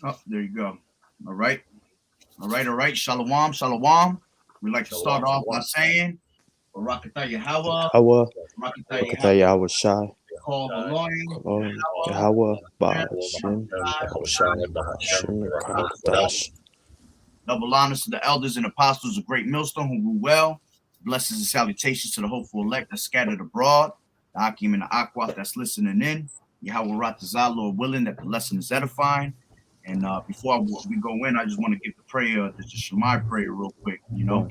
Oh, there you go. All right. All right. All right. Shalom. Shalom. We like to start Shalom, off by shalom. saying, Barakatah Yahweh, Yahweh, Barakatah Rakatah Yahweh, Yahweh Shai, call Shai, Elohim, Shalom, Yahweh, Yahweh, Hashem, Ba'ashem, Yahushua, Bahashem, Ba'ashem, Barakadash. Rakadash. double honors to the elders and apostles of Great Millstone who grew well. Blessings and salutations to the hopeful elect that scattered abroad, the Akim and the Aquath that's listening in. Yahweh Ratazah, Lord willing, that the lesson is edifying. And before we go in, I just want to give the prayer, the Shema prayer, real quick. So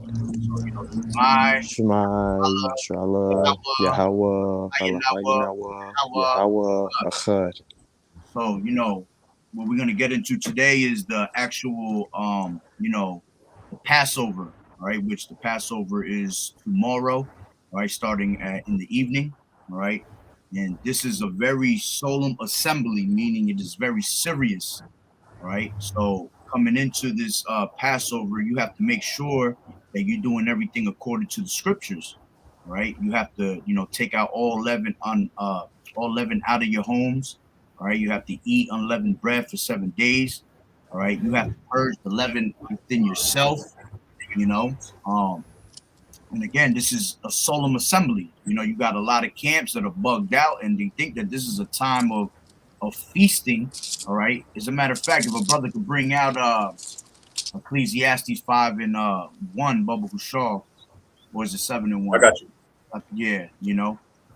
Shema, Shema Yisrael, Yahweh, Yahweh, Yahweh, Yahweh, Yahweh. Yahweh, Echad. So what we're gonna get into today is the actual, the Passover, all right? Which the Passover is tomorrow, all right, starting in the evening, all right. And this is a very solemn assembly, meaning it is very serious, all right. So coming into this Passover, you have to make sure that you're doing everything according to the scriptures, all right. You have to, take out all leaven out of your homes. All right, you have to eat unleavened bread for 7 days. All right, you have to purge the leaven within yourself. You know, um, and again, this is a solemn assembly. You got a lot of camps that are bugged out, and they think that this is a time of feasting. All right. As a matter of fact, if a brother could bring out Ecclesiastes 5:1, Baba Hushar, or is it 7:1? I got you. Yeah,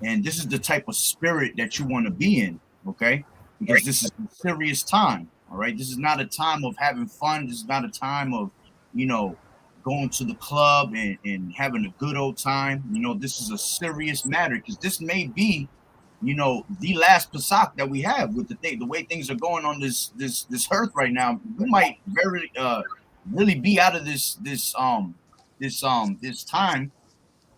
and this is the type of spirit that you want to be in, okay? Because this is a serious time, all right? This is not a time of having fun. This is not a time of, you know, going to the club and having a good old time. This is a serious matter because this may be, the last Pasach that we have with the way things are going on this earth right now. We might very really be out of this time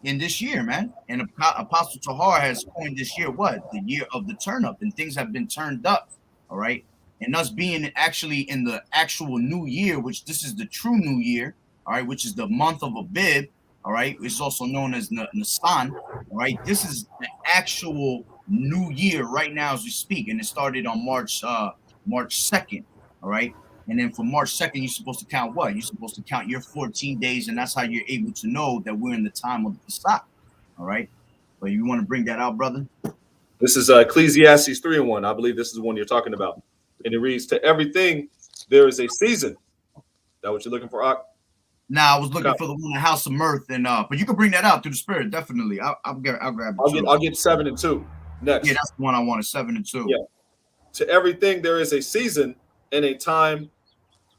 in this year, man. And Apostle Tahar has coined this year what? The year of the turn up, and things have been turned up. All right. And us being actually in the actual new year, which this is the true new year, all right, which is the month of Abib, all right, it's also known as Nisan, all right. This is the actual new year right now as we speak, and it started on March 2nd, all right. And then from March 2nd, you're supposed to count what? You're supposed to count your 14 days, and that's how you're able to know that we're in the time of the Pesach. All right. But you want to bring that out, brother? This is Ecclesiastes 3:1. I believe this is the one you're talking about. And it reads, to everything there is a season. Is that what you're looking for, Ak? Now I was looking for the one in House of Mirth, and but you can bring that out through the spirit, definitely. I'll grab it too. I'll get 7:2 next. Yeah, that's the one I wanted, 7:2. Yeah. To everything there is a season and a time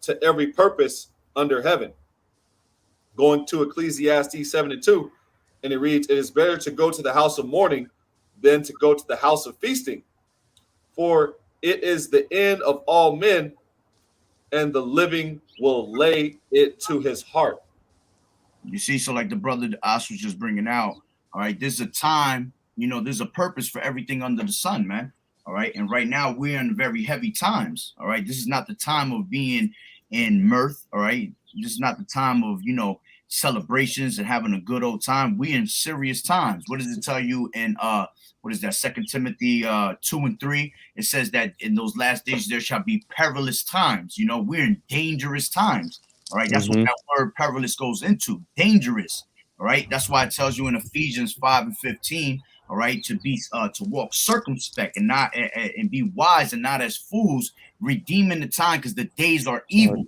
to every purpose under heaven. Going to Ecclesiastes 7:2, and it reads, it is better to go to the house of mourning than to go to the house of feasting. For it is the end of all men, and the living will lay it to his heart. You see, so like the brother Ash was just bringing out, all right, there's a time, there's a purpose for everything under the sun, man. All right. And right now we're in very heavy times. All right. This is not the time of being in mirth. All right. This is not the time of, celebrations and having a good old time. We in serious times. What does it tell you in what is that, Second Timothy 2:3? It says that in those last days there shall be perilous times. We're in dangerous times. All right, that's what that word perilous goes into. Dangerous. All right. That's why it tells you in Ephesians 5:15, all right, to walk circumspect and not and be wise and not as fools, redeeming the time because the days are evil.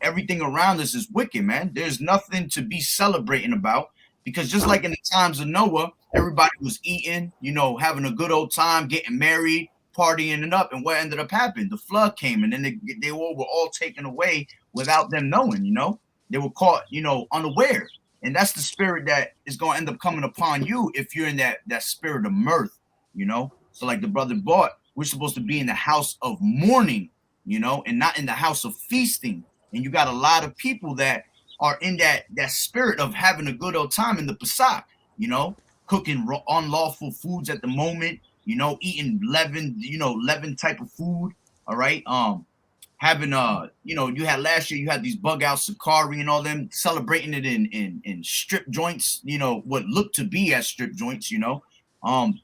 Everything around us is wicked, man. There's nothing to be celebrating about because just like in the times of Noah, everybody was eating, having a good old time, getting married, partying it up. And what ended up happening? The flood came, and then they all were all taken away without them knowing. They were caught, unaware. And that's the spirit that is going to end up coming upon you if you're in that spirit of mirth. So like the brother brought, we're supposed to be in the house of mourning, and not in the house of feasting. And you got a lot of people that are in that spirit of having a good old time in the Pasach, cooking unlawful foods at the moment, eating leavened type of food. All right. Having you had last year, you had these bug out Sakari and all them celebrating it in strip joints, what looked to be as strip joints,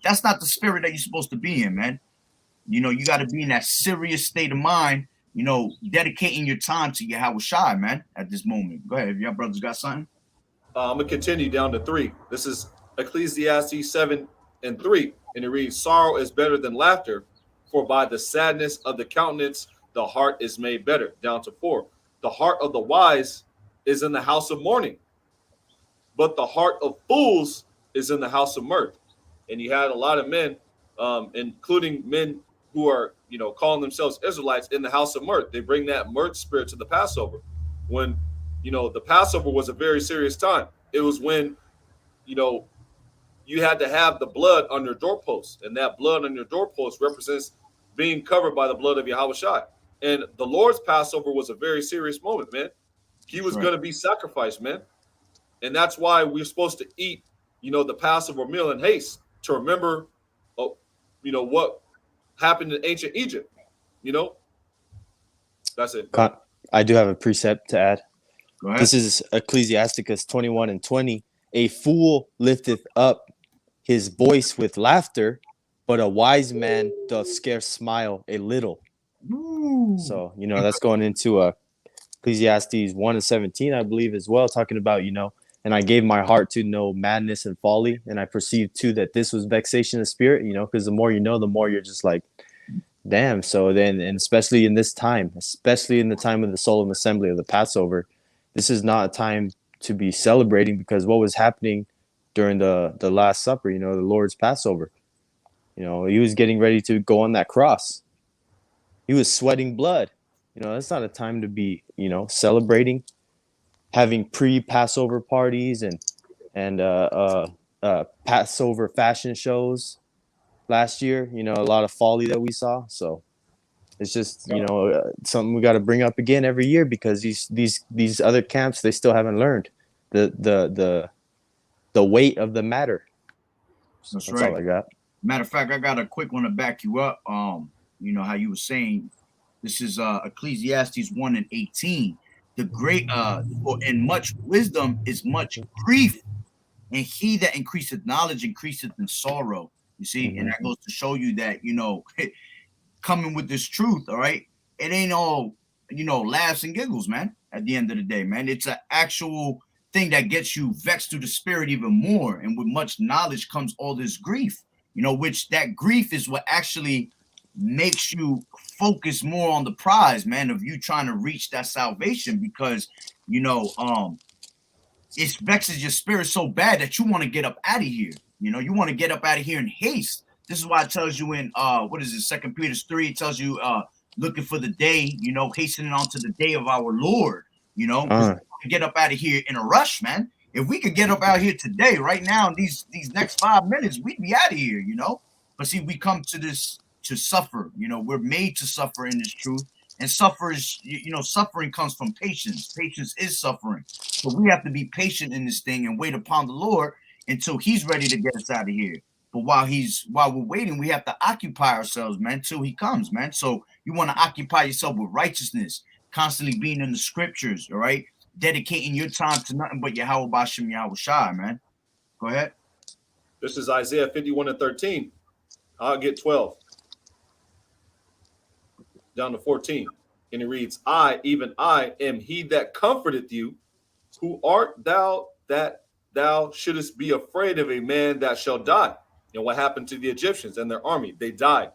that's not the spirit that you're supposed to be in, man. You got to be in that serious state of mind dedicating your time to Yahweh Shai, man, at this moment. Go ahead. If your brothers got something. I'm going to continue down to 3. This is Ecclesiastes 7:3. And it reads, sorrow is better than laughter, for by the sadness of the countenance, the heart is made better. Down to 4. The heart of the wise is in the house of mourning, but the heart of fools is in the house of mirth. And you had a lot of men, including men who are, calling themselves Israelites, in the house of mirth. They bring that mirth spirit to the Passover. When, the Passover was a very serious time. It was when, you had to have the blood on your doorpost, and that blood on your doorpost represents being covered by the blood of Yahweh Shai. And the Lord's Passover was a very serious moment, man. He was going to be sacrificed, man. And that's why we're supposed to eat, the Passover meal in haste to remember, what happened in ancient Egypt. That's it. I do have a precept to add. Go ahead. This is Ecclesiasticus 21:20. A fool lifteth up his voice with laughter, but a wise man doth scarce smile a little. Ooh. So, that's going into Ecclesiastes 1:17, I believe, as well, talking about, and I gave my heart to know madness and folly, and I perceived too that this was vexation of spirit, because the more you know, the more you're just like, damn. So then, and especially in this time, especially in the time of the solemn assembly of the Passover, this is not a time to be celebrating, because what was happening during the Last Supper, the Lord's Passover, he was getting ready to go on that cross. He was sweating blood. That's not a time to be, celebrating, having pre-Passover parties and Passover fashion shows last year. A lot of folly that we saw. So it's just, something we got to bring up again every year, because these other camps, they still haven't learned the weight of the matter. That's right. All I got. Matter of fact, I got a quick one to back you up. How you were saying, this is Ecclesiastes 1:18. The great and much wisdom is much grief, and he that increaseth knowledge increaseth in sorrow. You see, and that goes to show you that, coming with this truth, all right, it ain't all, laughs and giggles, man. At the end of the day, man, it's an actual thing that gets you vexed through the spirit even more. And with much knowledge comes all this grief, which that grief is what actually makes you focus more on the prize, man, of you trying to reach that salvation, because, it vexes your spirit so bad that you want to get up out of here. You want to get up out of here in haste. This is why it tells you in, what is it, 2 Peter 3, it tells you, looking for the day, hastening on to the day of our Lord, get up out of here in a rush, man. If we could get up out here today, right now, these next 5 minutes, we'd be out of here, But see, we come to this to suffer. We're made to suffer in this truth. And suffering comes from patience. Patience is suffering. So we have to be patient in this thing and wait upon the Lord until he's ready to get us out of here. But while we're waiting, we have to occupy ourselves, man, till he comes, man. So you want to occupy yourself with righteousness, constantly being in the scriptures, all right? Dedicating your time to nothing but Yahweh Bashem Yahweh Shai, man. Go ahead. This is Isaiah 51:13. I'll get 12. Down to 14. And it reads, I, even I, am he that comforteth you. Who art thou that thou shouldest be afraid of a man that shall die? And what happened to the Egyptians and their army? They died.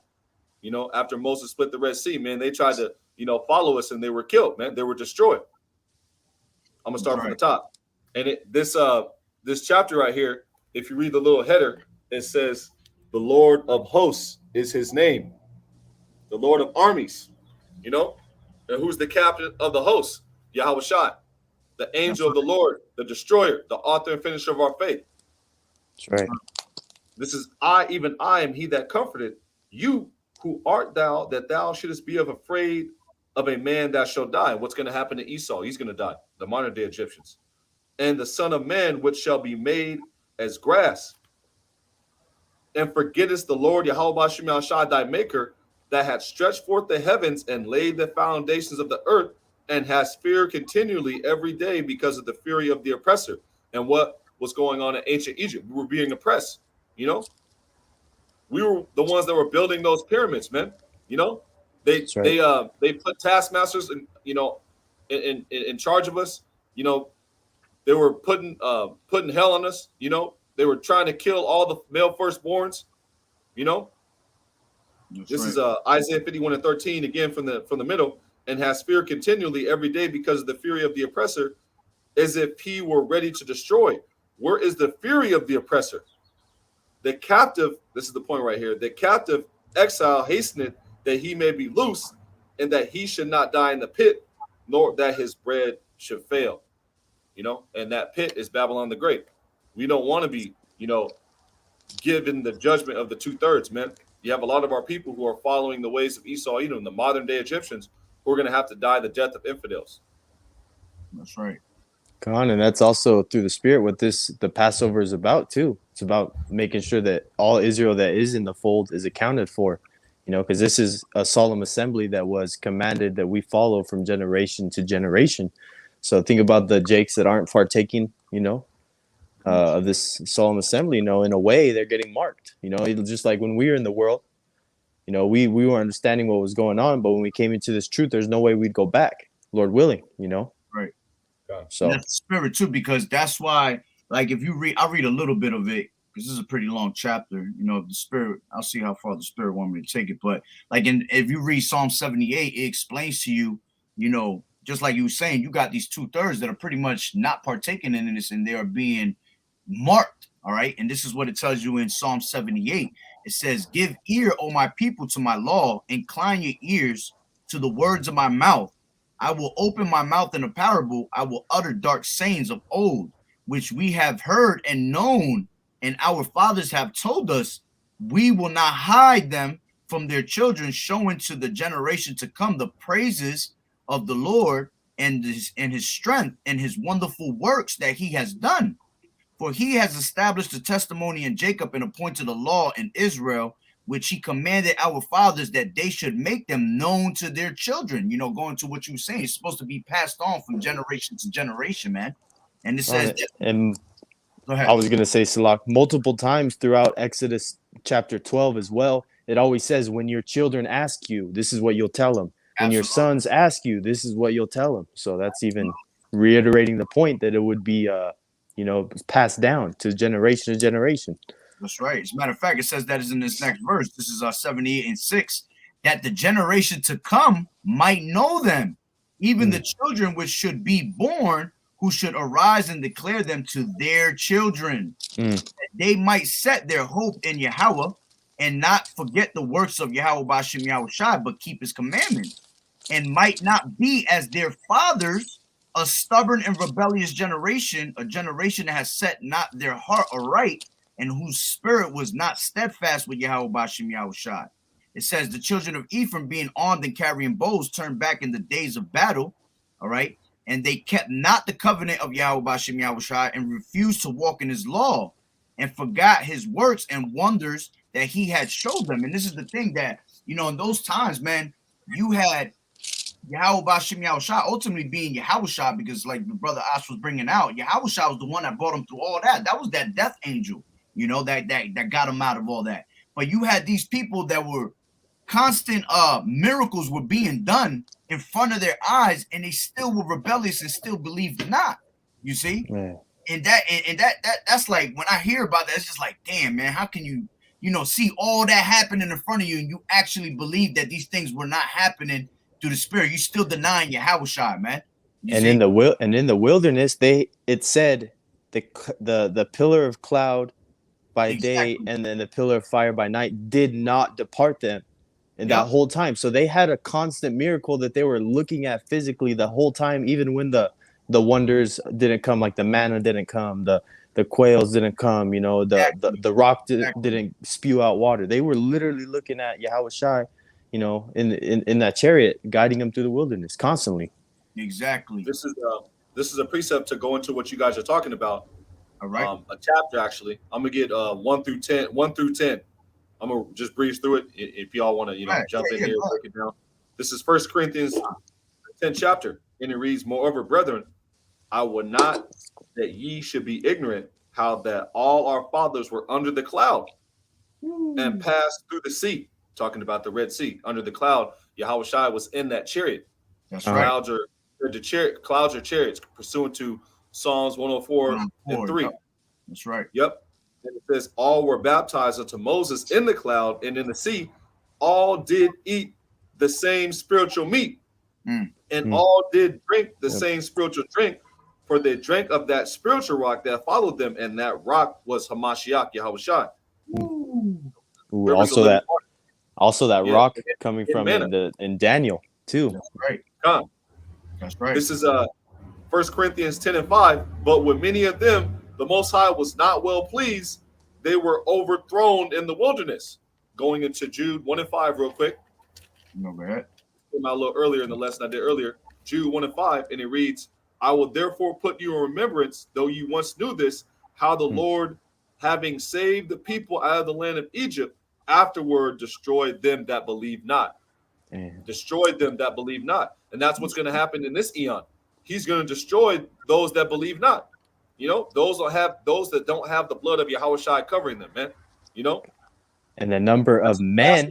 After Moses split the Red Sea, man, they tried to, follow us, and they were killed, man. They were destroyed. I'm going to start from the top. And this chapter right here, if you read the little header, it says, the Lord of hosts is his name. The Lord of armies, and who's the captain of the host? Yahweh Shai, the angel of the Lord, the destroyer, the author and finisher of our faith. That's right. This is I, even I, am he that comforted you. Who art thou that thou shouldest be afraid of a man that shall die? What's going to happen to Esau? He's going to die. The modern day Egyptians. And the son of man, which shall be made as grass. And forgettest the Lord Yahweh Bashem Yahshua, thy maker, that had stretched forth the heavens and laid the foundations of the earth, and has fear continually every day because of the fury of the oppressor. And what was going on in ancient Egypt? We were being oppressed, We were the ones that were building those pyramids, man, They That's right. they put taskmasters, in charge of us. They were putting hell on us. They were trying to kill all the male firstborns. You know, That's this right. is Isaiah 51:13 again from the middle, and has fear continually every day because of the fury of the oppressor, as if he were ready to destroy. Where is the fury of the oppressor? The captive, this is the point right here, the captive exile hasteneth that he may be loose, and that he should not die in the pit, nor that his bread should fail. And that pit is Babylon the Great. We don't want to be, given the judgment of the 2/3, man. You have a lot of our people who are following the ways of Esau, the modern day Egyptians, who are going to have to die the death of infidels. That's right. Come on, and that's also through the Spirit what the Passover is about too. It's about making sure that all Israel that is in the fold is accounted for, because this is a solemn assembly that was commanded that we follow from generation to generation. So think about the Jakes that aren't partaking, of this solemn assembly. In a way they're getting marked. It's just like when we were in the world, we were understanding what was going on, but when we came into this truth, there's no way we'd go back, Lord willing. Right. So and that's the spirit too, because that's why, like, if you read, I'll read a little bit of it because this is a pretty long chapter. The spirit, I'll see how far the spirit want me to take it. But like, if you read Psalm 78, it explains to you, just like you were saying, you got these 2/3 that are pretty much not partaking in this, and they are being marked. All right. And this is what it tells you in Psalm 78. It says, "Give ear, O my people, to my law, incline your ears to the words of my mouth. I will open my mouth in a parable. I will utter dark sayings of old, which we have heard and known, and our fathers have told us. We will not hide them from their children, showing to the generation to come the praises of the Lord and his strength and his wonderful works that he has done. For he has established a testimony in Jacob and appointed a law in Israel, which he commanded our fathers that they should make them known to their children." Going to what you were saying, it's supposed to be passed on from generation to generation, man. And it says that, and go ahead. I was going to say, Salak, multiple times throughout Exodus chapter 12 as well, it always says, when your children ask you, this is what you'll tell them. When your sons ask you, this is what you'll tell them. So that's even reiterating the point that it would be, passed down to generation. That's right. As a matter of fact, it says that is in this next verse. This is 78:6, that the generation to come might know them, even the children which should be born, who should arise and declare them to their children. That they might set their hope in Yahweh and not forget the works of Yahweh Bashem Yahushai, but keep his commandments, and might not be as their fathers, a stubborn and rebellious generation, a generation that has set not their heart aright, and whose spirit was not steadfast with Yahweh Bashem Yahushai. It says the children of Ephraim, being armed and carrying bows, turned back in the days of battle. All right. And they kept not the covenant of Yahweh Bashem Yahushai, and refused to walk in his law, and forgot his works and wonders that he had showed them. And this is the thing that, in those times, man, you had Yahweh Bashem Yahushai ultimately being Yahushai, because like the brother Ash was bringing out, Yahushai was the one that brought him through all that. That was that death angel, that got him out of all that. But you had these people that were constant miracles were being done in front of their eyes, and they still were rebellious and still believed not. You see? Yeah. And that's like, when I hear about that, it's just like, damn, man, how can you see all that happening in front of you and you actually believe that these things were not happening through the spirit? You still denying Yahushua, man. In the wilderness, it said the pillar of cloud by day and then the pillar of fire by night did not depart them in that whole time. So they had a constant miracle that they were looking at physically the whole time, even when the wonders didn't come, like the manna didn't come, the quails didn't come, the rock didn't spew out water. They were literally looking at Yahushua, in that chariot, guiding them through the wilderness constantly. Exactly. This is a precept to go into what you guys are talking about. All right. A chapter, actually. I'm gonna get 1 through 10. I'm gonna just breeze through it. If y'all want to, jump in here and break it down. This is 1 Corinthians 10th chapter, and it reads, "Moreover, brethren, I would not that ye should be ignorant how that all our fathers were under the cloud and passed through the sea," talking about the Red Sea, under the cloud, Yahushua was in that chariot. That's right. Clouds are chariots, pursuant to Psalms 104 and 3. Yep. That's right. Yep. And it says, all were baptized unto Moses in the cloud and in the sea. All did eat the same spiritual meat, and all did drink the same spiritual drink, for they drank of that spiritual rock that followed them, and that rock was Hamashiach, Yahushua. Also that rock coming from in Daniel too. That's right. That's right. This is 1 Corinthians 10 and 5. But with many of them, the Most High was not well pleased. They were overthrown in the wilderness. Going into Jude 1 and 5 real quick. No bad. Came out a little earlier in the lesson I did earlier. Jude 1 and 5, and it reads, I will therefore put you in remembrance, though you once knew this, how the Lord, having saved the people out of the land of Egypt, afterward destroyed them that believe not. Destroyed them that believe not. And that's what's going to happen in this eon. He's going to destroy those that believe not. You know, those that don't have the blood of Yahushua covering them, man. You know? And the number of men.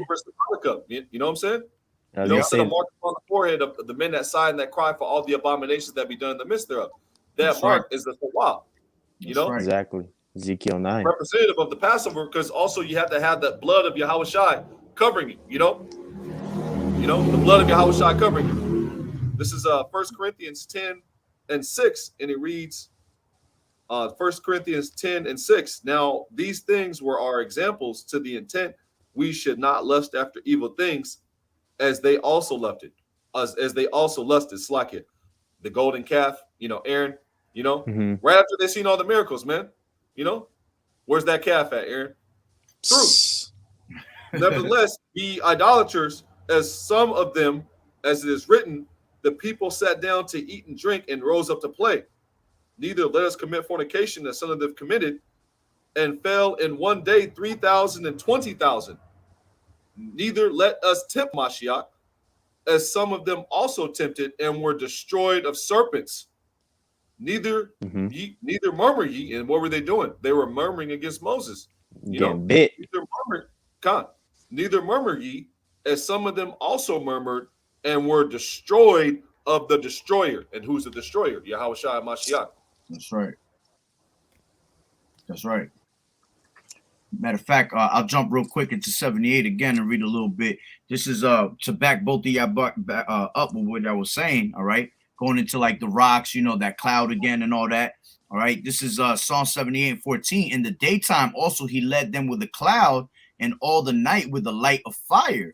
You know what I'm saying? You know, instead of mark on the forehead of the men that sigh and that cry for all the abominations that be done in the midst thereof. That mark is the Shawab. You know? Exactly. Ezekiel 9. Representative of the Passover, because also you have to have that blood of Yahushua covering you, you know? You know, the blood of Yahushua covering you. This is 1 Corinthians 10 and 6, and it reads 1 Corinthians 10 and 6. Now, these things were our examples to the intent we should not lust after evil things, as they also lusted, as they also lusted, slack it. The golden calf, you know, Aaron, you know, right after they seen all the miracles, man, you know, where's that calf at, Aaron? True. Nevertheless, be idolaters, as some of them, as it is written, the people sat down to eat and drink and rose up to play. Neither let us commit fornication, as some of them committed, and fell in one day 3,000 and 20,000. Neither let us tempt Mashiach, as some of them also tempted and were destroyed of serpents. Neither murmur ye. And what were they doing? They were murmuring against Moses. You know, neither murmur ye, as some of them also murmured and were destroyed of the destroyer. And who's the destroyer? Yahushua Mashiach. That's right. That's right. Matter of fact, I'll jump real quick into 78 again and read a little bit. This is to back both of y'all up with what I was saying. All right, going into like the rocks, you know, that cloud again and all that. All right, this is Psalm 78 and 14. In the daytime also he led them with a cloud, and all the night with a light of fire.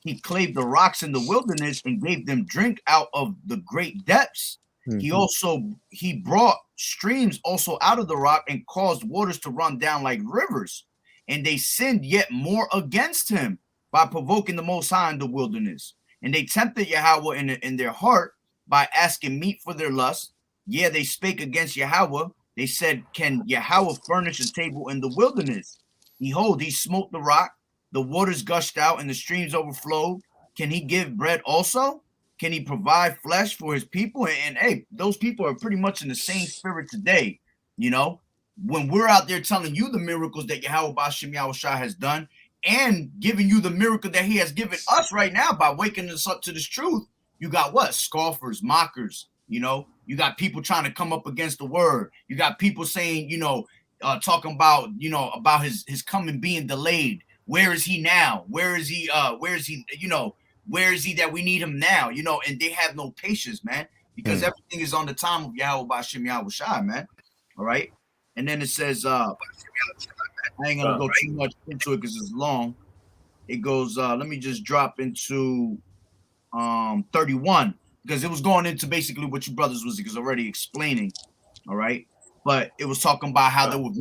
He clave the rocks in the wilderness and gave them drink out of the great depths. He brought streams also out of the rock and caused waters to run down like rivers. And they sinned yet more against him by provoking the Most High in the wilderness. And they tempted Yahweh in their heart by asking meat for their lust. Yeah, they spake against Yahweh. They said, can Yahweh furnish a table in the wilderness? Behold, he smote the rock. The waters gushed out and the streams overflowed. Can he give bread also? Can he provide flesh for his people? And hey, those people are pretty much in the same spirit today, you know? When we're out there telling you the miracles that Yahweh Bashim Yahushua has done and giving you the miracle that he has given us right now by waking us up to this truth, you got what? Scoffers, mockers, you know? You got people trying to come up against the word. You got people saying, you know, talking about, you know, about his coming being delayed. Where is he now? Where is he, you know, where is he that we need him now? You know, and they have no patience, man, because everything is on the time of Yahweh Bashim Yahushua, man. All right. And then it says, I ain't gonna go too much into it because it's long. It goes, let me just drop into 31, because it was going into basically what you brothers was already explaining. All right. But it was talking about how they were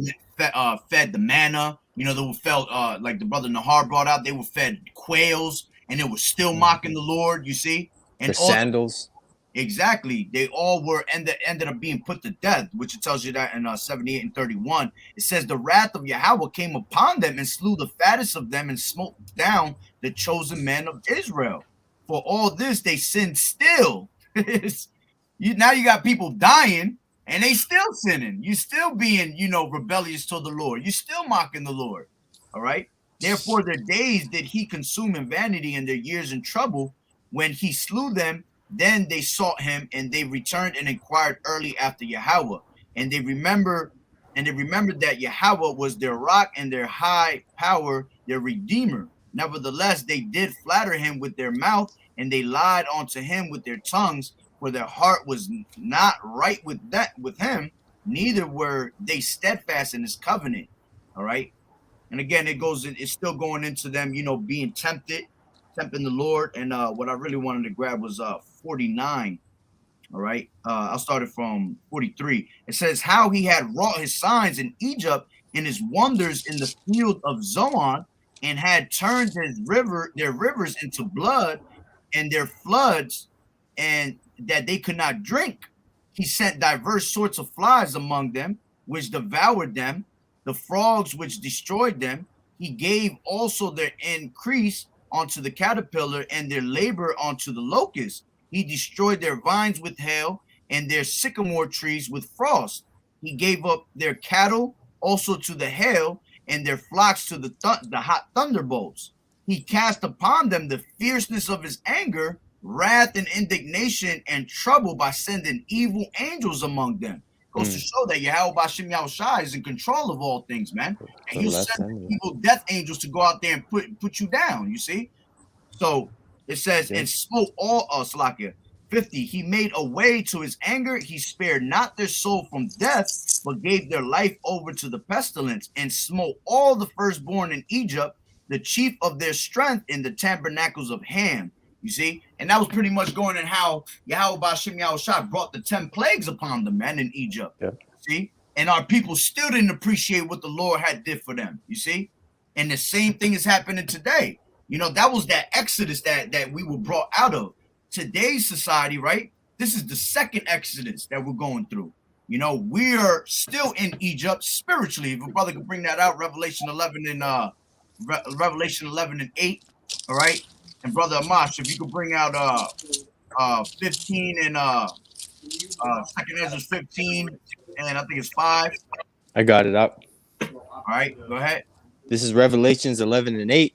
fed the manna, you know, they were fed, like the brother Nahar brought out, they were fed quails and they were still mocking the Lord, you see. And the sandals. Exactly. They all were ended up being put to death, which it tells you that in 78 and 31. It says the wrath of Yahweh came upon them and slew the fattest of them and smote down the chosen men of Israel. For all this, they sinned still. Now you got people dying and they still sinning. You still being, you know, rebellious to the Lord. You still mocking the Lord. All right. Therefore, their days did he consume in vanity and their years in trouble. When he slew them, then they sought him, and they returned and inquired early after Yahweh. And they remembered that Yahweh was their rock and their high power, their redeemer. Nevertheless, they did flatter him with their mouth, and they lied unto him with their tongues, for their heart was not right with him, neither were they steadfast in his covenant. All right. And again, it's still going into them, being tempting the Lord. And what I really wanted to grab was 49. All right. I'll start it from 43. It says, how he had wrought his signs in Egypt and his wonders in the field of Zoan, and had turned their rivers into blood, and their floods, and that they could not drink. He sent diverse sorts of flies among them, which devoured them, the frogs which destroyed them. He gave also their increase unto the caterpillar, and their labor unto the locust. He destroyed their vines with hail, and their sycamore trees with frost. He gave up their cattle also to the hail, and their flocks to the hot thunderbolts. He cast upon them the fierceness of his anger, wrath and indignation and trouble, by sending evil angels among them. Goes to show that Yahweh Bashim Yahushai is in control of all things, man. And you send evil death angels to go out there and put you down, you see? So it says, and smote all Salakia. 50, he made a way to his anger. He spared not their soul from death, but gave their life over to the pestilence, and smote all the firstborn in Egypt, the chief of their strength in the tabernacles of Ham. You see? And that was pretty much going in how Yahweh Bashim Yahushai brought the 10 plagues upon the men in Egypt. Yeah. See? And our people still didn't appreciate what the Lord had did for them. You see? And the same thing is happening today. That was that exodus that we were brought out of. Today's society, right? This is the second exodus that we're going through. We are still in Egypt spiritually. If a brother could bring that out, Revelation 11 and 8. All right. And Brother Amash, if you could bring out 15 and Second Ezra 15, and I think it's 5. I got it up. All right, go ahead. This is Revelations 11 and 8.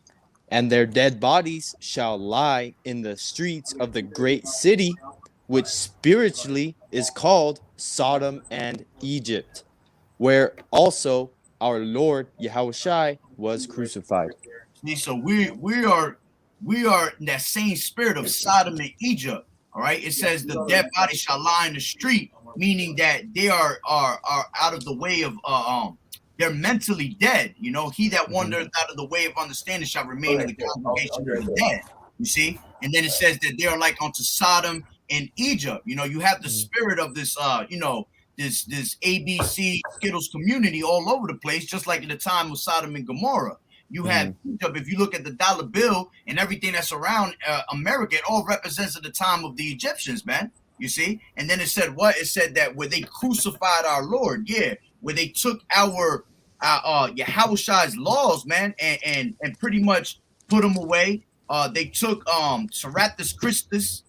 And their dead bodies shall lie in the streets of the great city, which spiritually is called Sodom and Egypt, where also our Lord Yahushai was crucified. See, so we are in that same spirit of Sodom and Egypt. All right. It says the dead body shall lie in the street, meaning that they are out of the way of they're mentally dead. He that wandereth out of the way of understanding shall remain in the congregation of the dead. You see? And then it says that they are like unto Sodom and Egypt. You have the spirit of this this ABC Skittles community all over the place, just like in the time of Sodom and Gomorrah. You have Egypt. If you look at the dollar bill and everything that's around America, it all represents at the time of the Egyptians, man. You see? And then it said what? It said that where they crucified our Lord, where they took our Yahushai's laws, man, and pretty much put them away. They took Serapis Christus,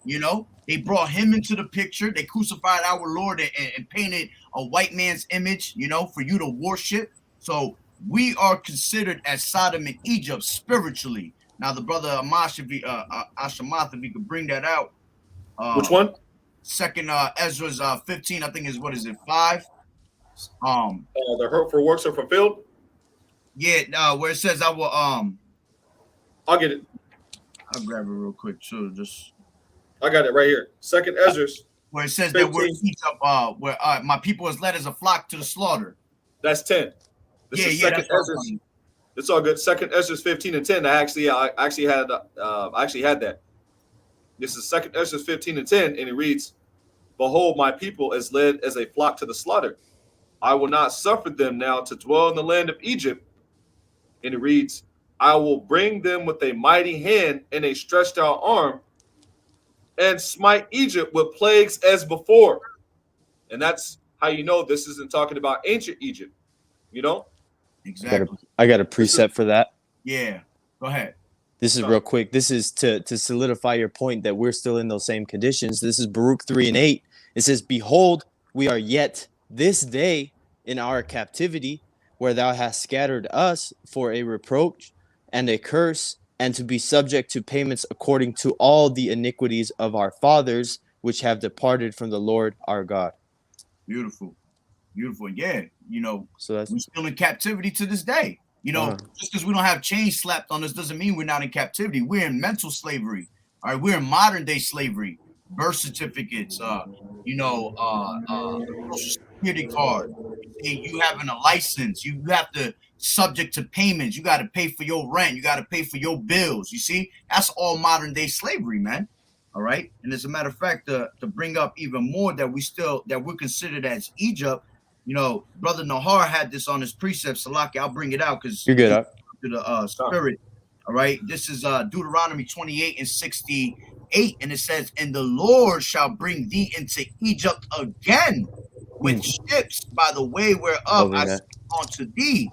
they brought him into the picture. They crucified our Lord and painted a white man's image, for you to worship. So we are considered as Sodom and Egypt spiritually. Now, the brother Amash, Ashamath, if he could bring that out. Which one? Second Ezra's 15, I think is 5. The hurtful works are fulfilled. Yeah, where it says I will I'll get it. I'll grab it real quick too. I got it right here. Second Ezra's, where it says 15. that we're Egypt, where my people is led as a flock to the slaughter. That's 10. This is Second Ezra's. It's all good. Second Ezra's 15 and 10. I actually had that. This is Second Ezra's 15 and 10, and it reads, "Behold, my people is led as a flock to the slaughter. I will not suffer them now to dwell in the land of Egypt." And it reads, "I will bring them with a mighty hand and a stretched out arm, and smite Egypt with plagues as before." And that's how you know this isn't talking about ancient Egypt. Exactly. I got a precept for that. Yeah. Go ahead. This is real quick. This is to solidify your point that we're still in those same conditions. This is Baruch 3 and 8. It says, "Behold, we are yet this day in our captivity, where thou hast scattered us for a reproach and a curse and to be subject to payments according to all the iniquities of our fathers, which have departed from the Lord our God. Beautiful. Beautiful. Yeah, So that's we're still in captivity to this day. Just because we don't have chains slapped on us doesn't mean we're not in captivity. We're in mental slavery. All right, we're in modern day slavery. Birth certificates, social security card. You having a license, you have to subject to payments. You got to pay for your rent. You got to pay for your bills. You see, that's all modern day slavery, man. All right, and as a matter of fact, to bring up even more that we're considered as Egypt. Brother Nahar had this on his precepts. Salaki, I'll bring it out because you're good to up. the spirit. All right, this is Deuteronomy 28 and 68, and it says, "And the Lord shall bring thee into Egypt again with ships by the way whereof I sent unto thee.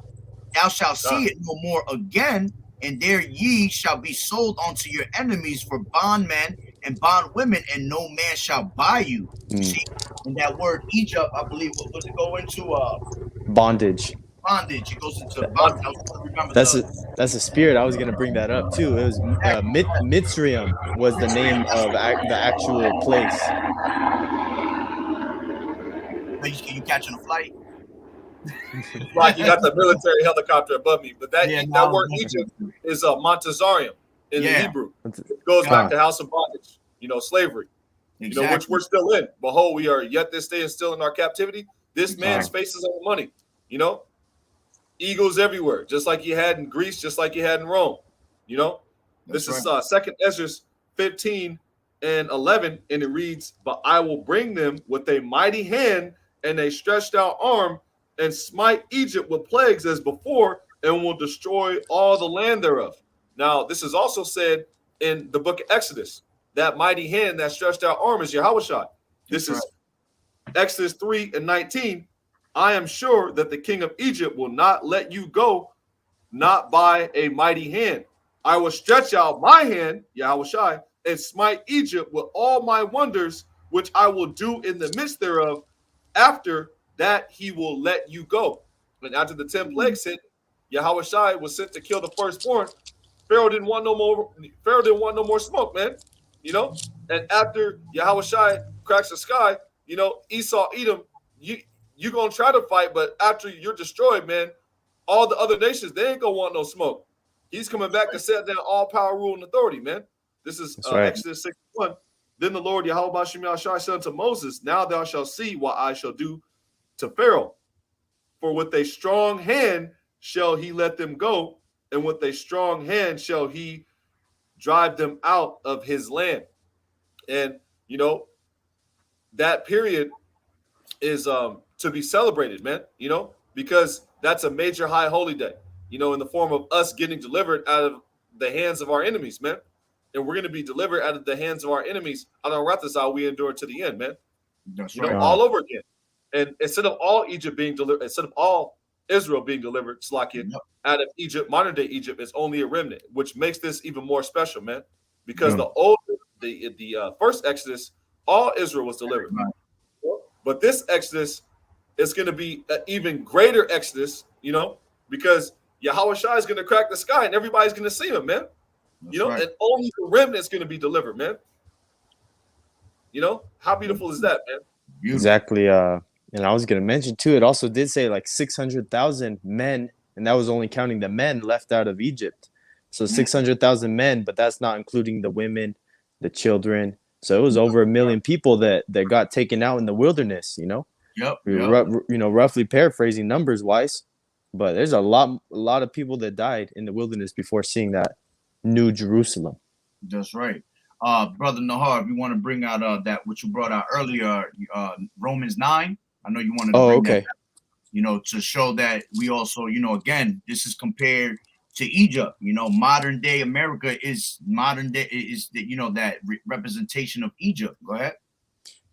Thou shalt see it no more again, and there ye shall be sold unto your enemies for bondmen and bondwomen, and no man shall buy you." You see, and that word Egypt, I believe, what does it go into? Bondage. Bondage. It goes into bondage. I was trying to remember That's a spirit. I was gonna bring that up too. It was Mitzrayim was the name of the actual place. Can you catching a flight? Like you got the military helicopter above me, but that word Egypt is Montezarium in the Hebrew. It goes back to house of bondage, slavery. Exactly. Which we're still in. Behold, we are yet this day and still in our captivity. This man's face is on money. Eagles everywhere, just like you had in Greece, just like you had in Rome. This is Second Ezra 15 and 11, and it reads, "But I will bring them with a mighty hand and a stretched out arm, and smite Egypt with plagues as before, and will destroy all the land thereof." Now, this is also said in the book of Exodus. That mighty hand, that stretched out arm is Yahushua. This is Exodus 3 and 19. "I am sure that the king of Egypt will not let you go, not by a mighty hand. I will stretch out my hand, Yahushua, and smite Egypt with all my wonders, which I will do in the midst thereof. After that, he will let you go." And after the 10 plagues hit, Yahushua was sent to kill the firstborn. Pharaoh didn't want no more smoke, man. And after Yahushua cracks the sky, Esau, Edom, you're going to try to fight, but after you're destroyed, man, all the other nations, they ain't going to want no smoke. He's coming back to set down all power, rule, and authority, man. This is Exodus 61. "Then the Lord Yahweh said unto Moses, Now thou shalt see what I shall do to Pharaoh. For with a strong hand shall he let them go, and with a strong hand shall he drive them out of his land." And that period is to be celebrated, man, because that's a major high holy day, in the form of us getting delivered out of the hands of our enemies, man. And we're going to be delivered out of the hands of our enemies. I don't wrap this out. We endure to the end, man. That's right. All over again. And instead of all Egypt being delivered, instead of all Israel being delivered, out of Egypt, modern day Egypt, is only a remnant, which makes this even more special, man. Because the first Exodus, all Israel was delivered. Right. But this Exodus is going to be an even greater Exodus, because Yahushua is going to crack the sky and everybody's going to see him, man. Right. And only the remnant is going to be delivered, man. How beautiful is that, man? Beautiful. Exactly. And I was going to mention too, it also did say like 600,000 men, and that was only counting the men left out of Egypt. So 600,000 men, but that's not including the women, the children. So it was over 1 million people that got taken out in the wilderness, Yep. Roughly paraphrasing numbers wise, but there's a lot of people that died in the wilderness before seeing that new Jerusalem. That's right. Brother Nahar, if you want to bring out that what you brought out earlier, Romans 9. I know you wanted to bring that, to show that we also, again, this is compared to Egypt. Modern day America is that representation of Egypt. Go ahead.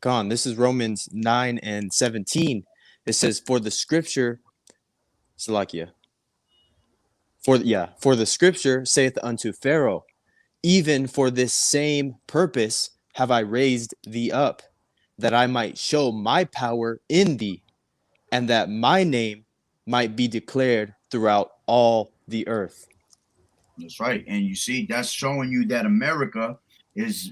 Gone. This is Romans 9 and 17. It says, "For the scripture, Salakia. For the scripture saith unto Pharaoh, Even for this same purpose have I raised thee up, that I might show my power in thee, and that my name might be declared throughout all the earth." That's right. And you see, that's showing you that America is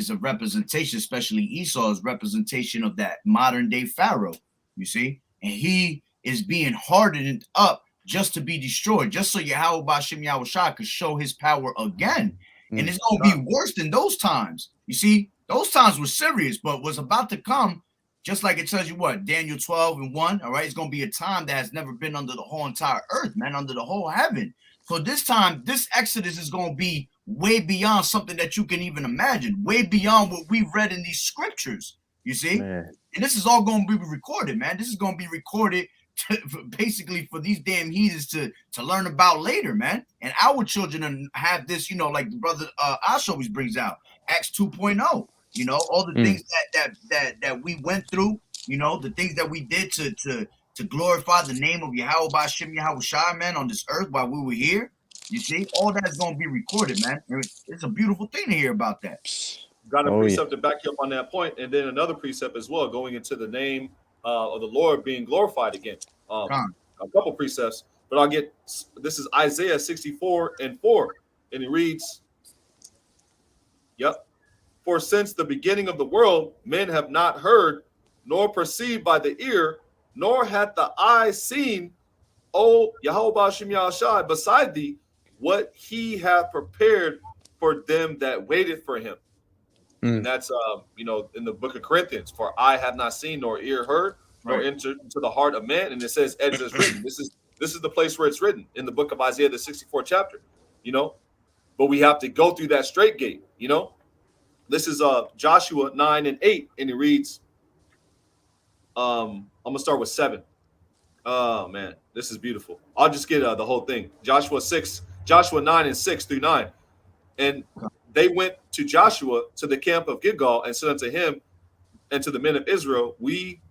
a representation, especially Esau is representation of that modern day Pharaoh. You see, and he is being hardened up just to be destroyed, just so Yahweh Bashem Yahushua could show his power again. And it's gonna be worse than those times. You see, those times were serious, but what's about to come, just like it tells you what, Daniel 12:1, all right, it's gonna be a time that has never been under the whole entire earth, man, under the whole heaven. So this time, this Exodus is going to be way beyond something that you can even imagine, way beyond what we've read in these scriptures, you see? Man. And this is all going to be recorded, man. This is going to be recorded basically for these damn heathens to learn about later, man. And our children have this, you know, like the brother Ash always brings out, Acts 2.0, you know, all the things that we went through, you know, the things that we did to glorify the name of Yahweh Bashem Yahushua, man, on this earth while we were here. You see, all that's going to be recorded, man. It's a beautiful thing to hear about that. Got a precept to back you up on that point, and then another precept as well, going into the name of the Lord being glorified again. A couple precepts, but I'll get, this is Isaiah 64:4, and it reads, for since the beginning of the world, men have not heard, nor perceived by the ear, nor hath the eye seen, O Yahweh Bashem Yahushua, beside thee, what he hath prepared for them that waited for him. And that's you know, in the book of Corinthians, for eye have not seen, nor ear heard, nor entered into the heart of man. And it says, as is written. This is the place where it's written in the book of Isaiah, the 64th chapter, you know. But we have to go through that straight gate, you know. This is Joshua 9:8, and it reads, I'm gonna start with 7. Oh man, this is beautiful. I'll just get the whole thing. Joshua 9:6-9. And they went to Joshua to the camp of Gilgal and said unto him and to the men of Israel, we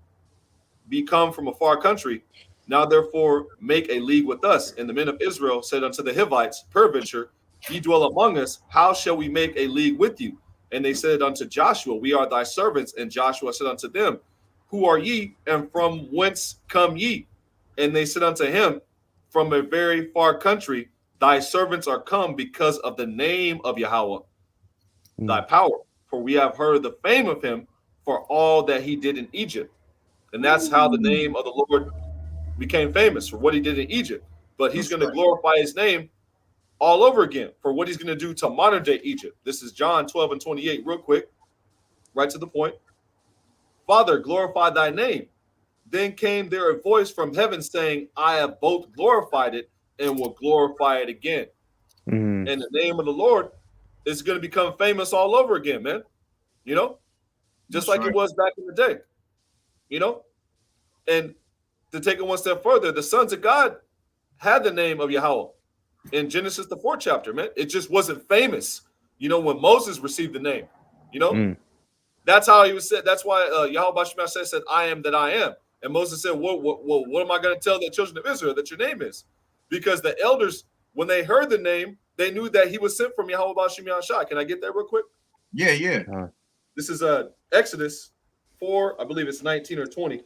be come from a far country. Now therefore make a league with us. And the men of Israel said unto the Hivites, peradventure, ye dwell among us, how shall we make a league with you? And they said unto Joshua, we are thy servants. And Joshua said unto them, who are ye, and from whence come ye? And they said unto him, from a very far country, thy servants are come because of the name of Yahweh, thy power. For we have heard the fame of him for all that he did in Egypt. And that's how the name of the Lord became famous, for what he did in Egypt. But he's going to glorify his name all over again for what he's going to do to modern day Egypt. This is John 12:28, real quick, right to the point. Father, glorify thy name. Then came there a voice from heaven saying, I have both glorified it and will glorify it again. And the name of the Lord is going to become famous all over again, man. You know, just like it was back in the day, you know. And to take it one step further, the sons of God had the name of Yahweh in Genesis, the 4th chapter, man. It just wasn't famous, you know, when Moses received the name, you know. That's how he was said. That's why Yahweh Bashem said, I am that I am. And Moses said, what am I going to tell the children of Israel that your name is? Because the elders, when they heard the name, they knew that he was sent from Yahweh Bashem Yahushua. Can I get that real quick? Yeah. This is Exodus 4, I believe it's 19 or 20.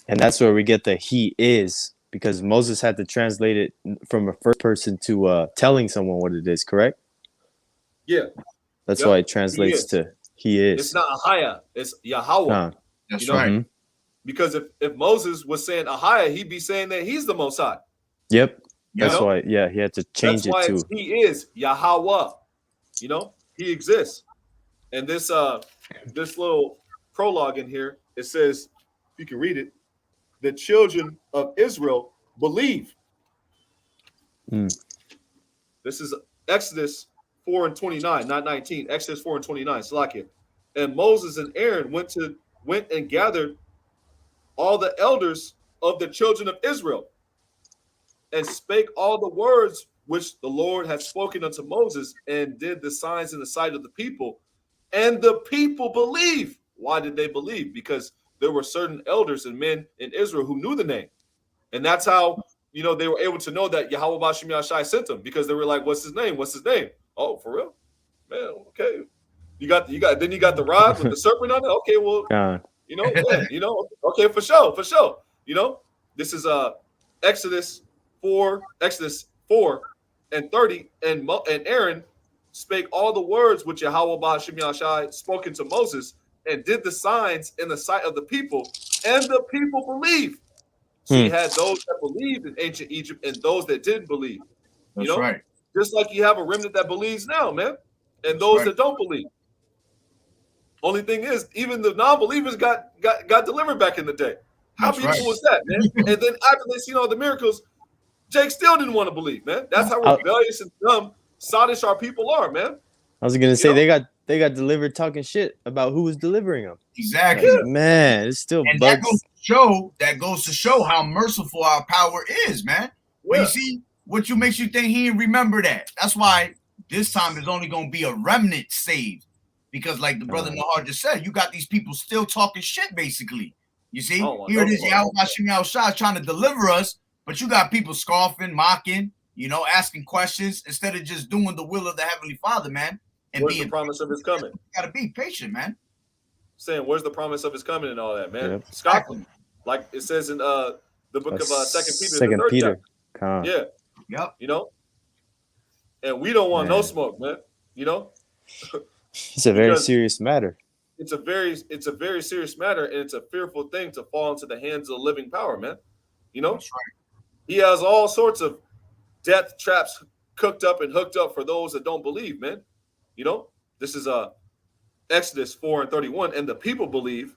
And that's where we get the he is, because Moses had to translate it from a first person to telling someone what it is, correct? Yeah. That's why it translates to he is. It's not Ahia, it's Yahweh. That's right. Because if Moses was saying Ahia, he'd be saying that he's the Most High. Yep. That's why, he had to change it to. He is Yahweh. You know, he exists. And this little prologue in here, it says, if you can read it, the children of Israel believe. This is Exodus 4:29, not 19. Exodus 4:29. Salakia. And Moses and Aaron went and gathered all the elders of the children of Israel, and spake all the words which the Lord had spoken unto Moses, and did the signs in the sight of the people. And the people believe. Why did they believe? Because there were certain elders and men in Israel who knew the name. And that's how, you know, they were able to know that Yahweh Bashem Yahushua sent them, because they were like, what's his name? What's his name? Oh, for real? Man, okay. You got the rod with the serpent on it? Okay, well, you know, okay, for sure. You know, this is Exodus 4, and 30, and Aaron spake all the words which Yahweh Ba'ashem Yashai spoken to Moses, and did the signs in the sight of the people, and the people believed. So you had those that believed in ancient Egypt and those that didn't believe. That's you know, right. just like you have a remnant that believes now, man, and those that don't believe. Only thing is, even the non-believers got delivered back in the day. How beautiful was that, man? And then after they seen all the miracles, Jake still didn't want to believe, man. That's how rebellious and dumb, sottish our people are, man. I was gonna say they got delivered talking shit about who was delivering them. Exactly. Like, man, it's still and bugs. that goes to show how merciful our power is, man. But you see, what makes you think he didn't remember that? That's why this time there's only gonna be a remnant saved. Because like the brother Nahar just said, you got these people still talking shit, basically. You see, here it is, Yahweh Hashem Yahushua trying to deliver us, but you got people scoffing, mocking, asking questions instead of just doing the will of the Heavenly Father, man. And where's the promise of his coming? You gotta be patient, man. Saying, where's the promise of his coming and all that, man? Yep. Scoffing, like it says in the book of Second Peter, yeah, yep. And we don't want no smoke, man. It's a very serious matter. It's a very serious matter, and it's a fearful thing to fall into the hands of the living power, man. That's right. He has all sorts of death traps cooked up and hooked up for those that don't believe, man. This is Exodus 4:31, and the people believe,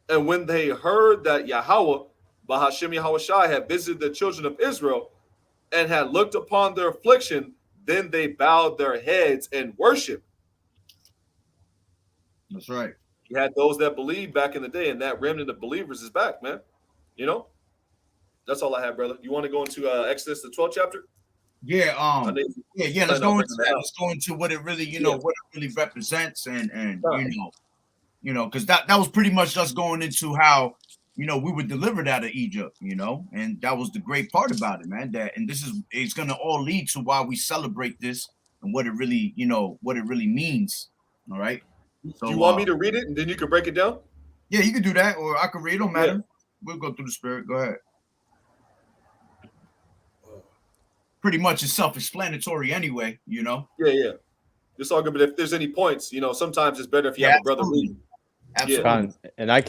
and when they heard that Yahweh, Ba'ashem Yahushai, had visited the children of Israel and had looked upon their affliction, then they bowed their heads and worshiped. That's right. You had those that believed back in the day, and that remnant of believers is back, man. That's all I have, brother. You want to go into Exodus, the 12th chapter? Yeah. Let's go into that. Let's go into what it really, what it really represents, and because that was pretty much us going into how we were delivered out of Egypt, and that was the great part about it, man. It's gonna all lead to why we celebrate this and what it really, what it really means. All right. So, you want me to read it and then you can break it down? Yeah, you can do that, or I can read it. Don't matter. We'll go through the spirit. Go ahead. Pretty much it's self-explanatory anyway, Yeah. It's all good, but if there's any points, sometimes it's better if you have a brother read. Absolutely. And I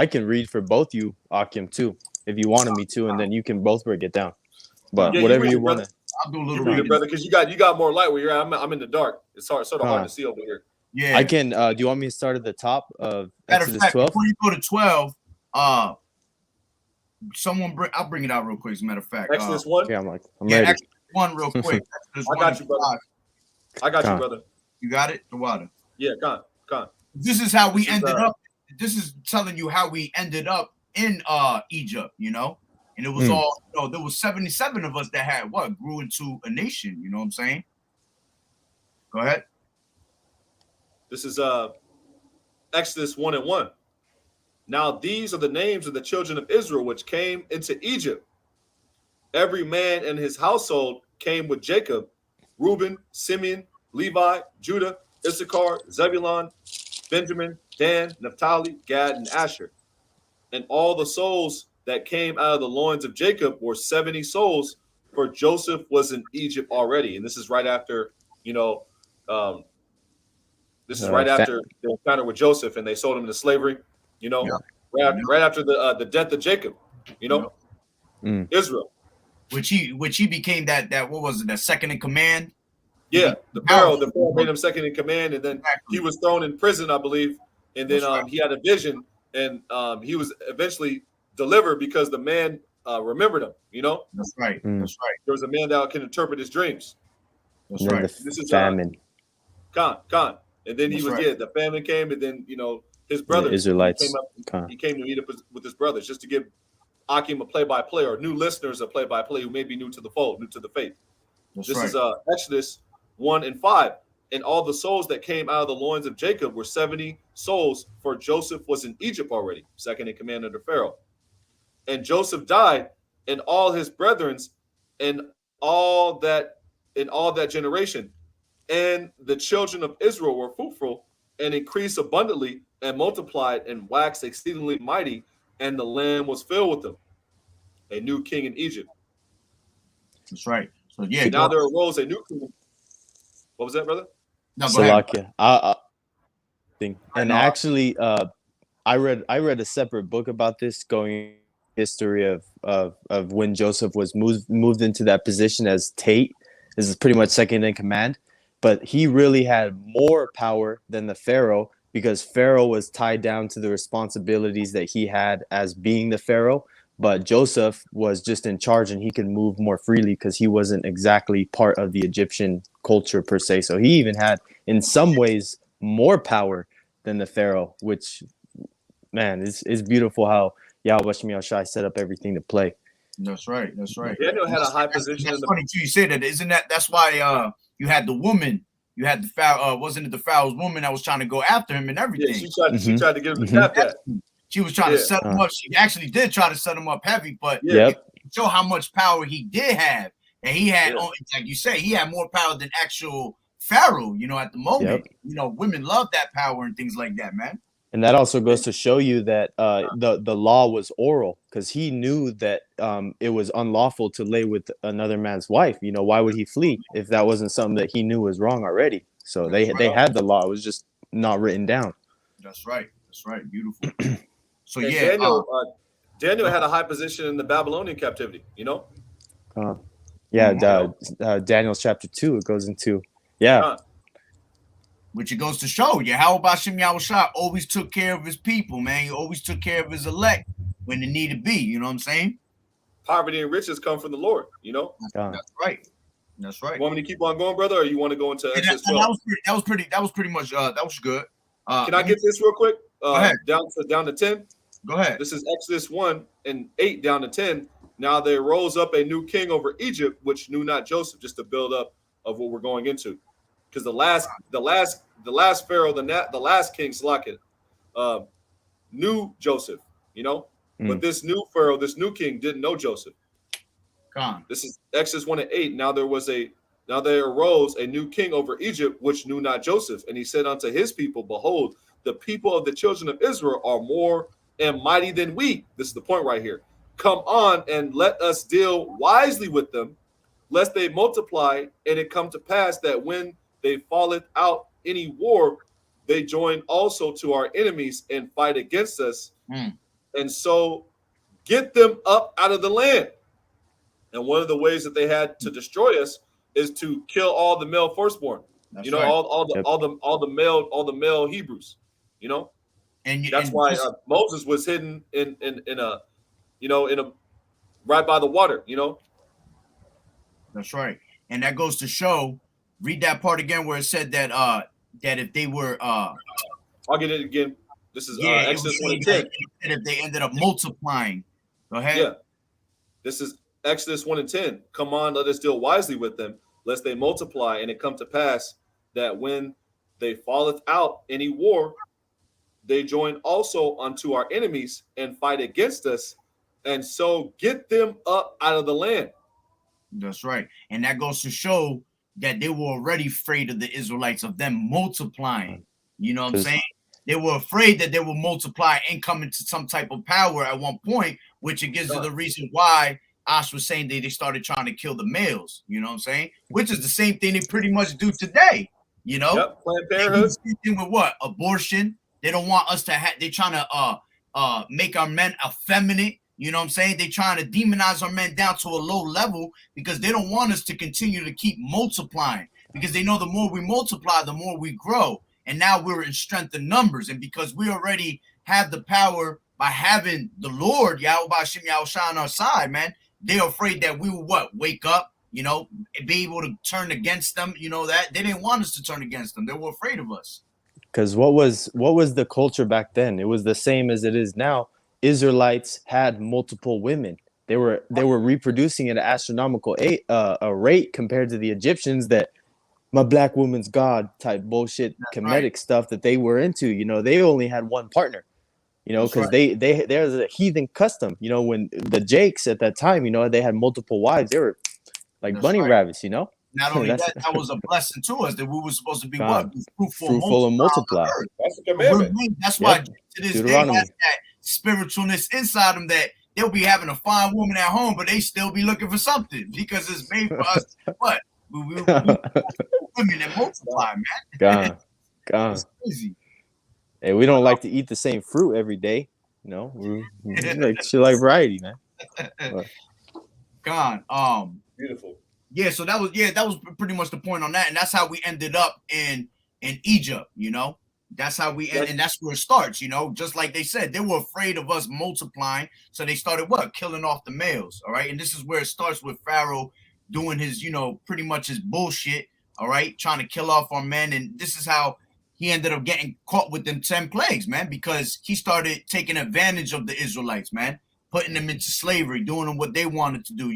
can read for both you, Akim, too, if you wanted me to, and then you can both break it down. But whatever you want to. I'll do a little reading, brother, because you got more light where you're at. I'm in the dark. It's sort of hard to see over here. Yeah, I can. Do you want me to start at the top of Exodus 12? Before you go to 12, I'll bring it out real quick. As a matter of fact, Exodus 1. Yeah, I'm ready. Exodus 1 real quick. I got you, brother. I got you, brother. You got it, the water. Yeah, con. This is how we ended up. This is telling you how we ended up in Egypt, and it was all there was 77 of us that grew into a nation. You know what I'm saying? Go ahead. This is Exodus 1:1. Now these are the names of the children of Israel which came into Egypt. Every man in his household came with Jacob: Reuben, Simeon, Levi, Judah, Issachar, Zebulun, Benjamin, Dan, Naphtali, Gad, and Asher. And all the souls that came out of the loins of Jacob were 70 souls, for Joseph was in Egypt already. And this is right after, after the encounter with Joseph, and they sold him into slavery. Right after the death of Jacob. Israel, which he became that what was it, that second in command? Yeah, the Pharaoh made him second in command, and then he was thrown in prison, I believe. And then he had a vision, and he was eventually delivered because the man remembered him. That's right. That's right. There was a man that can interpret his dreams. That's right. This is famine. Khan. And then the famine came, and then his brothers, the Israelites, he came to meet up with his brothers, just to give Akim a play-by-play, or new listeners a play-by-play who may be new to the fold, new to the faith. This is Exodus 1:5. And all the souls that came out of the loins of Jacob were 70 souls, for Joseph was in Egypt already, second in command under Pharaoh. And Joseph died, and all his brethrens, and all that generation. And the children of Israel were fruitful and increased abundantly and multiplied and waxed exceedingly mighty, and the land was filled with them. A new king in Egypt. That's right. So yeah, Now there arose a new king. What was that, brother? No, go ahead. Salakia. Thing. And No, actually, I read a separate book about this, going history of when Joseph was moved into that position as Tate. This is pretty much second in command, but he really had more power than the Pharaoh because Pharaoh was tied down to the responsibilities that he had as being the Pharaoh. But Joseph was just in charge and he could move more freely because he wasn't exactly part of the Egyptian culture per se. So he even had, in some ways, more power than the Pharaoh, which, man, it's beautiful how Yahweh Shemi Shai set up everything to play. That's right. That's right. Daniel had a high position. That's funny too. You say that, isn't that? That's why you had the woman. You had the Pharaoh. Wasn't it the Pharaoh's woman that was trying to go after him and everything? Yeah, she tried to get him to tap that. She was trying to set him up. She actually did try to set him up heavy, but show how much power he did have, and he had, like you say, he had more power than actual Pharaoh. You know, at the moment, you know, women love that power and things like that, man. And that also goes to show you that the law was oral, because he knew that it was unlawful to lay with another man's wife. You know, why would he flee if that wasn't something that he knew was wrong already? So they had the law. It was just not written down. That's right. That's right. Beautiful. So and yeah, Daniel had a high position in the Babylonian captivity. You know. Daniel's chapter 2. It goes into which it goes to show you how about Shem Yahushua always took care of his people, man. He always took care of his elect when it needed be. You know what I'm saying? Poverty and riches come from the Lord. You know. That's right. That's right. You want me to keep on going, brother, or you want to go into Exodus 12? That was pretty much that was good. Can I get this real quick? Go ahead. Down to 10. Go ahead. This is Exodus 1:8 down to 10. Now there rose up a new king over Egypt, which knew not Joseph. Just to build up of what we're going into, because the last Pharaoh, the last king, Slaket, knew Joseph. You know, but this new Pharaoh, this new king, didn't know Joseph. This is Exodus 1:8. Now there arose a new king over Egypt, which knew not Joseph. And he said unto his people, behold, the people of the children of Israel are more and mighty than we. This is the point right here. Come on and let us deal wisely with them, lest they multiply, and it come to pass that when they falleth out any war, they join also to our enemies and fight against us. And so get them up out of the land. And one of the ways that they had to destroy us is to kill all the male firstborn. That's all the male Hebrews. You know, and that's why Moses was hidden in a right by the water. You know, that's right, and that goes to show. Read that part again where it said that that if they were I'll get it again. This is Exodus 1:10. And if they ended up multiplying, go ahead. Yeah, this is Exodus 1:10. Come on, let us deal wisely with them, lest they multiply, and it come to pass that when they falleth out any war, they join also unto our enemies and fight against us, and so get them up out of the land. That's right. And that goes to show that they were already afraid of the Israelites, of them multiplying. You know what I'm saying? They were afraid that they will multiply and come into some type of power at one point, which it gives you the reason why Ash was saying that they started trying to kill the males. You know what I'm saying? Which is the same thing they pretty much do today. You know? Planned Parenthood. With what? Abortion. They don't want us to have, they're trying to make our men effeminate. You know what I'm saying? They're trying to demonize our men down to a low level because they don't want us to continue to keep multiplying, because they know the more we multiply, the more we grow. And now we're in strength in numbers. And because we already have the power by having the Lord, Yahweh Hashem Yahushua on our side, man, they're afraid that we will wake up, you know, and be able to turn against them. You know that they didn't want us to turn against them. They were afraid of us. Because what was the culture back then? It was the same as it is now. Israelites had multiple women. They were reproducing at an astronomical rate compared to the Egyptians, that my black woman's God type bullshit, Kemetic stuff that they were into. You know, they only had one partner. You know, because there's a heathen custom. You know, when the Jakes at that time, you know, they had multiple wives. They were like bunny rabbits. You know. Not only that was a blessing to us, that we were supposed to be fruitful and multiply. That's the commandment. That's why to this day has that spiritualness inside them, that they'll be having a fine woman at home, but they still be looking for something because it's made for us. What? We women that multiply, man. Gone. It's crazy. Hey, we don't like to eat the same fruit every day. You know, we like shit like variety, man. Gone. Beautiful. Yeah, so that was pretty much the point on that, and that's how we ended up in Egypt. You know, that's how we end, and that's where it starts. You know, just like they said, they were afraid of us multiplying, so they started killing off the males. All right, and this is where it starts with Pharaoh doing his, pretty much his bullshit. All right, trying to kill off our men, and this is how he ended up getting caught with them 10 plagues, man, because he started taking advantage of the Israelites, man, putting them into slavery, doing them what they wanted to do.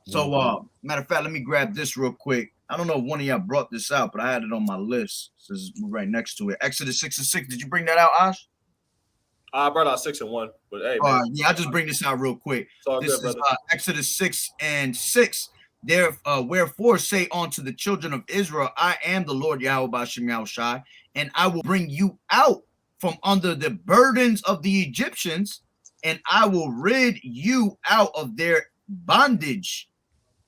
So, matter of fact, let me grab this real quick. I don't know if one of y'all brought this out, but I had it on my list. So it's right next to it. Exodus 6:6. Did you bring that out, Ash? I brought out 6 and 1, but hey, man. Yeah, I'll just bring this out real quick. This good, is Exodus 6:6. Wherefore say unto the children of Israel, I am the Lord Yahweh B'Shem Yahushai, and I will bring you out from under the burdens of the Egyptians, and I will rid you out of their bondage,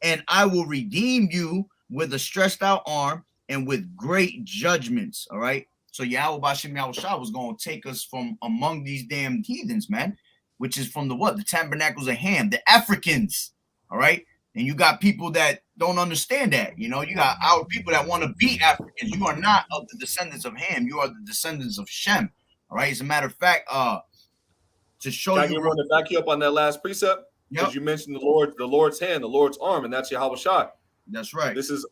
and I will redeem you with a stretched out arm and with great judgments. All right. So Yahweh B'Shem Yahushua was going to take us from among these damn heathens, man, which is from the tabernacles of Ham, the Africans. All right. And you got people that don't understand that. You got our people that want to be Africans. You are not of the descendants of Ham. You are the descendants of Shem. All right. As a matter of fact, to show you, want to back you up on that last precept. Because you mentioned the Lord's hand, the Lord's arm, and that's Yahweh Shai. That's right. This is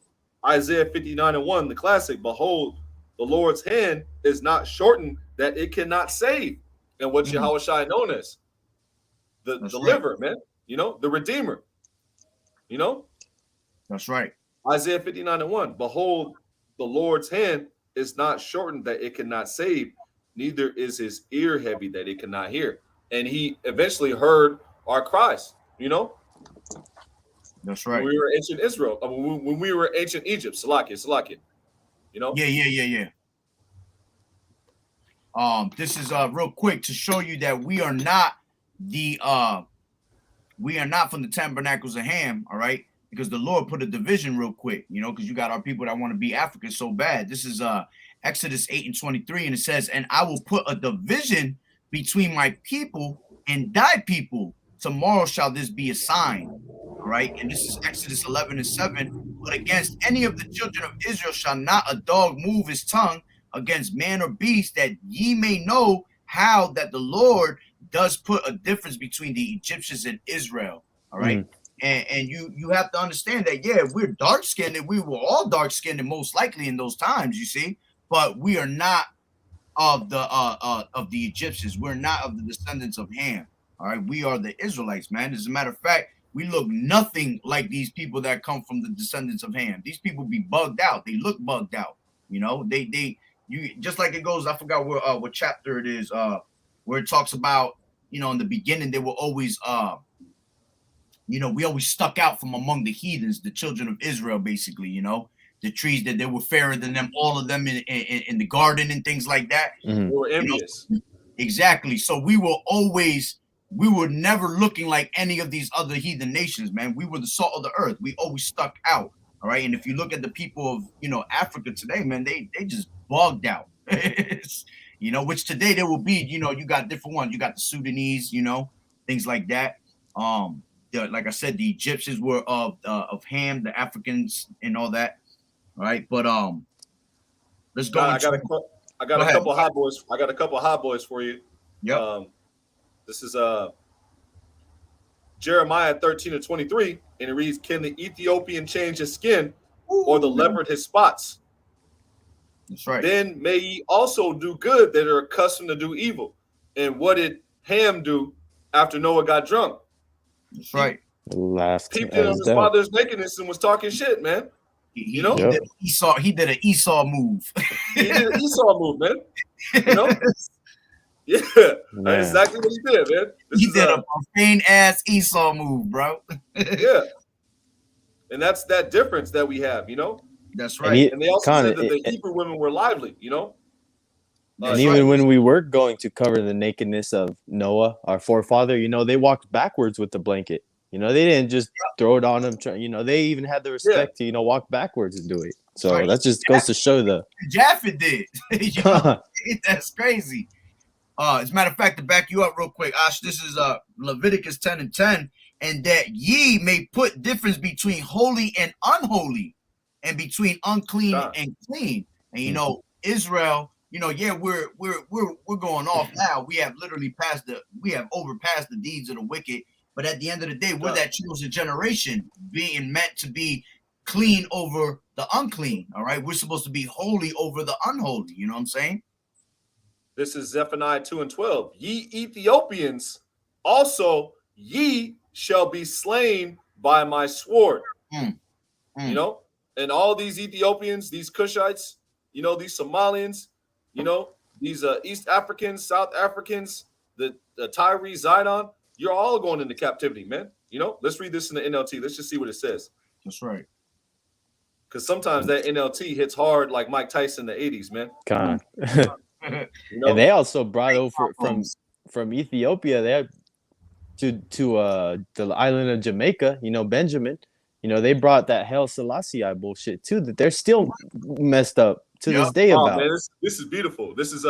Isaiah 59:1, the classic. Behold, the Lord's hand is not shortened that it cannot save. And what's Yahweh Shai known as? The deliverer, right, man. The redeemer. That's right. Isaiah 59:1. Behold, the Lord's hand is not shortened that it cannot save, neither is his ear heavy that it cannot hear. And he eventually heard our cries, That's right. When we were ancient Israel, when we were ancient Egypt, Salakia. Yeah. This is real quick to show you that we are not from the tabernacles of Ham, all right? Because the Lord put a division real quick, because you got our people that want to be African so bad. This is Exodus 8:23, and it says, and I will put a division between my people and thy people. Tomorrow shall this be a sign, right? And this is Exodus 11:7. But against any of the children of Israel shall not a dog move his tongue against man or beast, that ye may know how that the Lord does put a difference between the Egyptians and Israel, all right? And you have to understand that, we're dark-skinned, and we were all dark-skinned most likely in those times, you see, but we are not of the Egyptians. We're not of the descendants of Ham. All right, we are the Israelites, man. As a matter of fact, we look nothing like these people that come from the descendants of Ham. These people be bugged out. They look bugged out. You just like it goes. I forgot what chapter it is. Where it talks about, in the beginning they were always, we always stuck out from among the heathens, the children of Israel, basically. The trees that they were fairer than them, all of them in the garden and things like that. We were envious. Exactly. So we were never looking like any of these other heathen nations, man. We were the salt of the earth. We always stuck out. All right. And if you look at the people of, Africa today, man, they just bugged out, which today there will be, you got different ones. You got the Sudanese, things like that. Like I said, the Egyptians were of Ham, the Africans and all that. All right. But let's go. I got a couple hot boys. I got a couple hot boys for you. Yep. This is Jeremiah 13:23, and it reads, can the Ethiopian change his skin, or the leopard his spots? That's right. Then may ye also do good that are accustomed to do evil. And what did Ham do after Noah got drunk? That's right. Laughed. Peeped in on his father's nakedness and was talking shit, man. He did an Esau move. He did an Esau move, man. Yeah, that's exactly what he did, man. He did a profane ass Esau move, bro. Yeah, and that's that difference that we have, That's right. And they also said that the Hebrew women were lively, And That's even right. when we were going to cover the nakedness of Noah, our forefather, they walked backwards with the blanket. They didn't just throw it on them. They even had the Yeah. respect to, walk backwards and do it. So Right. that just goes to show the. Japheth did. That's crazy. As a matter of fact, to back you up real quick, Ash, this is Leviticus 10:10, and that ye may put difference between holy and unholy, and between unclean and clean. And Israel, yeah, we're going off now. We have literally overpassed the deeds of the wicked. But at the end of the day, we're that chosen generation being meant to be clean over the unclean. All right. We're supposed to be holy over the unholy. You know what I'm saying? This is Zephaniah 2:12. Ye Ethiopians, also ye shall be slain by my sword. And all these Ethiopians, these Cushites, these Somalians, these East Africans, South Africans, the Tyree, Zidon, you're all going into captivity, man. Let's read this in the NLT. Let's just see what it says. That's right. Because sometimes that NLT hits hard like Mike Tyson in the 80s, man. God. And they also brought over from Ethiopia there to the island of Jamaica, Benjamin. They brought that Haile Selassie bullshit too, that they're still messed up to this day about. Man, this is beautiful. This is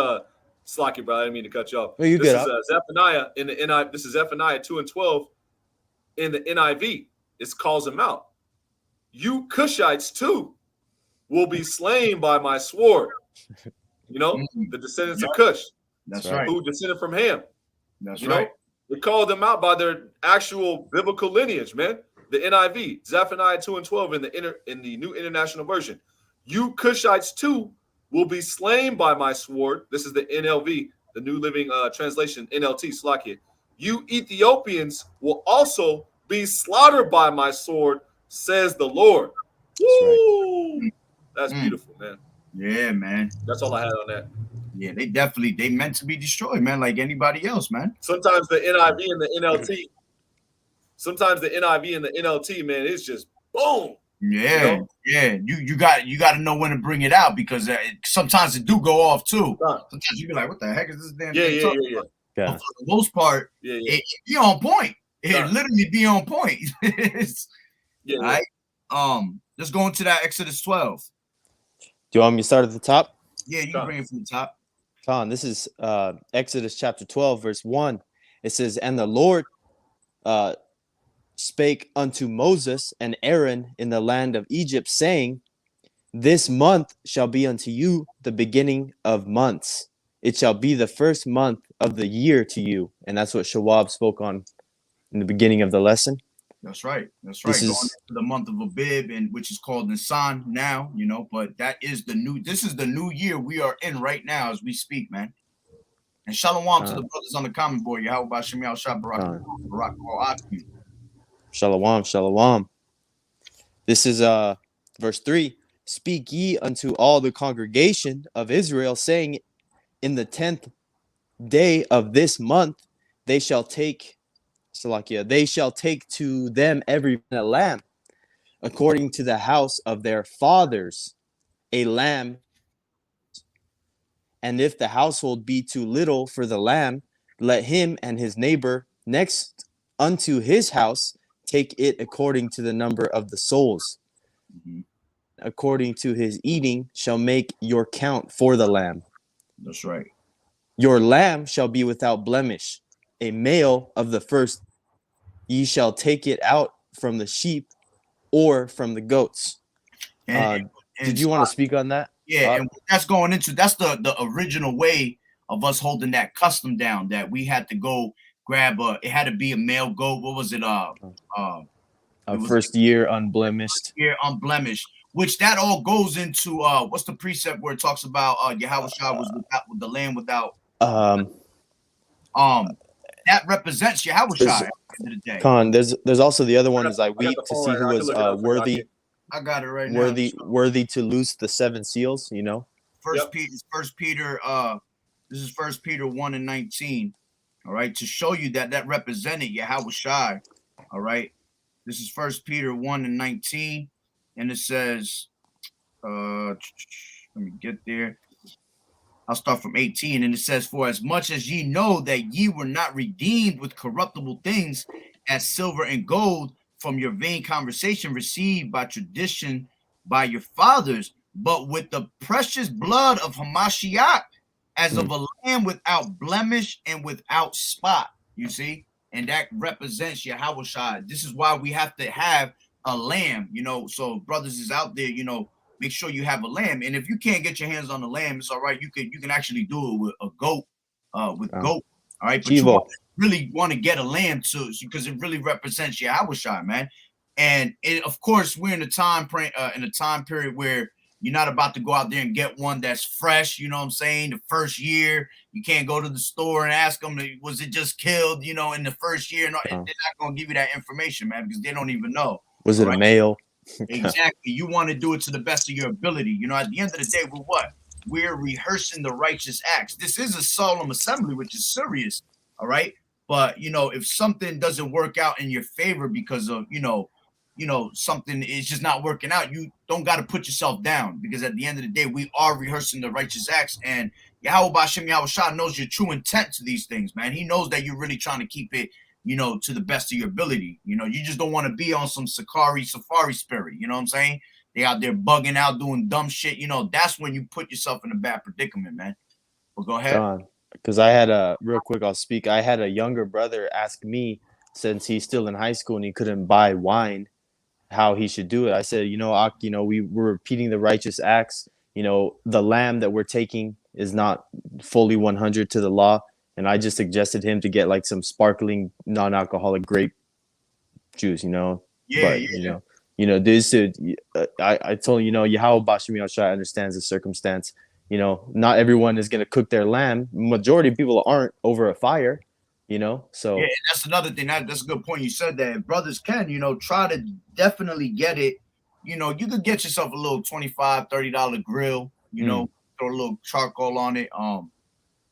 Slocky, bro. I didn't mean to cut you off. Well, you this is Zephaniah in the NIV. This is Zephaniah 2:12 in the NIV. It calls them out. You Cushites too will be slain by my sword. The descendants of Cush. That's right. Who descended from Ham. That's right. It called them out by their actual biblical lineage, man. The NIV, Zephaniah 2:12 in the New International Version. You Cushites too will be slain by my sword. This is the NLV, the New Living Translation, NLT, Slakia. You Ethiopians will also be slaughtered by my sword, says the Lord. Woo! Right. That's beautiful, man. Yeah, man. That's all I had on that. Yeah, they meant to be destroyed, man, like anybody else, man. Sometimes the NIV and the NLT, man, it's just boom. Yeah, yeah. You got to know when to bring it out, because sometimes it do go off too. Sometimes you be like, "What the heck is this damn thing?" Yeah. But for the most part, it be on point. It literally be on point. All right. Let's go into that Exodus 12. Do you want me to start at the top? Yeah, you can bring it from the top. This is Exodus chapter 12, verse 1. It says, "And the Lord spake unto Moses and Aaron in the land of Egypt, saying, This month shall be unto you the beginning of months. It shall be the first month of the year to you." And that's what Shawab spoke on in the beginning of the lesson. That's right. That's right. Going into the month of Abib, and which is called Nisan now, but this is the new year we are in right now as we speak, man. And shalom to the brothers on the comment board. Yahweh Shem Yahshua Barak Aki. Shalom. This is verse 3. "Speak ye unto all the congregation of Israel, saying, In the 10th day of this month they shall take to them every man a lamb, according to the house of their fathers, a lamb. And if the household be too little for the lamb, let him and his neighbor next unto his house take it according to the number of the souls. According to his eating shall make your count for the lamb." That's right. "Your lamb shall be without blemish, a male of the first. Ye shall take it out from the sheep or from the goats." Did you want to speak on that? Yeah, and that's the original way of us holding that custom down, that we had to go grab it had to be a male goat. What was it? First year unblemished. Year unblemished. Which that all goes into what's the precept where it talks about Yahweh was with the land without that represents Yahweh at the end of the day. There's also the other one is I weep to see who was worthy. I got it right now. Worthy to loose the 7 seals, First Peter, this is 1 Peter 1:19. All right, to show you that represented Yahweh. All right. This is 1 Peter 1:19, and it says, let me get there. I'll start from 18, and it says, "For as much as ye know that ye were not redeemed with corruptible things, as silver and gold, from your vain conversation received by tradition by your fathers, but with the precious blood of Hamashiach, as of a lamb without blemish and without spot." You see, and that represents Yahweh. This is why we have to have a lamb. So brothers is out there. Make sure you have a lamb, and if you can't get your hands on the lamb, it's all right. You can actually do it with a goat, goat. All right, but you really want to get a lamb too, because it really represents Yahweh, man. And of course, we're in a time period where you're not about to go out there and get one that's fresh. You know what I'm saying? The first year, you can't go to the store and ask them, was it just killed? In the first year, no, they're not gonna give you that information, man, because they don't even know. Was it a male? Exactly. You want to do it to the best of your ability. At the end of the day, we're rehearsing the righteous acts. This is a solemn assembly, which is serious. All right. But if something doesn't work out in your favor because of something is just not working out, you don't got to put yourself down, because at the end of the day, we are rehearsing the righteous acts, and Yahweh Bashem Yahweh knows your true intent to these things, man. He knows that you're really trying to keep it to the best of your ability. You just don't want to be on some safari spirit. You know what I'm saying? They out there bugging out, doing dumb shit. That's when you put yourself in a bad predicament, man. But go ahead. Because I had real quick, I'll speak. I had a younger brother ask me, since he's still in high school and he couldn't buy wine, how he should do it. I said, Ak, we were repeating the righteous acts. The lamb that we're taking is not fully 100 to the law. And I just suggested him to get like some sparkling non-alcoholic grape juice, Yeah. But, this, I told Yahweh Bashem Yahshua understands the circumstance. Not everyone is going to cook their lamb. Majority of people aren't over a fire, so. Yeah, and that's another thing. That's a good point. You said that. If brothers can, try to definitely get it. You could get yourself a little $25, $30 grill, throw a little charcoal on it.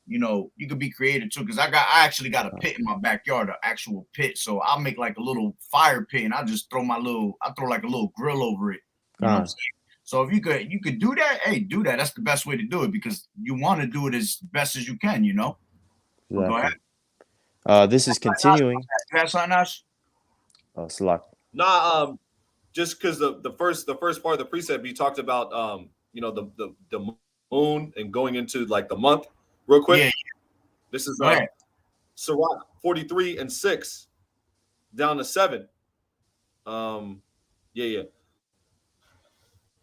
You could be creative too, because I actually got a pit in my backyard, an actual pit. So I'll make like a little fire pit, and I'll just throw like a little grill over it. You know what I'm saying? So if you could do that, hey, do that. That's the best way to do it, because you want to do it as best as you can, Exactly. Go ahead. This is continuing. You have something else? Oh, Salak. Nah, just because the first part of the precept, you talked about the moon and going into like the month. Real quick, Yeah. This is Sirach 43 and 6 down to 7.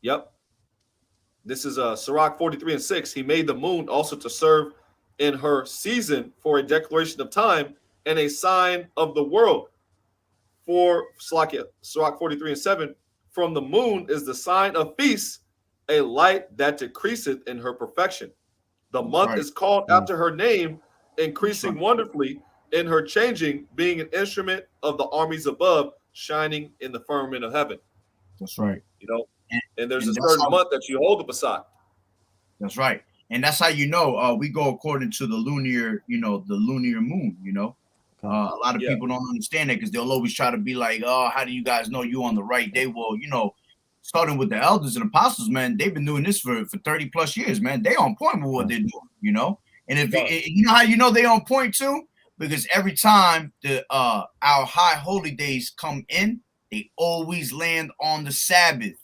Yep. This is Sirach 43 and 6. He made the moon also to serve in her season for a declaration of time and a sign of the world. For Sirach 43 and 7, from the moon is the sign of feast, a light that decreaseth in her perfection. The month is called after her name, increasing wonderfully in her changing, being an instrument of the armies above, shining in the firmament of heaven. That's right. And there's a certain month that you hold the Pasach. That's right. And that's how we go according to the lunar, the lunar moon, A lot of people don't understand that, because they'll always try to be like, oh, how do you guys know you on the right day? Well, starting with the elders and apostles, man, they've been doing this for 30 plus years, man. They on point with what they're doing, And if how they on point too, because every time our high holy days come in, they always land on the Sabbath.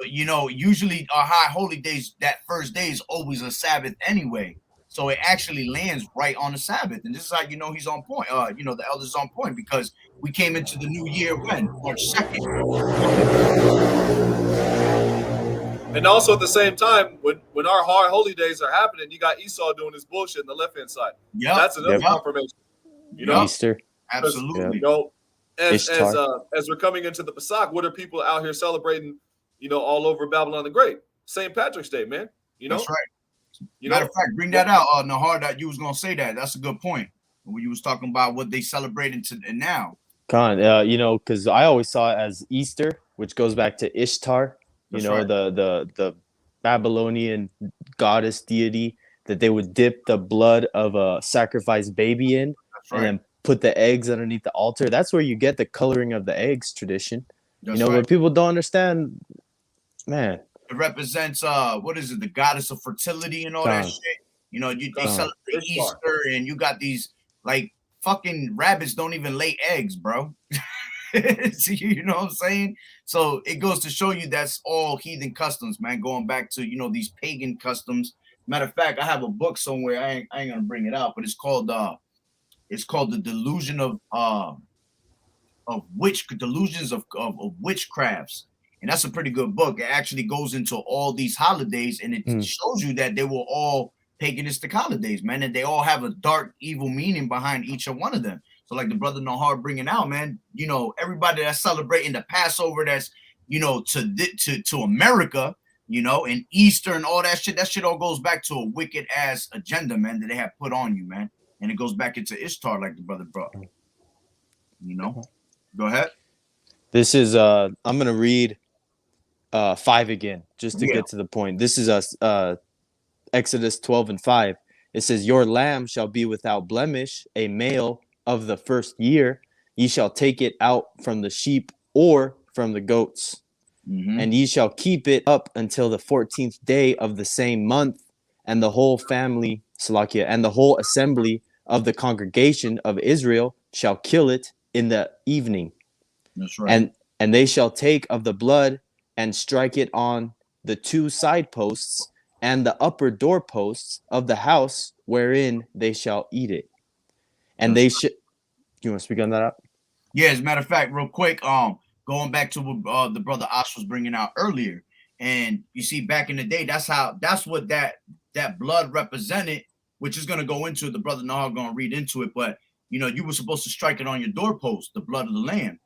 Usually our high holy days, that first day is always a Sabbath anyway. So it actually lands right on the Sabbath. And this is how he's on point. The elders on point, because we came into the new year when? March 2nd. And also at the same time, when our hard holy days are happening, you got Esau doing his bullshit on the left-hand side. Yeah. That's another confirmation. Easter. Absolutely. As we're coming into the Pasach, what are people out here celebrating, all over Babylon the Great? St. Patrick's Day, man. That's right. Matter of fact, bring that out, Nahar, that you was gonna say that. That's a good point. When you was talking about what they celebrating and now. Because I always saw it as Easter, which goes back to Ishtar, Right. the Babylonian goddess deity that they would dip the blood of a sacrificed baby in, and then put the eggs underneath the altar. That's where you get the coloring of the eggs tradition. But people don't understand, man. It represents what is it? The goddess of fertility and all that Con. shit. You know, they Con. celebrate Ishtar. Easter, and you got these like fucking rabbits don't even lay eggs, bro. So, you know what I'm saying? So it goes to show you that's all heathen customs, man. Going back to these pagan customs. Matter of fact, I have a book somewhere. I ain't gonna bring it out, but it's called the delusion of delusions of witchcrafts, and that's a pretty good book. It actually goes into all these holidays, and it shows you that they were all paganistic holidays, man, and they all have a dark, evil meaning behind each one of them. So, like the Brotha Nahar bringing out, man, everybody that's celebrating the Passover, that's to America, and Easter and all that shit. That shit all goes back to a wicked ass agenda, man, that they have put on you, man, and it goes back into Ishtar, like the brother brought. Go ahead. This is I'm gonna read 5 again just to get to the point. This is Exodus 12:5. It says, "Your lamb shall be without blemish, a male of the first year. Ye shall take it out from the sheep or from the goats, and ye shall keep it up until the 14th day of the same month, and the whole family, Salakia, and the whole assembly of the congregation of Israel shall kill it in the evening. That's right. And they shall take of the blood and strike it on the 2 side posts and the upper door posts of the house wherein they shall eat it. And they should." You want to speak on that up? Yeah, as a matter of fact, real quick, going back to what the brother Ash was bringing out earlier, and you see, back in the day, that's what that blood represented, which is going to go into the brother Nahar going to read into it, but you were supposed to strike it on your doorpost, the blood of the lamb,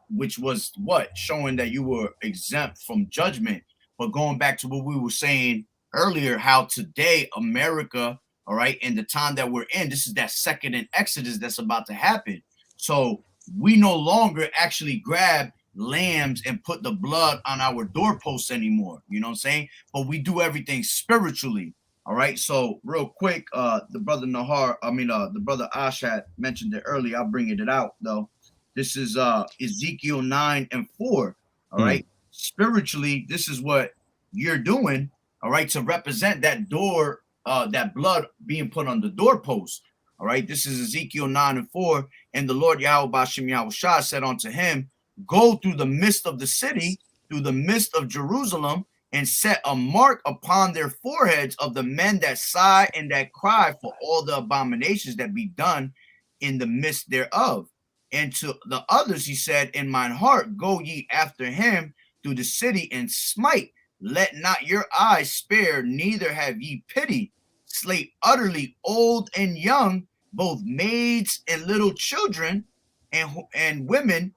which was what showing that you were exempt from judgment. But going back to what we were saying earlier, how today America, all right, in the time that we're in, this is that second in Exodus that's about to happen. So we no longer actually grab lambs and put the blood on our doorposts anymore. You know what I'm saying? But we do everything spiritually. All right. So real quick, the brother Nahar, the brother Ash had mentioned it earlier. I'll bring it out though. This is Ezekiel 9:4. All right. Spiritually, this is what you're doing. All right, to represent that door, that blood being put on the doorpost. All right, this is Ezekiel 9:4. And the Lord Yahweh Bashem Yahushua said unto him, "Go through the midst of the city, through the midst of Jerusalem, and set a mark upon their foreheads of the men that sigh and that cry for all the abominations that be done in the midst thereof. And to the others he said, in mine heart, go ye after him through the city and smite. Let not your eyes spare, neither have ye pity. Slay utterly old and young, both maids and little children and women,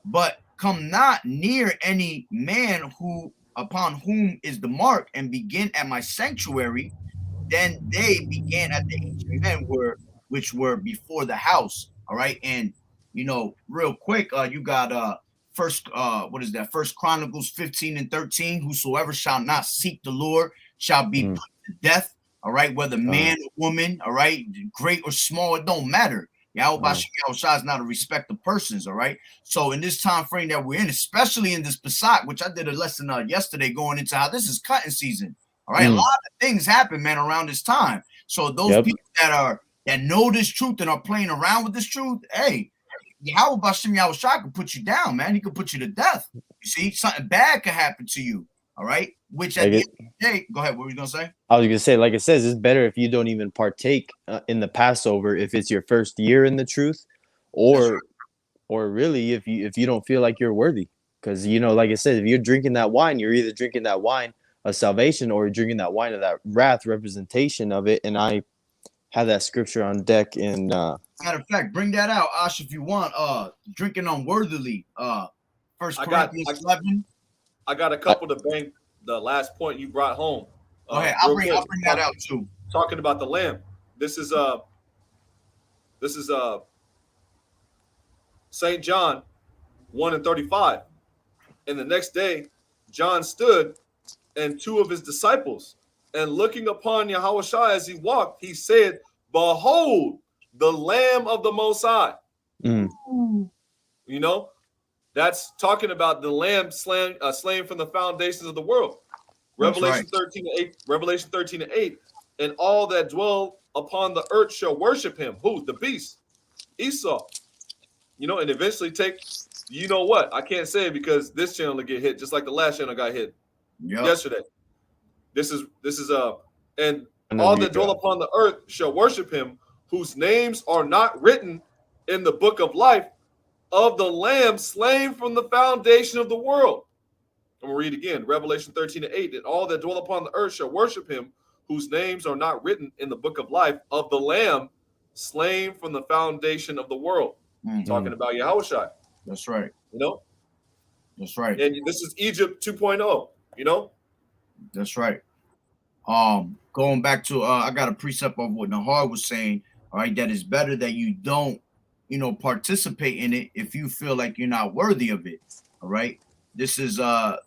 but come not near any man upon whom is the mark, and begin at my sanctuary. Then they began at the ancient men which were before the house." All right, and real quick, you got First Chronicles 15:13. Whosoever shall not seek the Lord shall be put to death. All right, whether man or woman, all right, great or small, it don't matter. Yahweh is not a respect of persons. All right. So in this time frame that we're in, especially in this Pasach, which I did a lesson yesterday, going into how this is cutting season. All right, a lot of things happen, man, around this time. So those people that know this truth and are playing around with this truth, hey, Yahweh Bashem Yahushua can put you down, man. He could put you to death. You see, something bad could happen to you. All right. Which at the end of the day, go ahead. What were you gonna say? I was gonna say, like it says, it's better if you don't even partake in the Passover if it's your first year in the truth, or really if you don't feel like you're worthy, because like I said, if you're drinking that wine, you're either drinking that wine of salvation or you're drinking that wine of that wrath, representation of it. And I have that scripture on deck in. Matter of fact, bring that out, Ash, if you want. Drinking unworthily. First Corinthians 11. I got a couple to bring the last point you brought home. Go ahead. I'll bring that out too. Talking about the lamb. This is St. John 1:35. And the next day, John stood and 2 of his disciples, and looking upon Yahushua as he walked, he said, "Behold, the Lamb of the Most High." That's talking about the Lamb slain from the foundations of the world. Revelation 13:8. Revelation 13:8. And all that dwell upon the earth shall worship him. Who? The beast, Esau. And eventually take. You know what? I can't say it because this channel will get hit, just like the last channel got hit yesterday. This is and all that dwell upon the earth shall worship him, whose names are not written in the book of life of the Lamb slain from the foundation of the world. I'm going to read again. Revelation 13:8. And all that dwell upon the earth shall worship him, whose names are not written in the book of life of the Lamb slain from the foundation of the world. Talking about Yahushua. That's right. That's right. And this is Egypt 2.0. That's right. Going back to I got a precept of what Nahar was saying. All right, that is better that you don't, participate in it if you feel like you're not worthy of it. All right. This is 1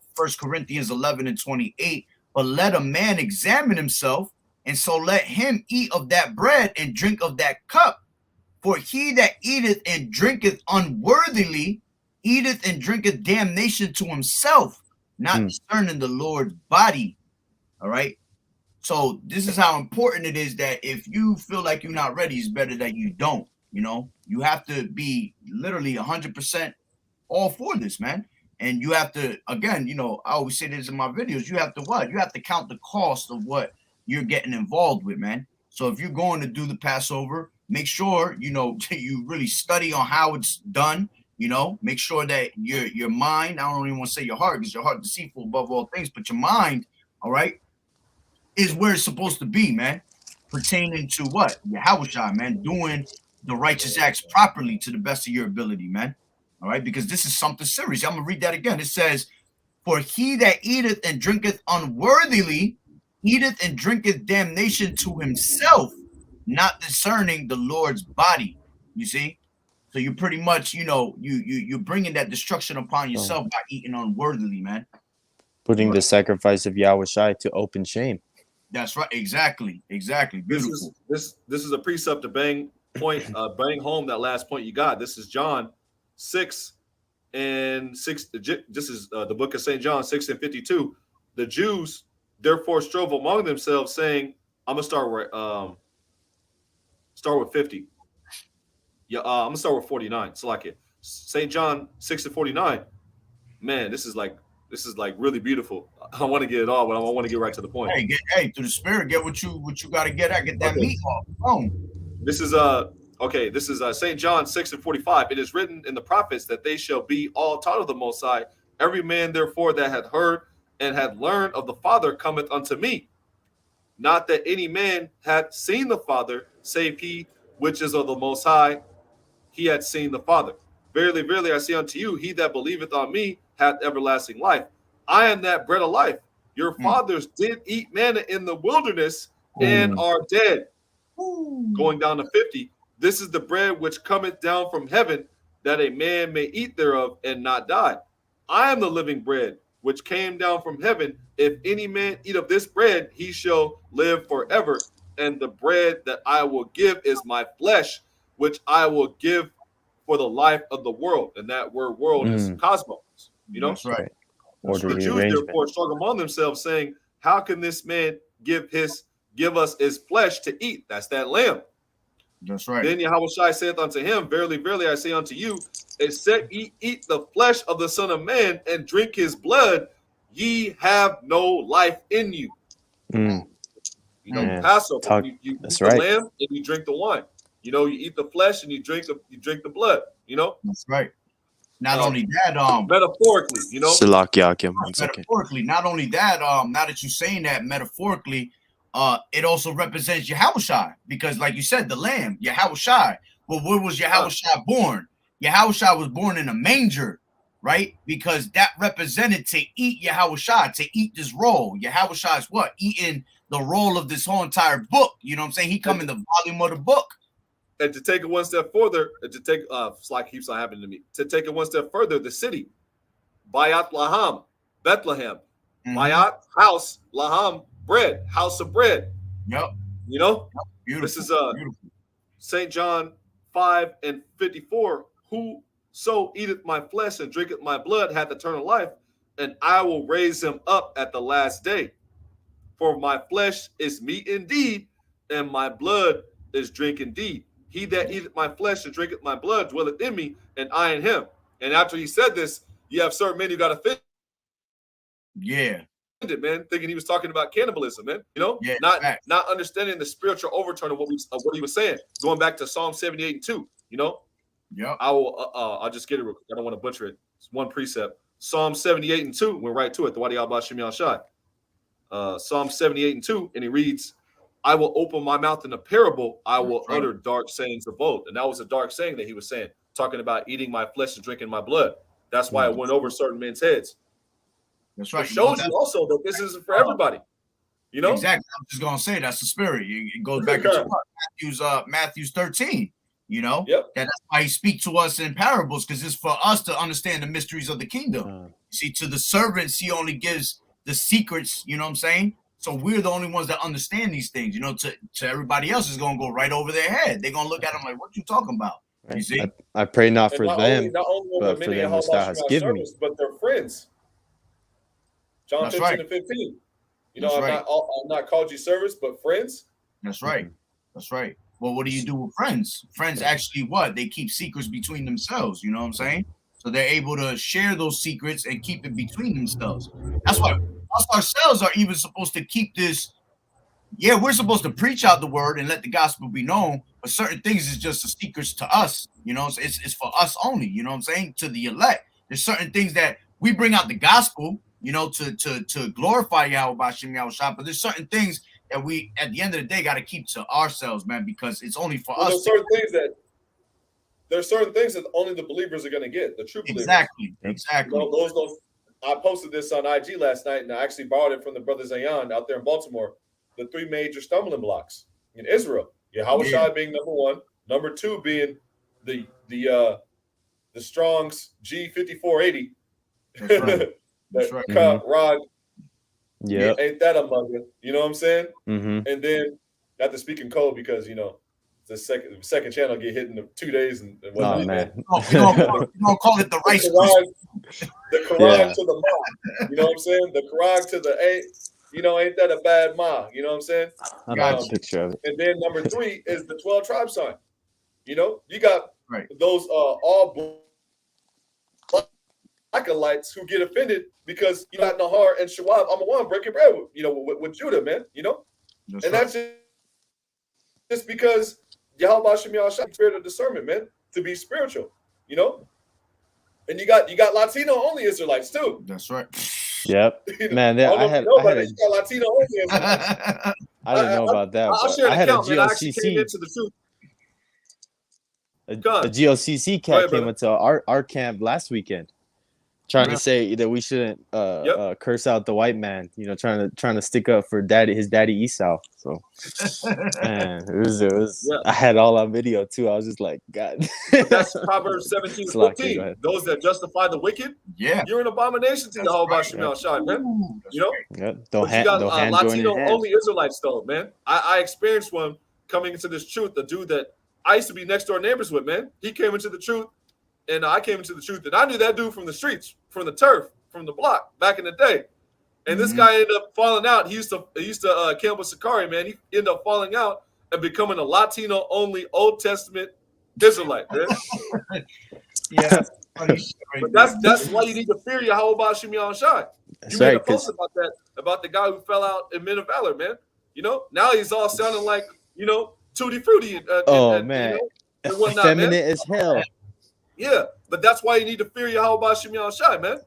Corinthians 11:28. But let a man examine himself, and so let him eat of that bread and drink of that cup. For he that eateth and drinketh unworthily eateth and drinketh damnation to himself, not discerning the Lord's body. All right. So this is how important it is that if you feel like you're not ready, it's better that you don't. You have to be literally 100% all for this, man. And you have to, again, I always say this in my videos, you have to what? You have to count the cost of what you're getting involved with, man. So if you're going to do the Passover, make sure, you really study on how it's done. Make sure that your mind, I don't even want to say your heart, because your heart is deceitful above all things, but your mind, all right, is where it's supposed to be, man. Pertaining to what? Yahushua, man, doing the righteous acts properly to the best of your ability, man. All right, because this is something serious. I'm gonna read that again. It says, for he that eateth and drinketh unworthily eateth and drinketh damnation to himself, not discerning the Lord's body. You see? So you pretty much, you're bringing that destruction upon yourself by eating unworthily, man. Putting the sacrifice of Yahushua to open shame. That's right. Exactly. Beautiful. This is a precept to bang home that last point you got. This is John 6 and 6. This is the book of St. John 6:52. The Jews therefore strove among themselves, saying, I'm gonna start with 50. Yeah, I'm gonna start with 49. So like it. St. John 6:49. Man, this is like really beautiful. I want to get it all, but I want to get right to the point. Hey, through the spirit, get what you got to get at. Get that meat off. This is St. John 6:45. It is written in the prophets that they shall be all taught of the Most High. Every man, therefore, that had heard and had learned of the Father cometh unto me. Not that any man had seen the Father, save he which is of the Most High, he had seen the Father. Verily, verily, I say unto you, he that believeth on me hath everlasting life. I am that bread of life. Your fathers did eat manna in the wilderness and are dead. Going down to 50. This is the bread which cometh down from heaven, that a man may eat thereof and not die. I am the living bread which came down from heaven. If any man eat of this bread, he shall live forever. And the bread that I will give is my flesh, which I will give for the life of the world. And that word world is cosmos. That's right. So the Jews therefore struggle among themselves, saying, how can this man give us his flesh to eat? That's that lamb. That's right. Then Yahushua saith unto him, verily, verily, I say unto you, except ye eat the flesh of the Son of Man and drink his blood, ye have no life in you. Passover, you eat the lamb and you drink the wine. You eat the flesh and you drink the blood. That's right. Not only that, metaphorically, metaphorically, not only that, now that you're saying that metaphorically, it also represents Yahushua, because like you said, the lamb, Yahushua. Well, where was Yahushua born? Yahushua was born in a manger, right? Because that represented to eat Yahushua, to eat this roll. Yahushua is what? Eating the roll of this whole entire book. You know what I'm saying? He come in the volume of the book. And to take it one step further, Slack keeps on happening to me. To take it one step further, the city, Bayat Laham, Bethlehem, Bayat, house, Laham, bread, house of bread. Yep. Beautiful. This is beautiful. St. John 5:54. Whoso eateth my flesh and drinketh my blood hath eternal life, and I will raise him up at the last day. For my flesh is meat indeed, and my blood is drink indeed. He that eateth my flesh and drinketh my blood dwelleth in me, and I in him. And after he said this, you have certain men who got offended. Yeah. Man, thinking he was talking about cannibalism, man. Yeah, not understanding the spiritual overtone of what he was saying. Going back to Psalm 78 and 2, Yeah. I'll just get it real quick. I don't want to butcher it. It's one precept. Psalm 78 and 2, went right to it. The Wadi Abba Shemi Shai. Psalm 78 and 2, and he reads, I will open my mouth in a parable, I will utter dark sayings of old. And that was a dark saying that he was saying, talking about eating my flesh and drinking my blood. That's why it went over certain men's heads. That's right. It shows you also that this isn't for everybody. Exactly. I'm just gonna say that's the spirit. It goes back to Matthew's 13. That's why he speaks to us in parables, because it's for us to understand the mysteries of the kingdom. See, to the servants, he only gives the secrets, you know what I'm saying? So we're the only ones that understand these things, to everybody else is gonna go right over their head. They're gonna look at them like, what you talking about? You see? I pray not for them, not only but for them which thou hast given me. But their friends. John 15 and 15. I'm not called you servants, but friends. That's right. That's right. Well, what do you do with friends? Friends actually they keep secrets between themselves. You know what I'm saying? So they're able to share those secrets and keep it between themselves. That's why us ourselves are even supposed to keep this. Yeah, we're supposed to preach out the word and let the gospel be known, but certain things is just a secrets to us. It's for us only. You know what I'm saying? To the elect. There's certain things that we bring out the gospel, to glorify Yahweh B'Shem Yahweh, but there's certain things that we, at the end of the day, got to keep to ourselves, man, because it's only for us. There's certain things that only the believers are going to get, the true believers. Exactly. Those. I posted this on IG last night, and I actually borrowed it from the brother Zayan out there in Baltimore. The three major stumbling blocks in Israel: Yahweh Shai being number one, number two being the Strong's G5480. That's right. That's right. Rod. Yeah, ain't that a mugger? You know what I'm saying? Mm-hmm. And then got to speak in code because the second channel get hit in 2 days and whatnot. Oh man, we're gonna call it the rice. The Quran to the ma. You know what I'm saying? The Quran to the ain't that a bad ma? You know what I'm saying? I got a picture of it. And then number 3 is the 12 tribe sign. You got those all acolytes who get offended because you got Nahar and Shawab, Ahmawan breaking bread with Judah, man. That's just because Yahweh B'Shem Yahweh spirit of discernment, man, to be spiritual, And you got Latino only Israelites too. That's right. Yep, man. I had Latino only Israelites. I didn't know about that. I'll share I had account, a GLCC. Man. I actually came into the truth. A GLCC cat came into our camp last weekend, trying to say that we shouldn't curse out the white man. Trying to stick up for his daddy Esau. So, man, it was. I had all on video too. I was just like, God. That's Proverbs 17:15. Those that justify the wicked, you're an abomination to Yahweh B'Shem Yahweh, man. Don't Latino only Israelites though, man. I experienced one coming into this truth. The dude that I used to be next door neighbors with, man. He came into the truth, and I came into the truth, and I knew that dude from the streets, from the turf, from the block back in the day. And this guy ended up falling out. He used to camp with Sakari, man. He ended up falling out and becoming a Latino only Old Testament Israelite, man. Yeah, but that's why you need to fear Yahweh B'Shem Yahweh. You made a post about that, about the guy who fell out in Men of Valor, man. Now he's all sounding like Tutti Frutti. Man, and whatnot, feminine man. as hell. Yeah, but that's why you need to fear Yahweh B'Shem Yahweh, man.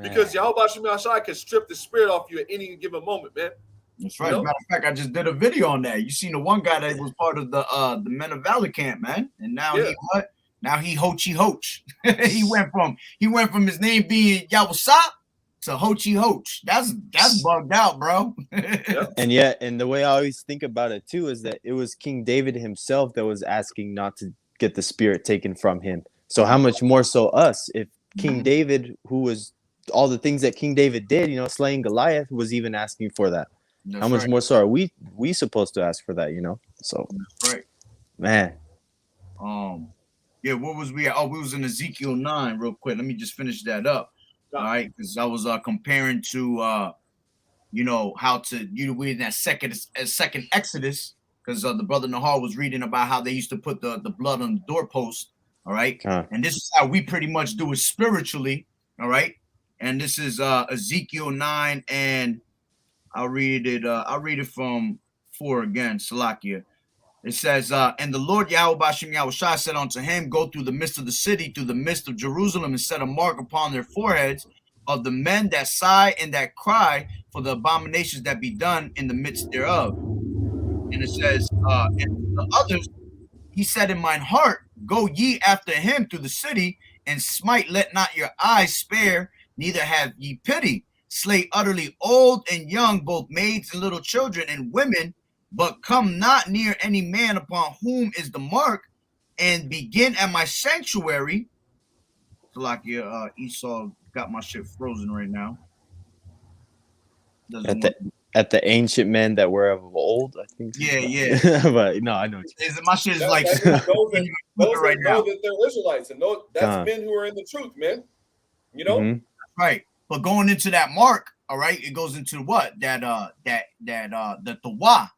Because Yahweh B'Shem Yahweh can strip the spirit off you at any given moment, man. That's right. Matter of fact, I just did a video on that. You seen the one guy that was part of the Men of Valor camp, man, and now Now he Hochi Hoch. he went from his name being Yawasop to Hochi Hoch. That's bugged out, bro. And the way I always think about it too is that it was King David himself that was asking not to get the spirit taken from him. So how much more so us? If King David, who was all the things that King David did, slaying Goliath, was even asking for that. That's how much more so are we supposed to ask for that? So that's right, man. Yeah, what was we at? Oh, we was in Ezekiel 9 real quick. Let me just finish that up. All right, because I was comparing to you know, how to read that second Exodus, because the brother Nahar was reading about how they used to put the blood on the doorpost. All right, and this is how we pretty much do it spiritually. All right, and this is Ezekiel 9, and I'll read it. I'll read it from 4 again, Salakia. It says, and the Lord Yahweh Bashem Yahushua said unto him, go through the midst of the city, through the midst of Jerusalem, and set a mark upon their foreheads of the men that sigh and that cry for the abominations that be done in the midst thereof. And it says, and the others, he said in mine heart, go ye after him through the city, and smite, let not your eyes spare, neither have ye pity. Slay utterly old and young, both maids and little children and women, but come not near any man upon whom is the mark, and begin at my sanctuary. So like Esau got my shit frozen right now. At the ancient men that were of old, I think. Yeah. But no, I know. My shit is like those right now. know that they're Israelites, and that's men who are in the truth, man. You know, right? But going into that mark, all right, it goes into what the tawa.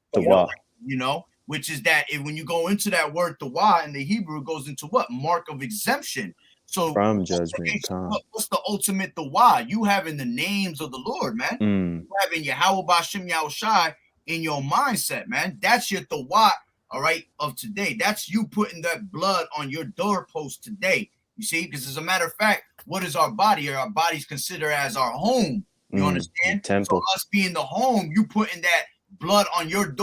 You know, which is that when you go into that word tawa in the Hebrew, it goes into what? Mark of exemption. So from judgment. What's the ultimate tawa? You having the names of the Lord, man. You having Yahweh Bashem Yahushai in your mindset, man. That's your tawa, all right, of today. That's you putting that blood on your doorpost today. You see, because as a matter of fact, what is our body? Our body's considered as our home. You understand? Temple. So us being the home, you putting that blood on your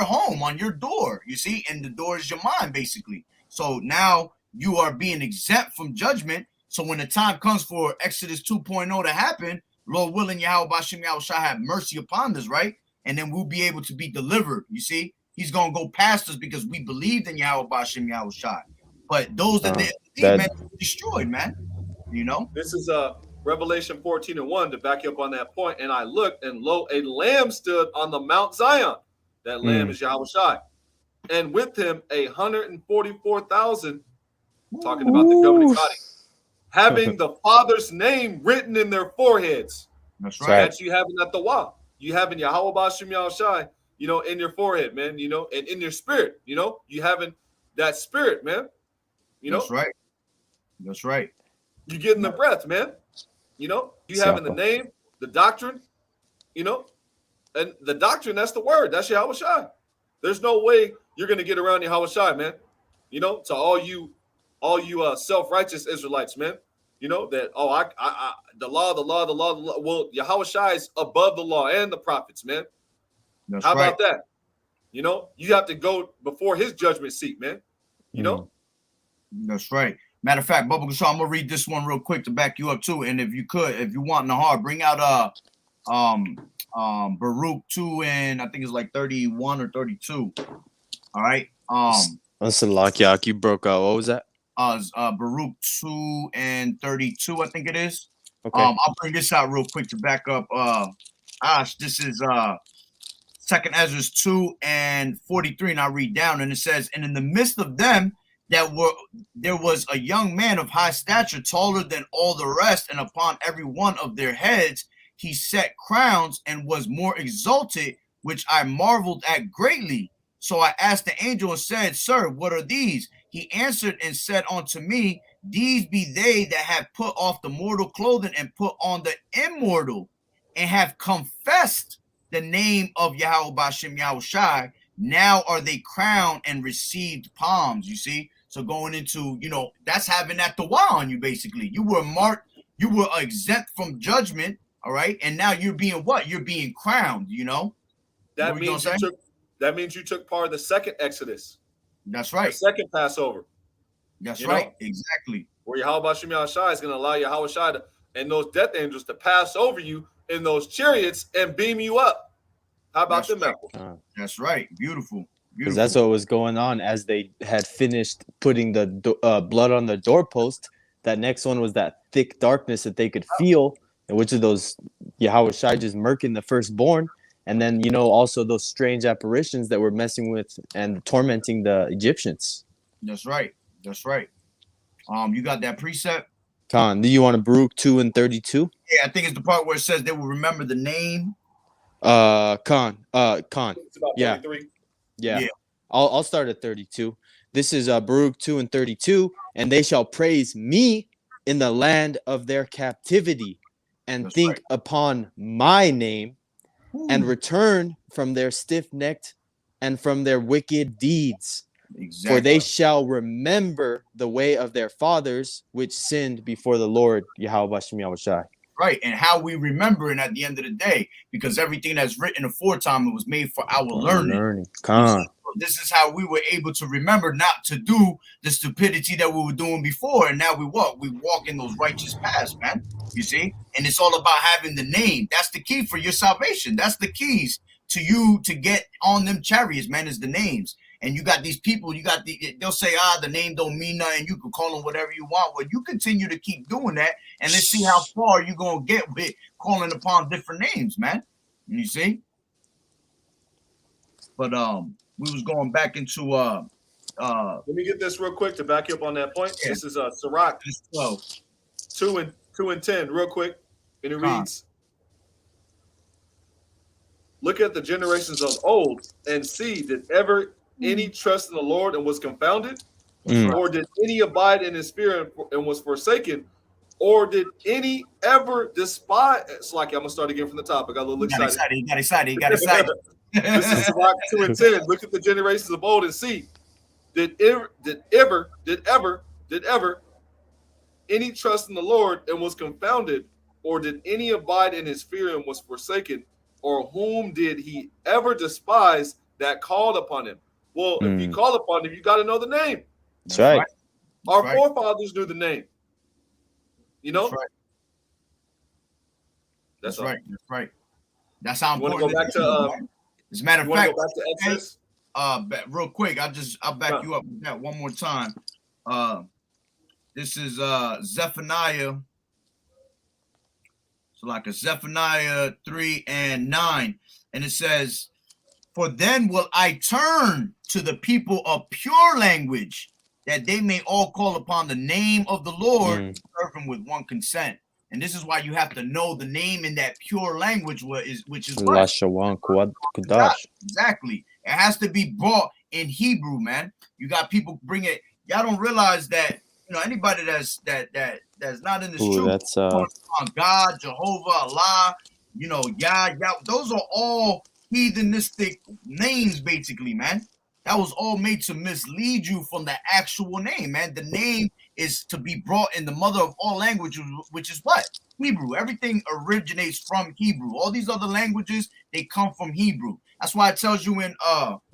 home, on your door, you see, and the door is your mind, basically. So now you are being exempt from judgment. So when the time comes for Exodus 2.0 to happen, Lord willing, Yahweh Bashem Yahushua have mercy upon us, right? And then we'll be able to be delivered. You see, he's gonna go past us because we believed in Yahweh Bashem Yahushua. But those that didn't believe, man, destroyed, man. You know, this is Revelation 14:1 to back you up on that point. And I looked, and lo, a lamb stood on the Mount Zion. That lamb is Yahushua, and with him 144,000. Talking about the governing body, having the Father's name written in their foreheads. That's right. That you having at the wall. You having Yahweh Bashem Yahushua, you know, in your forehead, man. You know, and in your spirit, you know, you having that spirit, man. You know, that's right. That's right. You getting the breath, man. You know, you having the name, the doctrine, you know, and the doctrine, that's the word. That's Yahushua. There's no way you're going to get around Yahushua, man. You know, to all you self-righteous Israelites, man. You know, that, the law. Well, Yahushua is above the law and the prophets, man. That's How about that? You know, you have to go before his judgment seat, man. You know? That's right. Matter of fact, Bubba Gashaw, I'm gonna read this one real quick to back you up too. And if you want Nahar, bring out Baruch 2 and I think it's like 31 or 32. All right. You broke out. What was that? Baruch 2 and 32, I think it is. Okay. I'll bring this out real quick to back up. This is Second Ezra 2 and 43, and I'll read down, and it says, and in the midst of them there was a young man of high stature, taller than all the rest, and upon every one of their heads he set crowns, and was more exalted, which I marveled at greatly. So I asked the angel and said, Sir, what are these? He answered and said unto me, These be they that have put off the mortal clothing and put on the immortal, and have confessed the name of Yahweh Bashem Yahushai. Now are they crowned and received palms, you see? So going into, you know, that's having that tawa on you, basically. You were marked, you were exempt from judgment, all right? And now you're being what? You're being crowned, you know? That means you took part of the second Exodus. That's right. The second Passover. That's right. Exactly. Where Yahweh Bashem Yahushua is going to allow Yahushua and those death angels to pass over you in those chariots and beam you up. How about them apples? That's right. Beautiful. Because that's what was going on as they had finished putting the blood on the doorpost. That next one was that thick darkness that they could feel, which is those Yahushua just murking the firstborn. And then, you know, also those strange apparitions that were messing with and tormenting the Egyptians. That's right. That's right. You got that precept? Khan, do you want to Baruch 2 and 32? Yeah, I think it's the part where it says they will remember the name. Khan. It's about Yeah. 33. Yeah. Yeah. I'll start at 32. This is Baruch 2 and 32. And they shall praise me in the land of their captivity and That's think right. upon my name and Ooh, return from their stiff-necked and from their wicked deeds. exactly. For they shall remember the way of their fathers, which sinned before the Lord, Yahweh Shem Yahushai. Right, and how we remember it at the end of the day, because everything that's written aforetime, it was made for our learning. Khan. This is how we were able to remember not to do the stupidity that we were doing before, and now we walk in those righteous paths, man. You see, and it's all about having the name. That's the key for your salvation. That's the keys to you to get on them chariots, man. Is the names. And you got these people, they'll say, the name don't mean nothing. You can call them whatever you want. Well, you continue to keep doing that, and let's see how far you're going to get with calling upon different names, man. You see? But we was going back into Let me get this real quick to back you up on that point. Yeah. This is Sirach 2 and 10, real quick. And it reads, look at the generations of old and see, did ever any trust in the Lord and was confounded? Or did any abide in his fear and was forsaken? Or did any ever despise? It's like I'm gonna start again from the top. I got a little excited. He got excited. This is Sirach 2 and 10. Look at the generations of old and see, did ever any trust in the Lord and was confounded? Or did any abide in his fear and was forsaken? Or whom did he ever despise that called upon him? Well, if you call upon him, you got to know the name. That's right. Our forefathers knew the name. You know? That's right. That's right. That's how you want important. To go back to, as a matter of fact, go back to Exodus? Real quick, I'll back you up with that one more time. This is Zephaniah. So like a Zephaniah 3 and 9. And it says, for then will I turn to the people of pure language, that they may all call upon the name of the Lord and serve him with one consent. And this is why you have to know the name in that pure language, which is what? Exactly. It has to be brought in Hebrew, man. You got people bring it. Y'all don't realize that, anybody that's not in this truth, that's on God, Jehovah, Allah, Yah, those are all heathenistic names, basically, man. That was all made to mislead you from the actual name, man. The name is to be brought in the mother of all languages, which is what? Hebrew. Everything originates from Hebrew. All these other languages, they come from Hebrew. That's why it tells you in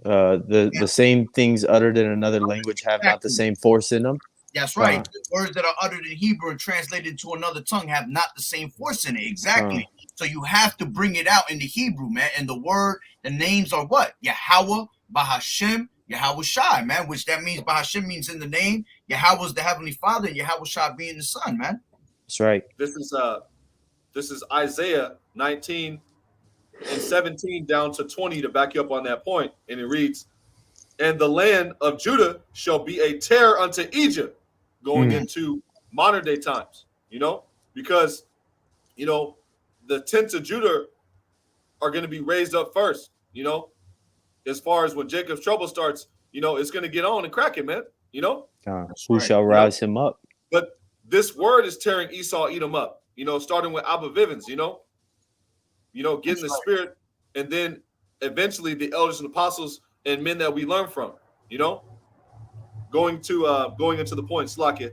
the same things uttered in another language have not the same force in them. That's right. The words that are uttered in Hebrew and translated into another tongue have not the same force in it. Exactly. So you have to bring it out in the Hebrew, man. And the names are what? Yahweh, Bahashem, Yahweh Shai, man. Which that means Bahashem means in the name. Yahweh is the Heavenly Father, and Yahweh Shai being the Son, man. That's right. This is Isaiah 19 and 17 down to 20 to back you up on that point. And it reads, and the land of Judah shall be a terror unto Egypt, going into modern day times, because, the tents of Judah are going to be raised up first, as far as when Jacob's trouble starts, it's going to get on and crack it, man, who shall rise him up? But this word is tearing Esau, Edom up, starting with Abba Vivens, getting the spirit, and then eventually the elders and apostles and men that we learn from, going into the point, Slakia,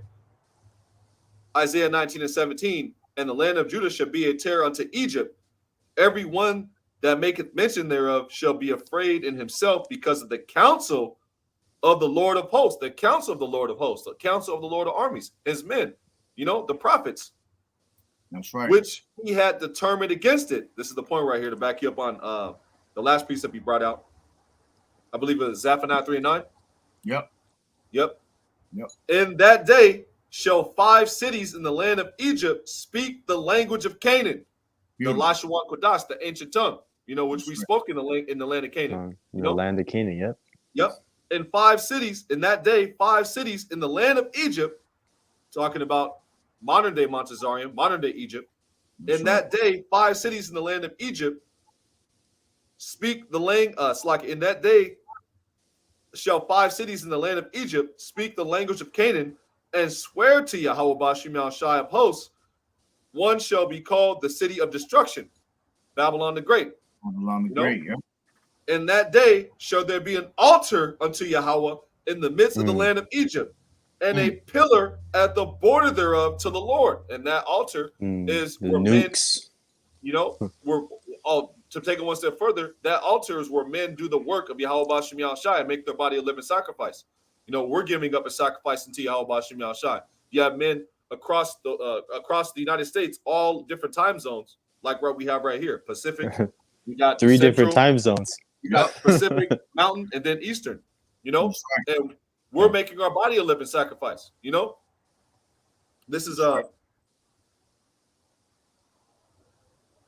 Isaiah 19 and 17, and the land of Judah shall be a terror unto Egypt. Every one that maketh mention thereof shall be afraid in himself because of the counsel of the Lord of hosts, the counsel of the Lord of hosts, the counsel of the Lord of armies, his men, the prophets. That's right. Which he had determined against it. This is the point right here to back you up on the last piece that we brought out. I believe it was Zephaniah 3 and 9. Yep. In that day shall 5 cities in the land of Egypt speak the language of Canaan, the Lashawan Kodash, the ancient tongue, which we spoke in the land of Canaan. The land of Canaan, Yep. And 5 cities in that day, 5 cities in the land of Egypt, talking about modern day Montezarian, modern day Egypt. That's In right. that day, 5 cities in the land of Egypt speak the language. Like in that day, shall 5 cities in the land of Egypt speak the language of Canaan and swear to Yahweh Bashim Al Shai of hosts. One shall be called the city of destruction, Babylon the Great. Babylon the You know? Great, yeah. In that day shall there be an altar unto Yahweh in the midst of the land of Egypt, and a pillar at the border thereof to the Lord. And that altar is The where men, nukes. you know, were all to take it one step further. That altar is where men do the work of Yahweh Bashim Yahushai and make their body a living sacrifice. You know, we're giving up a sacrifice unto Yahweh Bashim Yahushai. You have men across the United States, all different time zones, like what we have right here: Pacific. We got 3 Central, different time zones. you got Pacific, Mountain, and then Eastern. You know, and we're making our body a living sacrifice. You know, this is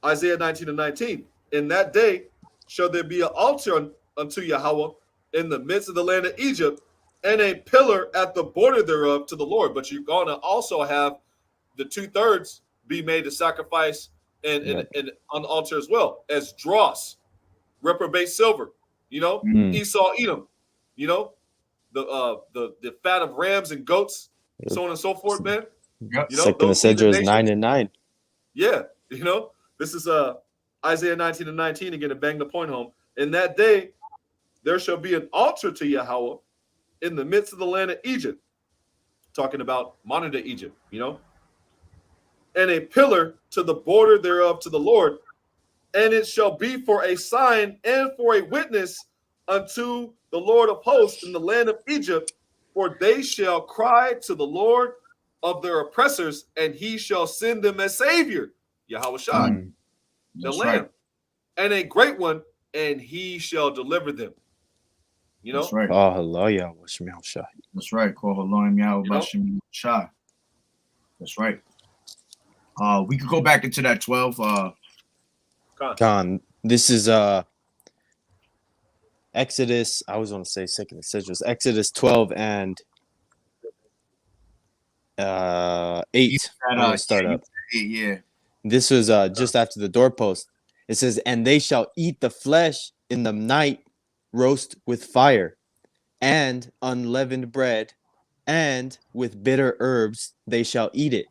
Isaiah 19:19. In that day shall there be an altar unto Yahweh in the midst of the land of Egypt, and a pillar at the border thereof to the Lord. But you're going to also have the 2/3 be made a sacrifice and on the altar as well as dross, reprobate silver. You know, Esau, Edom. You know, the fat of rams and goats, so on and so forth, man. Yep. You know, Second those Sedra is nations. 9 and 9. Yeah, you know, this is Isaiah 19:19 again to bang the point home. In that day, there shall be an altar to Yahweh in the midst of the land of Egypt, talking about modern day Egypt, you know, and a pillar to the border thereof to the Lord, and it shall be for a sign and for a witness unto the Lord of hosts in the land of Egypt, for they shall cry to the Lord of their oppressors, and he shall send them a savior, Yahweh Shai, the That's Lamb, right. and a great one, and he shall deliver them. You know, That's right. Oh, hello, Yahweh Shemel Shai. That's right. Call Elohim Yahweh You know? Bashim Shai. That's right. We could go back into that 12. Khan, this is Exodus. I was going to say second Esdras. Exodus 12 and 8. I'm going to start up. Yeah. This was just after the doorpost. It says, and they shall eat the flesh in the night, roast with fire, and unleavened bread, and with bitter herbs they shall eat it.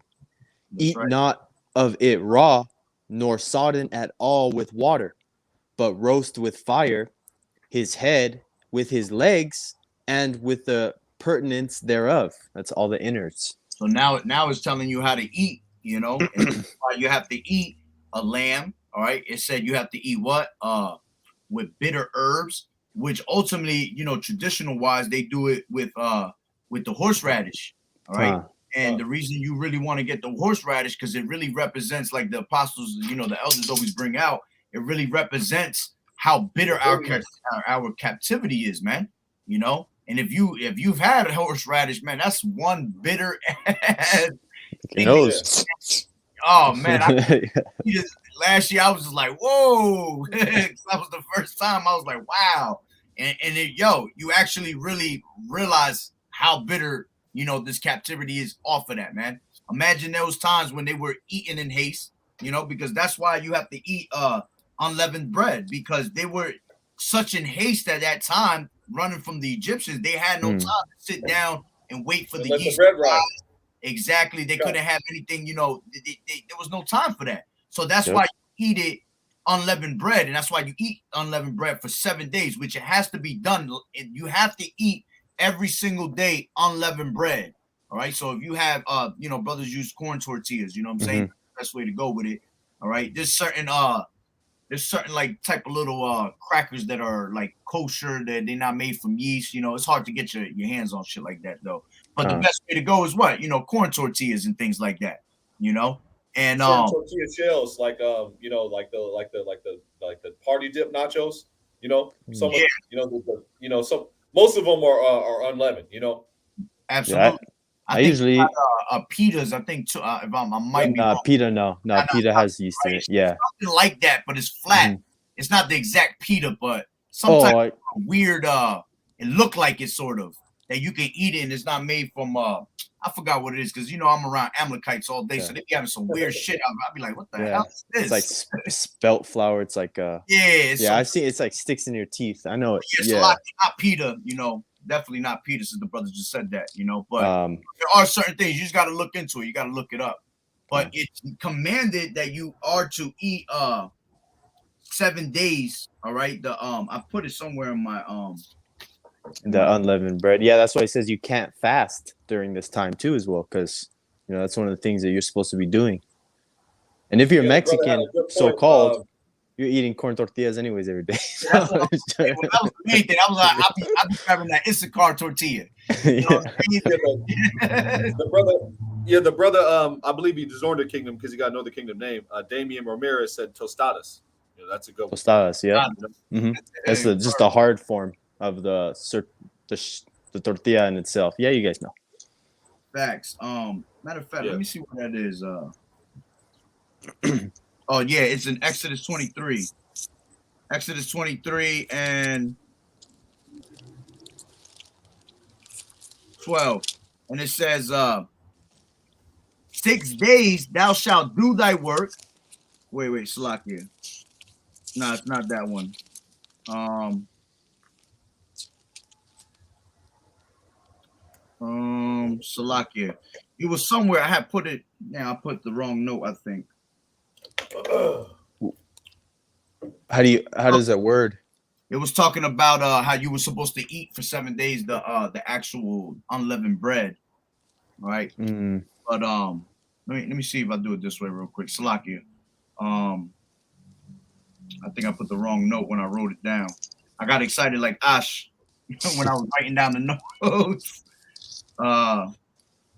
That's Eat right. not of it raw, nor sodden at all with water, but roast with fire his head with his legs and with the pertinence thereof. That's all the innards. So now it's telling you how to eat, you know, and that's why you have to eat a lamb. All right. It said you have to eat what? With bitter herbs, which ultimately, you know, traditional wise, they do it with the horseradish. All right. And the reason you really want to get the horseradish, because it really represents, like the apostles, you know, the elders always bring out, it really represents how bitter our captivity is, man. You know, and if you've had a horseradish, man, that's one bitter thing. Oh man, last year I was just like, whoa. That was the first time I was like, wow. And you actually really realize how bitter, you know, this captivity is off of that, man. Imagine those times when they were eating in haste, you know, because that's why you have to eat unleavened bread, because they were such in haste at that time, running from the Egyptians. They had no time to sit down and wait for the yeast to rise. Exactly. They couldn't have anything, you know, there was no time for that. So that's why you eat it unleavened bread, and that's why you eat unleavened bread for 7 days, which it has to be done. You have to eat every single day unleavened bread. All right. So if you have you know, brothers use corn tortillas, you know what I'm saying? Best way to go with it. All right. There's certain like type of little crackers that are like kosher, that they're not made from yeast. You know, it's hard to get your hands on shit like that though. But the best way to go is what? You know, corn tortillas and things like that. You know, and tortilla shells, like you know, like the party dip nachos. You know, some you know, some most of them are unleavened. You know, absolutely. Yeah, I I think usually pitas. I think too, if I might be wrong. pita. No, pita has yeast in it. Yeah, something like that, but it's flat. It's not the exact pita, but some type of weird. It looked like it sort of. that you can eat it and it's not made from I forgot what it is because you know I'm around Amalekites all day, so they be having some weird shit. I'll be like, what the hell is this? It's like spelt flour. It's like I've seen it's like sticks in your teeth. I know it. It's a lot, not Peter, you know, definitely not Peter, since the brother just said that, you know. But there are certain things you just got to look into it. You got to look it up. But it's commanded that you are to eat 7 days. All right. The I put it somewhere in my the unleavened bread. Yeah, that's why it says you can't fast during this time too, as well, because you know that's one of the things that you're supposed to be doing. And if you're Mexican, so-called, you're eating corn tortillas anyways every day. So that was the main thing. I was like, I be grabbing that Issachar tortilla. You know the brother, I believe he dishonored the kingdom because he got another kingdom name. Damian Ramirez said tostadas. You know, that's a good one. Tostadas, yeah. That's just the hard form of the tortilla in itself. Yeah, you guys know. Facts. Matter of fact, let me see what that is. Oh yeah, it's in Exodus 23. Exodus 23 and 12. And it says 6 days thou shalt do thy work. Wait, Salakia. No, it's not that one. Salakia. It was somewhere I had put it. Now I put the wrong note, I think. How does that word? It was talking about how you were supposed to eat for 7 days the actual unleavened bread, right? But let me see if I do it this way real quick. Salakia. I think I put the wrong note when I wrote it down. I got excited like Ash when I was writing down the notes.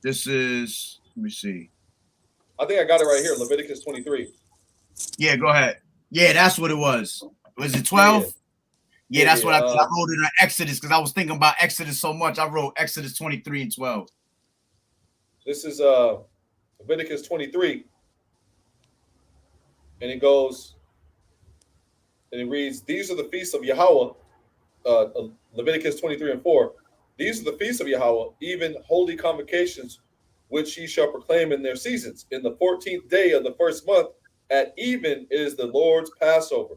This is, let me see. I think I got it right here. Leviticus 23. Yeah, go ahead. Yeah, that's what it was. Was it 12? Yeah, that's what I wrote it on Exodus because I was thinking about Exodus so much. I wrote Exodus 23 and 12. This is Leviticus 23. And it goes, and it reads, these are the feasts of Yahweh, Leviticus 23 and 4. These are the feasts of Yahweh, even holy convocations, which ye shall proclaim in their seasons. In the 14th day of the first month, at even is the Lord's Passover.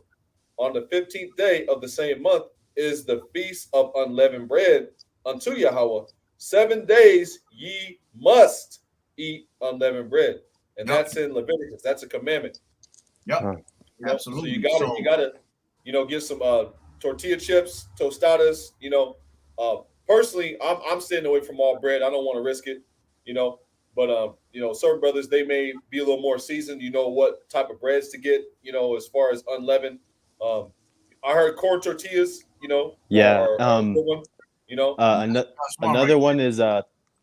On the 15th day of the same month is the feast of unleavened bread unto Yahweh. 7 days ye must eat unleavened bread. And that's in Leviticus. That's a commandment. Yep. Absolutely. So you gotta, get some tortilla chips, tostadas, personally, I'm staying away from all bread. I don't want to risk it, But certain brothers, they may be a little more seasoned. You know what type of breads to get. As far as unleavened. I heard corn tortillas. Yeah. One, another one is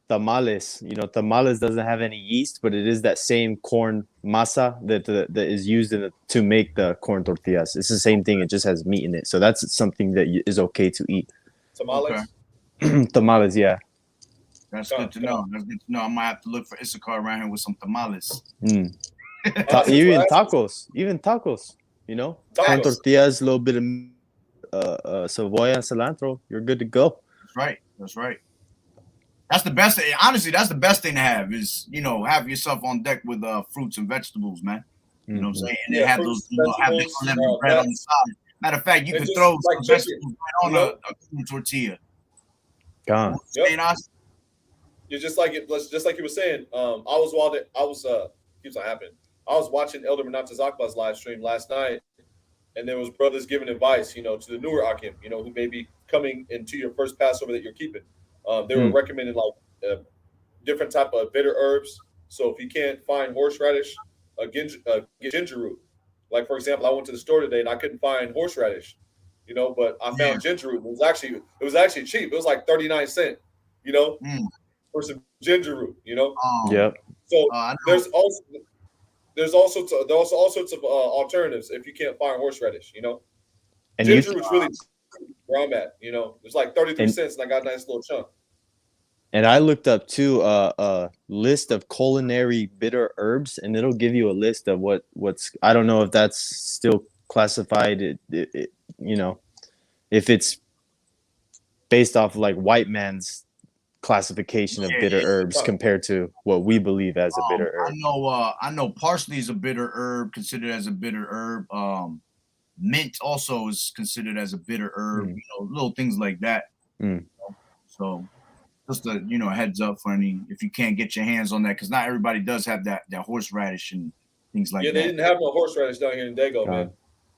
tamales. Tamales doesn't have any yeast, but it is that same corn masa that is used to make the corn tortillas. It's the same thing. It just has meat in it. So that's something that is okay to eat. Tamales. Okay. Tamales, yeah. That's good to know. That's good to know. I might have to look for Issachar around here with some tamales. Even tacos. Corn tortillas, a little bit of cebolla and cilantro. You're good to go. That's right. That's the best. Honestly, that's the best thing to have is, have yourself on deck with fruits and vegetables, man. You know what I'm saying? And then have those, have this unleavened bread on the side. Matter of fact, you could throw some vegetables right on a tortilla. Gone. You're just like you were saying. I was watching Elder Menata Zakba's live stream last night, and there was brothers giving advice, to the newer Akim, who may be coming into your first Passover that you're keeping. They were recommending different type of bitter herbs. So if you can't find horseradish, get ginger root. Like for example, I went to the store today and I couldn't find horseradish, but I found ginger root. It was actually cheap. It was like 39 cents, for some ginger root, Yep. So there's all sorts of alternatives if you can't find horseradish, And ginger root's really where I'm at, It's like 33 cents and I got a nice little chunk. And I looked up too a list of culinary bitter herbs, and it'll give you a list of what's. I don't know if that's still classified. If it's based off like white man's classification of Yeah, bitter yeah. herbs compared to what we believe as a bitter herb. I know parsley is a bitter herb, considered as a bitter herb. Mint also is considered as a bitter herb, Mm. you know, little things like that. Mm. So just a heads up for any if you can't get your hands on that, because not everybody does have that horseradish and things like Yeah, they that. didn't have no horseradish down here in Dago, man.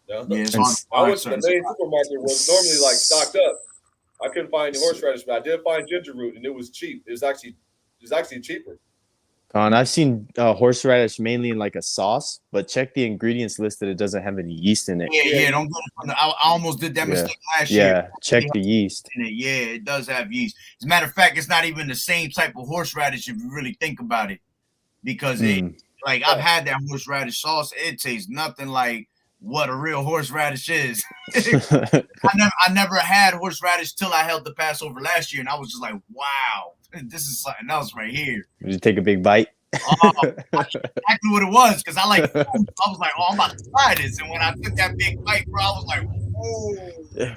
No. Yeah, it's And hard. I went to the main supermarket was normally like stocked up. I couldn't find any horseradish, but I did find ginger root, and it was cheap. It was actually cheaper. I've seen horseradish mainly in like a sauce, but check the ingredients list that it doesn't have any yeast in it. Yeah, don't get it from the. I almost did that mistake last year. Yeah, check the yeast. In it. Yeah, it does have yeast. As a matter of fact, it's not even the same type of horseradish if you really think about it, because like I've had that horseradish sauce. It tastes nothing like what a real horseradish is. I never had horseradish till I held the Passover last year, and I was just like, wow, this is something else right here. Did you take a big bite? Oh, exactly what it was, because I like food. I was like, oh, I'm about to try this, and when I took that big bite, bro, I was like, oh.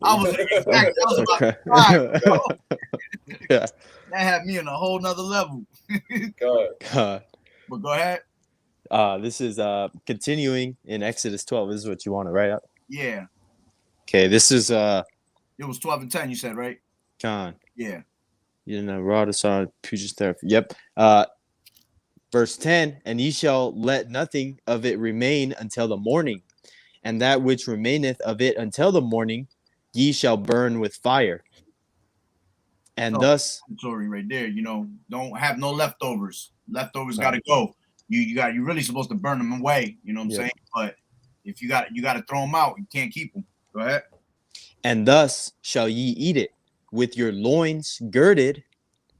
I was about to cry, bro. Yeah. That had me on a whole nother level. God. But go ahead. This is continuing in Exodus 12. This is what you want to write up. Yeah. Okay, this is it was 12 and 10, you said, right? Con. Yeah. You know, rod aside, Puget therapy. Yep. Verse 10, and ye shall let nothing of it remain until the morning, and that which remaineth of it until the morning ye shall burn with fire. And thus, sorry, right there, don't have no leftovers. Leftovers gotta go. You're really supposed to burn them away. You know what I'm saying? But if you got to throw them out. You can't keep them. Go ahead. And thus shall ye eat it, with your loins girded,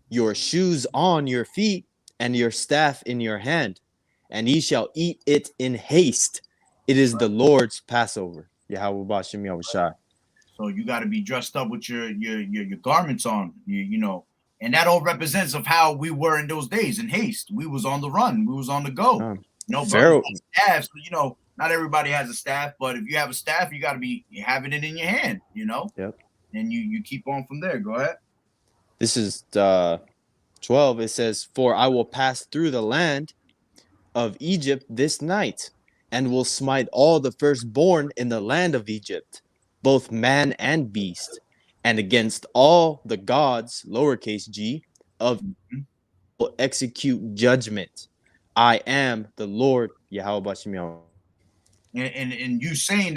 your shoes on your feet, and your staff in your hand, and ye shall eat it in haste. It is the Lord's Passover. Yahweh Bashem Yahushai. So you got to be dressed up with your garments on, and that all represents of how we were in those days in haste. We was on the run. We was on the go. Pharaoh. Staff, so, not everybody has a staff, but if you have a staff, you got to be having it in your hand, Yep. And you keep on from there. Go ahead. This is 12. It says, for I will pass through the land of Egypt this night, and will smite all the firstborn in the land of Egypt, both man and beast, and against all the gods, lowercase g, of will execute judgment. I am the Lord, Yahweh Bashem Yahushai. And you saying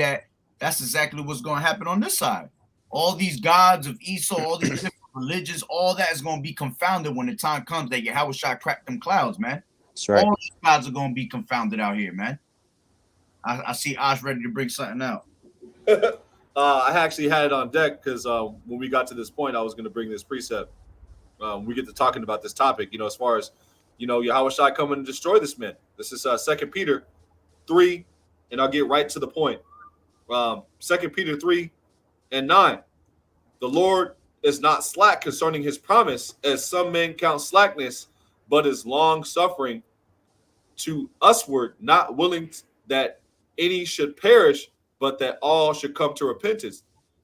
that's exactly what's going to happen on this side. All these gods of Esau, all these different religions, all that is going to be confounded when the time comes that Yahweh shall crack them clouds, man. That's right. All these gods are going to be confounded out here, man. I see Osh ready to bring something out. I actually had it on deck because when we got to this point, I was going to bring this precept. We get to talking about this topic, as far as, Yahweh shall come and destroy this man. This is 2 Peter 3, and I'll get right to the point. 2 Peter 3 and 9. The Lord is not slack concerning his promise, as some men count slackness, but is long suffering to usward, not willing that any should perish, but that all should come to repentance.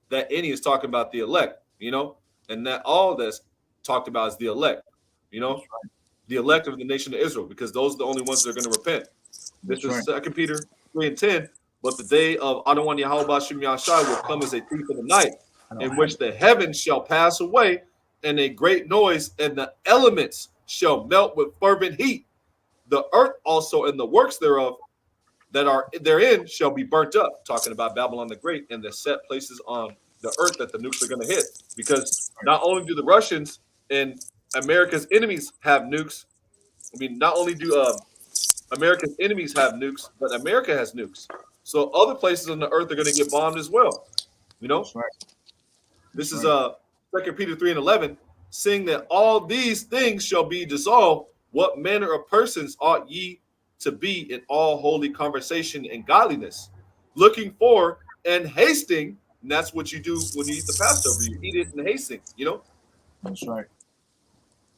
That any is talking about the elect, and that all that's talked about is the elect, the elect of the nation of Israel, because those are the only ones that are going to repent. This is 2 Peter 3 and 10. But the day of Adonai Yahweh Bashem Yahshai will come as a thief in the night, in which the heavens shall pass away, and a great noise, and the elements shall melt with fervent heat. The earth also and the works thereof that are therein shall be burnt up. Talking about Babylon the Great and the set places on the earth that the nukes are going to hit. Because not only do the Russians and America's enemies have nukes, not only do America's enemies have nukes, but America has nukes. So other places on the earth are going to get bombed as well. That's right. This is 2 Peter 3 and 11, seeing that all these things shall be dissolved, what manner of persons ought ye to be in all holy conversation and godliness, looking for and hasting, and that's what you do when you eat the Passover. You eat it in hasting, That's right.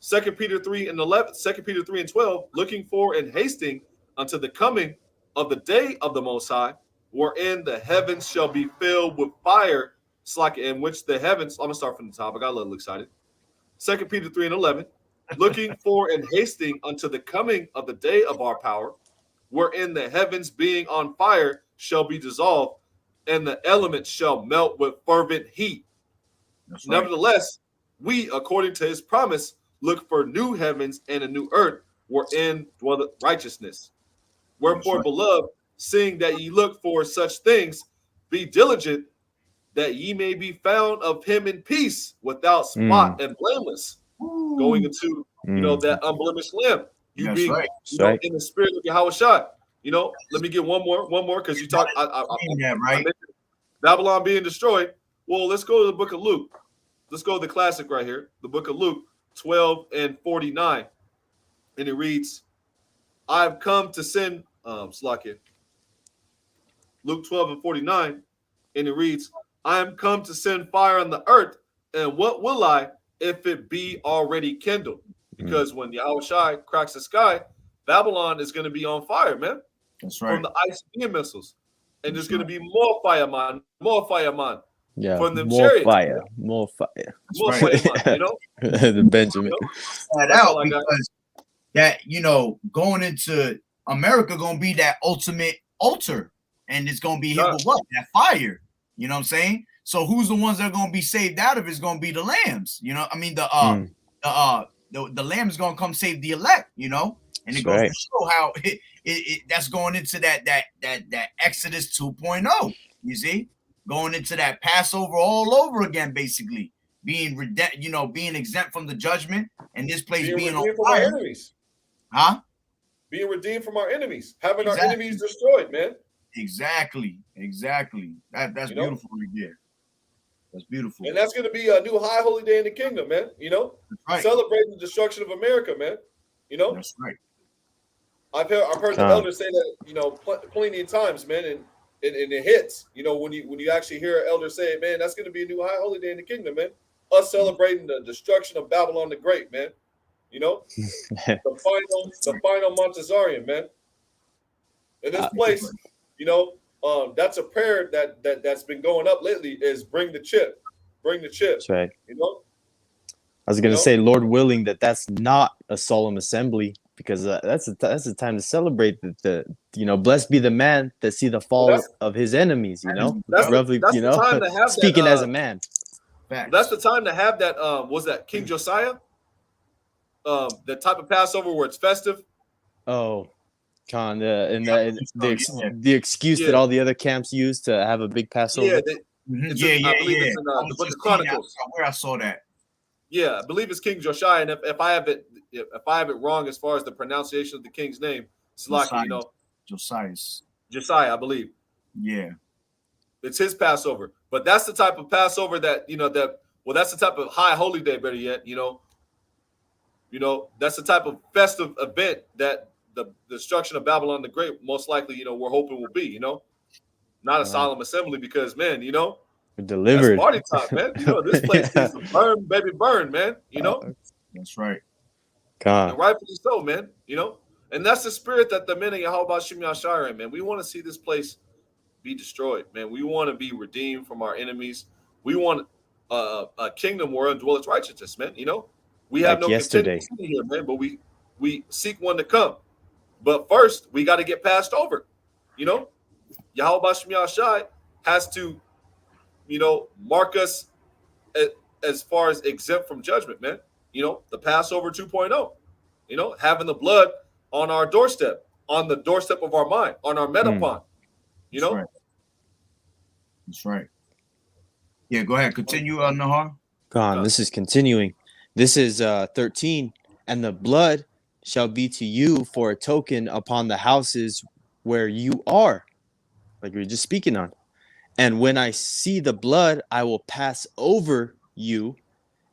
2 Peter 3 and 11, 2 Peter 3 and 12, looking for and hasting unto the coming of the day of the Most High, wherein the heavens shall be filled with fire, in which the heavens. I'm gonna start from the top. I got a little excited. 2 Peter 3:11, looking for and hasting unto the coming of the day of our power, wherein the heavens being on fire shall be dissolved, and the elements shall melt with fervent heat. That's right. Nevertheless, we, according to his promise, look for new heavens and a new earth, wherein dwelleth righteousness. Wherefore, right. beloved, seeing that ye look for such things, be diligent that ye may be found of him in peace, without spot and blameless, going into that unblemished lamb. You That's being right. in the spirit of Yahweh Shai. Let me get one more because you talk. I mentioned Babylon being destroyed. Well, let's go to the book of Luke. Let's go to the classic right here, the book of Luke 12:49, and it reads, "I've come to send Slakia." Luke 12:49, and it reads, "I am come to send fire on the earth, and what will I if it be already kindled?" Because when Yahweh Shai cracks the sky, Babylon is going to be on fire, man. That's right. From the ICBM missiles, and there's going to be more fireman. Yeah, from them more chariots, fire, more fire. more fireman. The Benjamin. That out because that going into America gonna be that ultimate altar, and it's gonna be hit with what? That fire. You know what I'm saying? So who's the ones that are gonna be saved out of it? Is gonna be the lambs. I mean the lamb is gonna come save the elect. And it goes to show how that's going into that Exodus 2.0. You see, going into that Passover all over again, basically being being exempt from the judgment, and this place being on from fire. Our enemies. Huh? Being redeemed from our enemies, having our enemies destroyed, man. Exactly. That's beautiful right there. That's beautiful. And that's going to be a new high holy day in the kingdom, man. Right. Celebrating the destruction of America, man. That's right. I've heard the elders say that plenty of times, man, and it hits. When you actually hear an elder say it, man, that's going to be a new high holy day in the kingdom, man. Us celebrating the destruction of Babylon the Great, man. The final Montezarian, man. In this place, that's a prayer that's been going up lately. Is bring the chip. That's right. I was gonna say, Lord willing, that's not a solemn assembly, because that's the time to celebrate the blessed be the man that see the fall of his enemies. That's roughly, the time to have speaking that, as a man. That's the time to have that. Was that King Josiah? The type of Passover where it's festive. Oh, Con, the excuse that all the other camps use to have a big Passover. I believe it's in the book of Chronicles. Where I saw that. Yeah, I believe it's King Josiah, and if I have it wrong as far as the pronunciation of the king's name, Slaki, Josiah, I believe. Yeah, it's his Passover, but that's the type of Passover that that's the type of high holy day. Better yet, that's the type of festive event that the destruction of Babylon the Great most likely, we're hoping will be. Not a solemn assembly, because man, we're delivered. That's party time, man. This place needs to burn, baby, burn, man. That's right. And rightfully so, man. And that's the spirit that the men of Yahweh Shem Yashai are in, man. We want to see this place be destroyed, man. We want to be redeemed from our enemies. We want a kingdom wherein dwelleth righteousness, man. We have no yesterday here, man, but we seek one to come. But first, we got to get passed over. Yahweh Shem Yashai has to, mark us as far as exempt from judgment, man. The Passover 2.0, having the blood on our doorstep, on the doorstep of our mind, on our metapon. That's right. Yeah, go ahead. Continue, Nahar. This is continuing. This is 13. And the blood shall be to you for a token upon the houses where you are, like we were just speaking on. And when I see the blood, I will pass over you,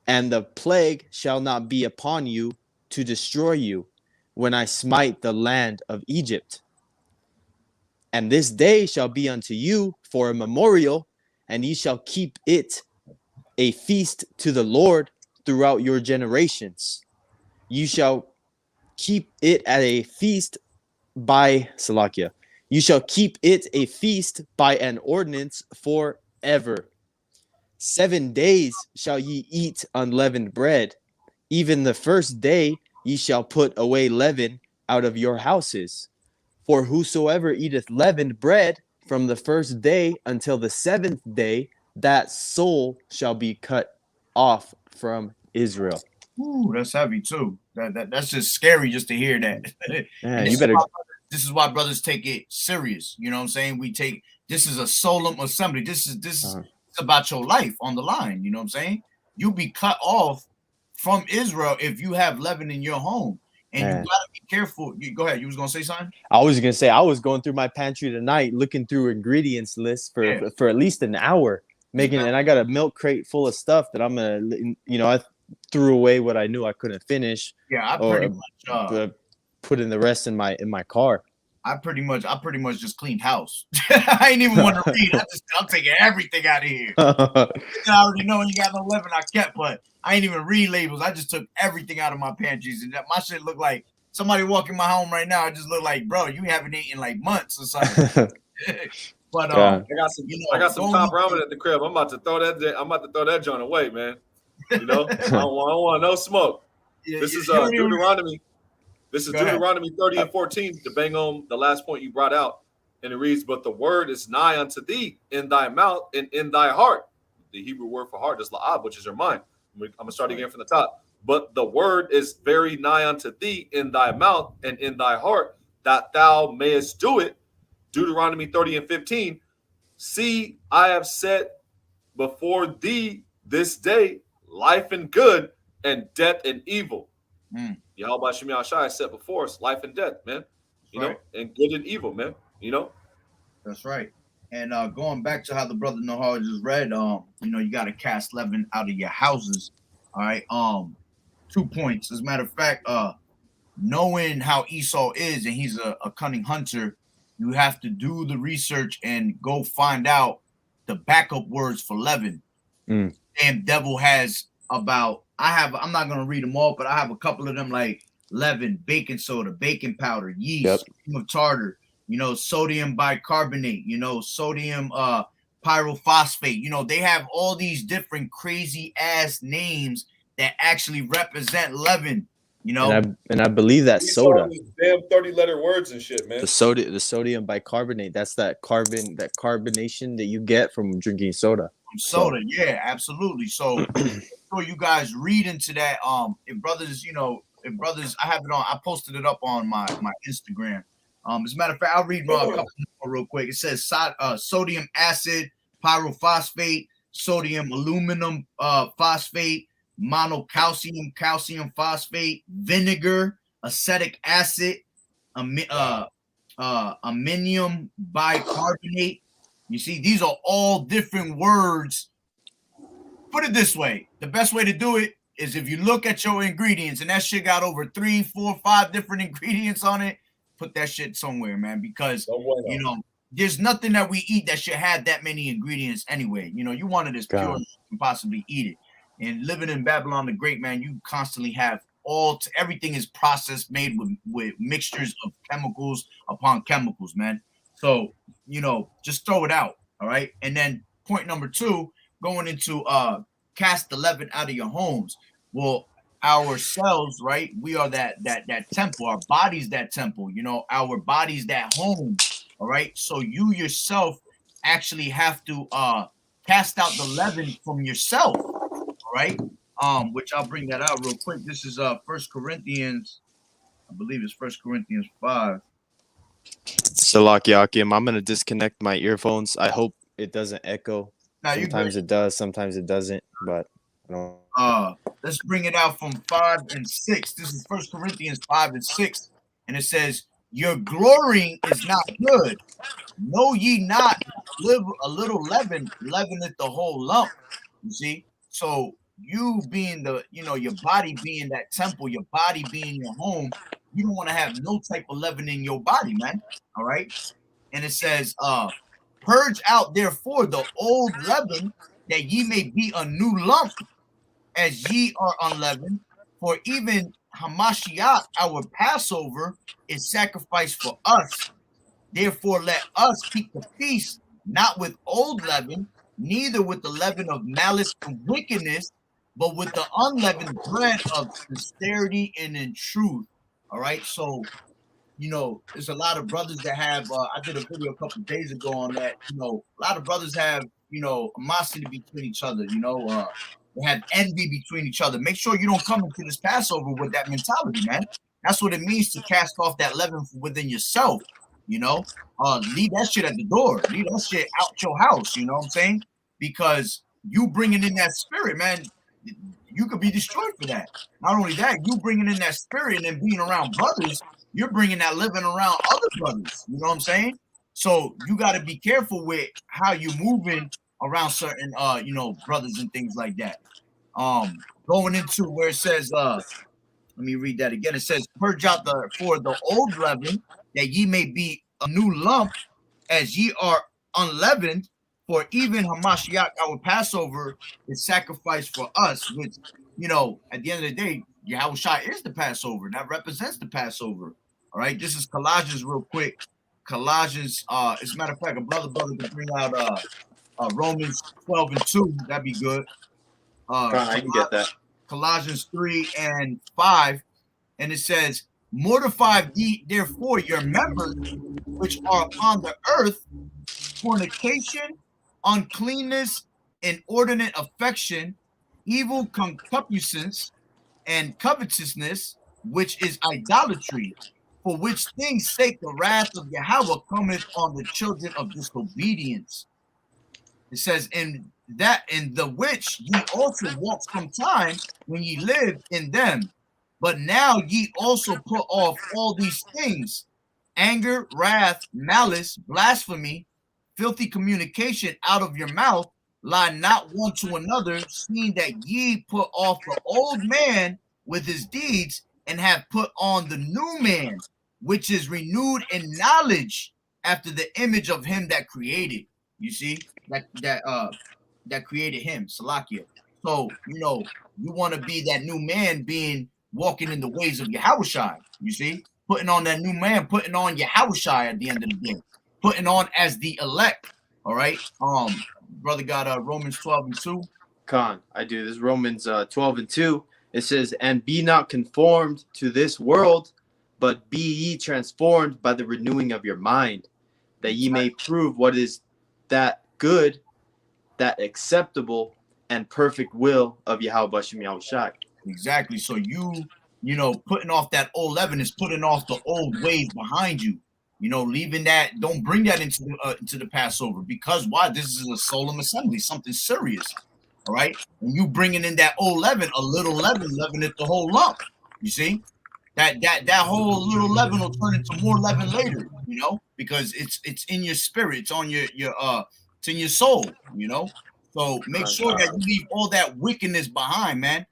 and the plague shall not be upon you to destroy you when I smite the land of Egypt. And this day shall be unto you for a memorial, and ye shall keep it a feast to the Lord throughout your generations. You shall keep it at a feast by Salakia. You shall keep it a feast by an ordinance forever. 7 days shall ye eat unleavened bread, even the first day ye shall put away leaven out of your houses. For whosoever eateth leavened bread from the first day until the seventh day, that soul shall be cut off from Israel. Ooh, that's heavy too. That's just scary just to hear that. Yeah, And you better. this is why brothers take it serious. You know what I'm saying? This is a solemn assembly. This is it's about your life on the line. You know what I'm saying? You'll be cut off from Israel if you have leaven in your home. And you gotta be careful. Go ahead. You was gonna say something? I was gonna say I was going through my pantry tonight, looking through ingredients lists for at least an hour, and I got a milk crate full of stuff that I'm gonna, I threw away what I knew I couldn't finish. Yeah, I pretty much put in the rest in my car. I pretty much just cleaned house. I ain't even want to read. I'm taking everything out of here. I already know you got no leaven I kept, but I ain't even read labels. I just took everything out of my pantries, and my shit looked like somebody walking my home right now. I just look like, bro, you haven't eaten like months or something. But I got some top ramen at the crib. I'm about to throw that joint away, man. I don't want no smoke. This is Deuteronomy. This is Deuteronomy 30 and 14 to bang on the last point you brought out. And it reads, but the word is nigh unto thee in thy mouth and in thy heart. The Hebrew word for heart is la'ab, which is your mind. I'm going to start again from the top. But the word is very nigh unto thee in thy mouth and in thy heart, that thou mayest do it. Deuteronomy 30 and 15. See, I have set before thee this day life and good and death and evil. Yahweh Shem Yahshai set before us life and death, man. You know, and good and evil, man. That's right. And going back to how the brother Nahar just read, you got to cast leaven out of your houses. All right. 2 points. As a matter of fact, knowing how Esau is and he's a cunning hunter, you have to do the research and go find out the backup words for leaven. Damn devil has about, I'm not going to read them all, but I have a couple of them like leaven, baking soda, baking powder, yeast, cream of tartar, sodium bicarbonate, sodium pyrophosphate. They have all these different crazy ass names that actually represent leaven. And I believe that soda. Damn 30-letter words and shit, man. The sodium bicarbonate. That's that carbonation that you get from drinking soda. Soda, yeah, absolutely. So you guys read into that. If brothers, I have it on. I posted it up on my Instagram. As a matter of fact, I'll read a couple more real quick. It says sodium acid, pyrophosphate, sodium aluminum phosphate, monocalcium, calcium phosphate, vinegar, acetic acid, ammonium bicarbonate. You see, these are all different words. Put it this way. The best way to do it is if you look at your ingredients and that shit got over 3, 4, 5 different ingredients on it, put that shit somewhere, man, because, there's nothing that we eat that should have that many ingredients anyway. You want it as pure as you can possibly eat it. And living in Babylon the Great, man, you constantly have everything is processed, made with mixtures of chemicals upon chemicals, man. So, just throw it out, all right? And then point number 2, going into cast the leaven out of your homes. Well, ourselves, right? We are that temple. Our body's that temple. Our body's that home, all right? So you yourself actually have to cast out the leaven from yourself, all right? Which I'll bring that out real quick. This is 1 Corinthians, I believe it's 1 Corinthians 5. Salak Yakim, I'm gonna disconnect my earphones. I hope it doesn't echo. Sometimes it does, sometimes it doesn't. But let's bring it out from 5 and 6. This is 1 Corinthians 5 and 6, and it says, "Your glorying is not good. Know ye not a little leaven leaveneth the whole lump." You see, so you being your body being that temple, your body being your home. You don't want to have no type of leaven in your body, man. All right. And it says, purge out therefore the old leaven, that ye may be a new lump, as ye are unleavened. For even Hamashiach, our Passover, is sacrificed for us. Therefore let us keep the feast, not with old leaven, neither with the leaven of malice and wickedness, but with the unleavened bread of sincerity and in truth. All right. So, there's a lot of brothers that have, I did a video a couple of days ago on that. A lot of brothers have, animosity between each other, they have envy between each other. Make sure you don't come into this Passover with that mentality, man. That's what it means to cast off that leaven within yourself, leave that shit at the door. Leave that shit out your house, you know what I'm saying? Because you bringing in that spirit, man, you could be destroyed for that. Not only that, you bringing in that spirit and then being around brothers, you're bringing that living around other brothers. You know what I'm saying? So you got to be careful with how you're moving around certain, brothers and things like that. Going into where it says, let me read that again. It says, purge out for the old leaven, that ye may be a new lump, as ye are unleavened. For even Hamashiach, our Passover, is sacrificed for us, which, at the end of the day, Yahushua is the Passover. That represents the Passover. All right. This is Colossians real quick. Colossians, as a matter of fact, a brother can bring out Romans 12 and 2. That'd be good. I can get that. Colossians 3 and 5. And it says, mortify therefore your members which are on the earth, fornication, uncleanness, inordinate affection, evil concupiscence, and covetousness, which is idolatry, for which things sake the wrath of Yahweh cometh on the children of disobedience. It says, in the which ye also walked some time when ye lived in them, but now ye also put off all these things: anger, wrath, malice, blasphemy, filthy communication out of your mouth. Lie not one to another, seeing that ye put off the old man with his deeds, and have put on the new man, which is renewed in knowledge after the image of him that created. You see, that created him, Salakia. So, you want to be that new man, walking in the ways of Yahushua. You see, putting on that new man, putting on Yahushua at the end of the day, putting on as the elect. All right. Brother got Romans 12 and 2. Khan, I do. This is Romans 12 and 2. It says, and be not conformed to this world, but be ye transformed by the renewing of your mind, that ye may prove what is that good, that acceptable, and perfect will of Yahweh Bashem Yahushua. Exactly. So putting off that old leaven is putting off the old ways behind you. Leaving that, don't bring that into the Passover, because why? This is a solemn assembly, something serious. All right. And you bringing in that old leaven, a little leaven, it the whole lump. You see, that whole little leaven will turn into more leaven later, because it's in your spirit, it's on your it's in your soul, So make sure that you leave all that wickedness behind, man.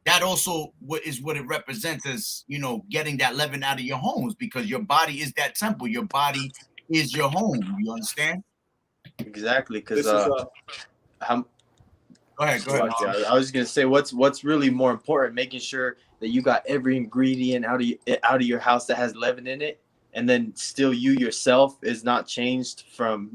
That also is what it represents as, getting that leaven out of your homes, because your body is that temple. Your body is your home. You understand? Exactly. Because Go ahead. I was gonna say, what's really more important, making sure that you got every ingredient out of your house that has leaven in it, and then still you yourself is not changed from,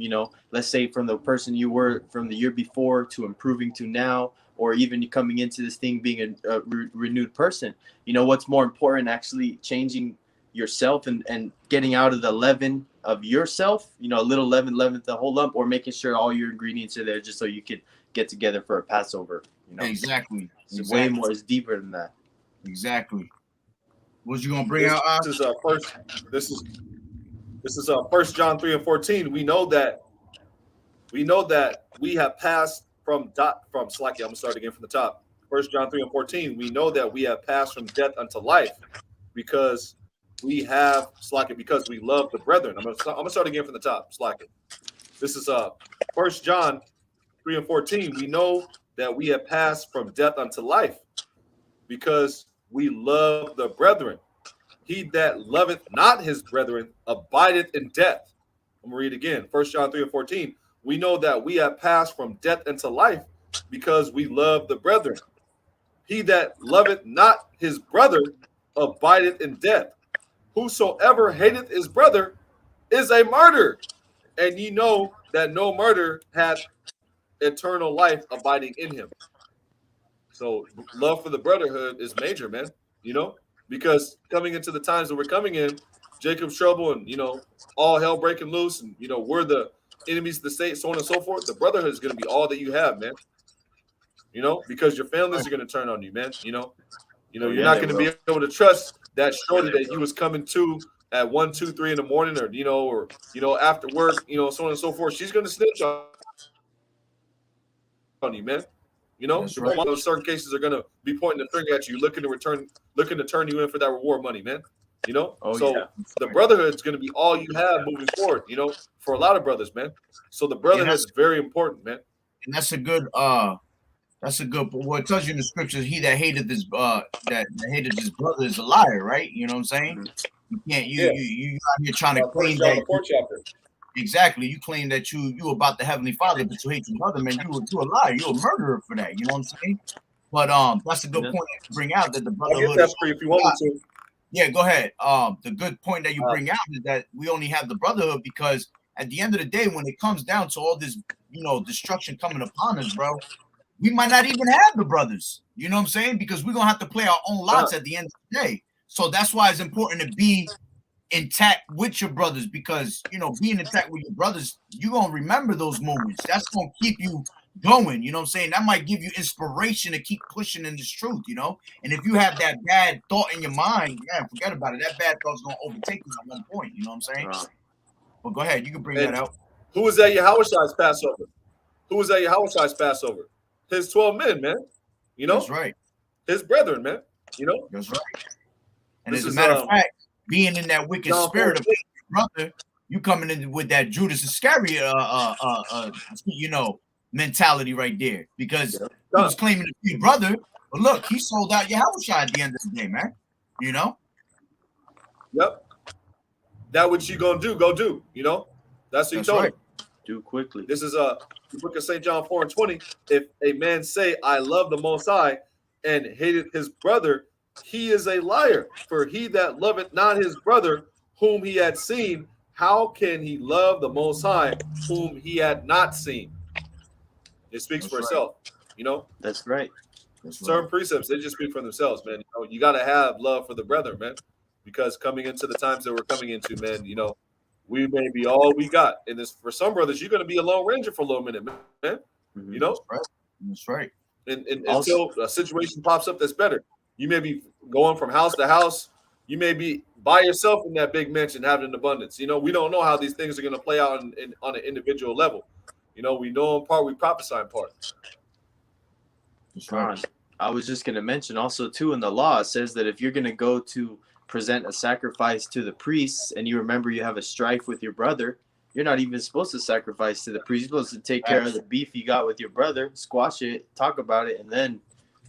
let's say from the person you were from the year before to improving to now, or even you coming into this thing being a renewed person. What's more important, actually changing yourself and getting out of the leaven of yourself, a little leaven the whole lump, or making sure all your ingredients are there just so you could get together for a Passover. Exactly. It's way more, it's deeper than that. Exactly. What you gonna bring out? This is 1 John 3 and 14. We know that we have passed from Slacky. I'm gonna start again from the top. 1 John 3 and 14. We know that we have passed from death unto life, because we love the brethren. I'm gonna start again from the top. Slacky. This is 1 John 3 and 14. We know that we have passed from death unto life, because we love the brethren. He that loveth not his brethren abideth in death. I'm going to read again. 1 John 3 and 14. We know that we have passed from death into life, because we love the brethren. He that loveth not his brother abideth in death. Whosoever hateth his brother is a murderer. And ye know that no murderer hath eternal life abiding in him. So love for the brotherhood is major, man. You know, because coming into the times that we're coming in, Jacob's trouble, and all hell breaking loose, and we're the enemies of the state, so on and so forth. The brotherhood is going to be all that you have, man. Because your families are going to turn on you, man. You're yeah, not they going to be will. able to trust that shorty that you was coming to at 1, 2, 3 in the morning, or after work, so on and so forth. She's going to snitch on you, man. That's right. Those certain cases are going to be pointing the finger at you, looking to turn you in for that reward money, man. Oh, So yeah. the brotherhood is going to be all you have moving forward. For a lot of brothers, man. So the brotherhood is very important, man. And that's a good what it tells you in the scriptures, he that hated this that hated his brother is a liar, right? You know what I'm saying? You can't you out here trying to claim that chapter. exactly. You claim that you about the heavenly Father, but you hate your brother, man. You a liar. You're a murderer for that. You know what I'm saying? But that's a good point to bring out that the I'll get brotherhood that is for you if you want me to. yeah, go ahead. The good point that you bring out is that we only have the brotherhood because at the end of the day, when it comes down to all this, destruction coming upon us, bro, we might not even have the brothers. You know what I'm saying? Because we're gonna have to play our own lots at the end of the day. So that's why it's important to be intact with your brothers, because being intact with your brothers, you're gonna remember those moments. That's gonna keep you going. You know what I'm saying? That might give you inspiration to keep pushing in this truth. And if you have that bad thought in your mind, man, forget about it. That bad thought's gonna overtake you at one point. You know what I'm saying? Well, go ahead. You can bring that out. Who was at Yahushua's Passover? Who was at Yahushua's Passover? His 12 men, man. That's right. His brethren, man. That's right. And as a matter of fact, being in that wicked spirit of your brother, you coming in with that Judas Iscariot mentality right there, because he was claiming to be a brother, but look, he sold out Yahushua at the end of the day, man. Yep. That what you gonna do, go do. That's what he told him. Do quickly. This is the book of St. John 4:20. If a man say, I love the Most High, and hated his brother, he is a liar. For he that loveth not his brother whom he had seen, how can he love the Most High whom he had not seen? It speaks for itself. That's right. Certain precepts, they just speak for themselves, man. You got to have love for the brethren, man, because coming into the times that we're coming into, man, we may be all we got. And this, for some brothers, you're going to be a lone ranger for a little minute, man. That's right. And until a situation pops up that's better. You may be going from house to house. You may be by yourself in that big mansion having an abundance. We don't know how these things are going to play out on an individual level. We know in part, we prophesy in part. That's right. I was just going to mention also, too, in the law, it says that if you're going to go to present a sacrifice to the priests and you remember you have a strife with your brother, you're not even supposed to sacrifice to the priest. You're supposed to take care of the beef you got with your brother, squash it, talk about it, and then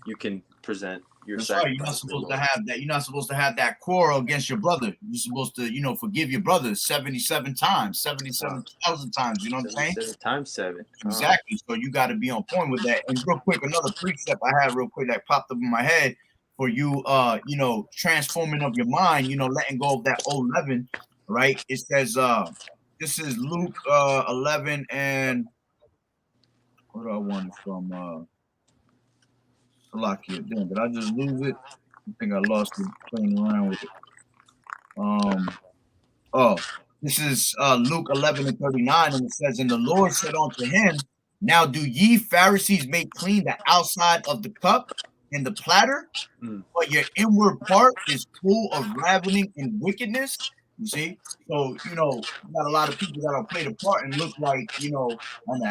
you can present your sacrifice. Right. You're not supposed to have that. You're not supposed to have that quarrel against your brother. You're supposed to, forgive your brother 77 times, 77,000 times. You know what I'm saying? 7 times 7. Exactly. So you got to be on point with that. And real quick, another precept I had real quick that popped up in my head for you, transforming of your mind, letting go of that old leaven, right? It says, this is Luke 11 and what do I want from Salakia? Damn, did I just lose it? I think I lost it playing around with it. This is Luke 11 and 39, and it says, and the Lord said unto him, now do ye Pharisees make clean the outside of the cup and the platter, but your inward part is full of ravening and wickedness. You see, so you got a lot of people that'll play the part and look like on the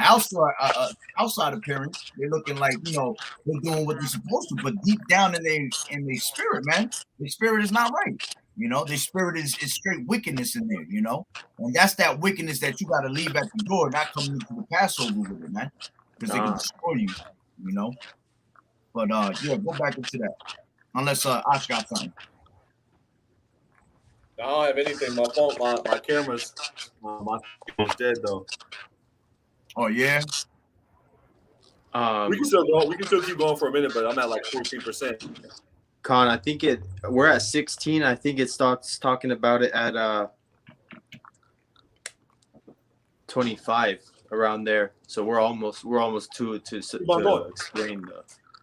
outside appearance, they're looking like they're doing what they're supposed to, but deep down in their spirit, man, their spirit is not right. Their spirit is straight wickedness in there. And that's that wickedness that you got to leave at the door, not coming into the Passover with it, man, because they can destroy you. But go back into that. Unless Ash got something. I don't have anything. My phone, my camera's dead though. Oh yeah. We can still go. We can still keep going for a minute, but I'm at like 14%. Con, I think we're at 16. I think it starts talking about it at 25 around there. So we're almost to explain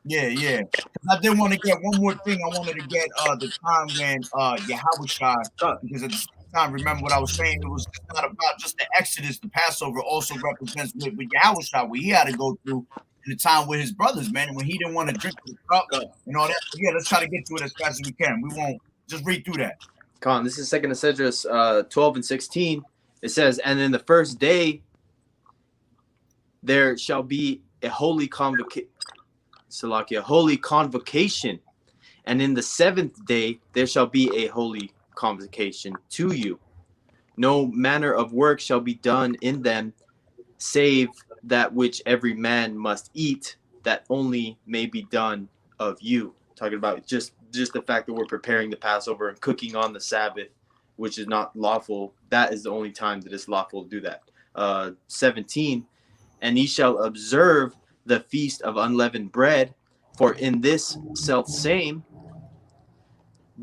Yeah. 'Cause I did want to get one more thing. I wanted to get the time when Yahushua, because at the same time, remember what I was saying, it was just not about just the Exodus. The Passover also represents with Yahushua, what he had to go through in the time with his brothers, man, and when he didn't want to drink the cup and all that. So yeah, let's try to get to it as fast as we can. We won't just read through that. Con, this is 2nd Esdras 12 and 16. It says, and in the first day there shall be a holy convocation, and in the 7th day there shall be a holy convocation to you. No manner of work shall be done in them, save that which every man must eat, that only may be done of you. Talking about just the fact that we're preparing the Passover and cooking on the Sabbath, which is not lawful. That is the only time that it's lawful to do that. 17, and ye shall observe the feast of unleavened bread, for in this self same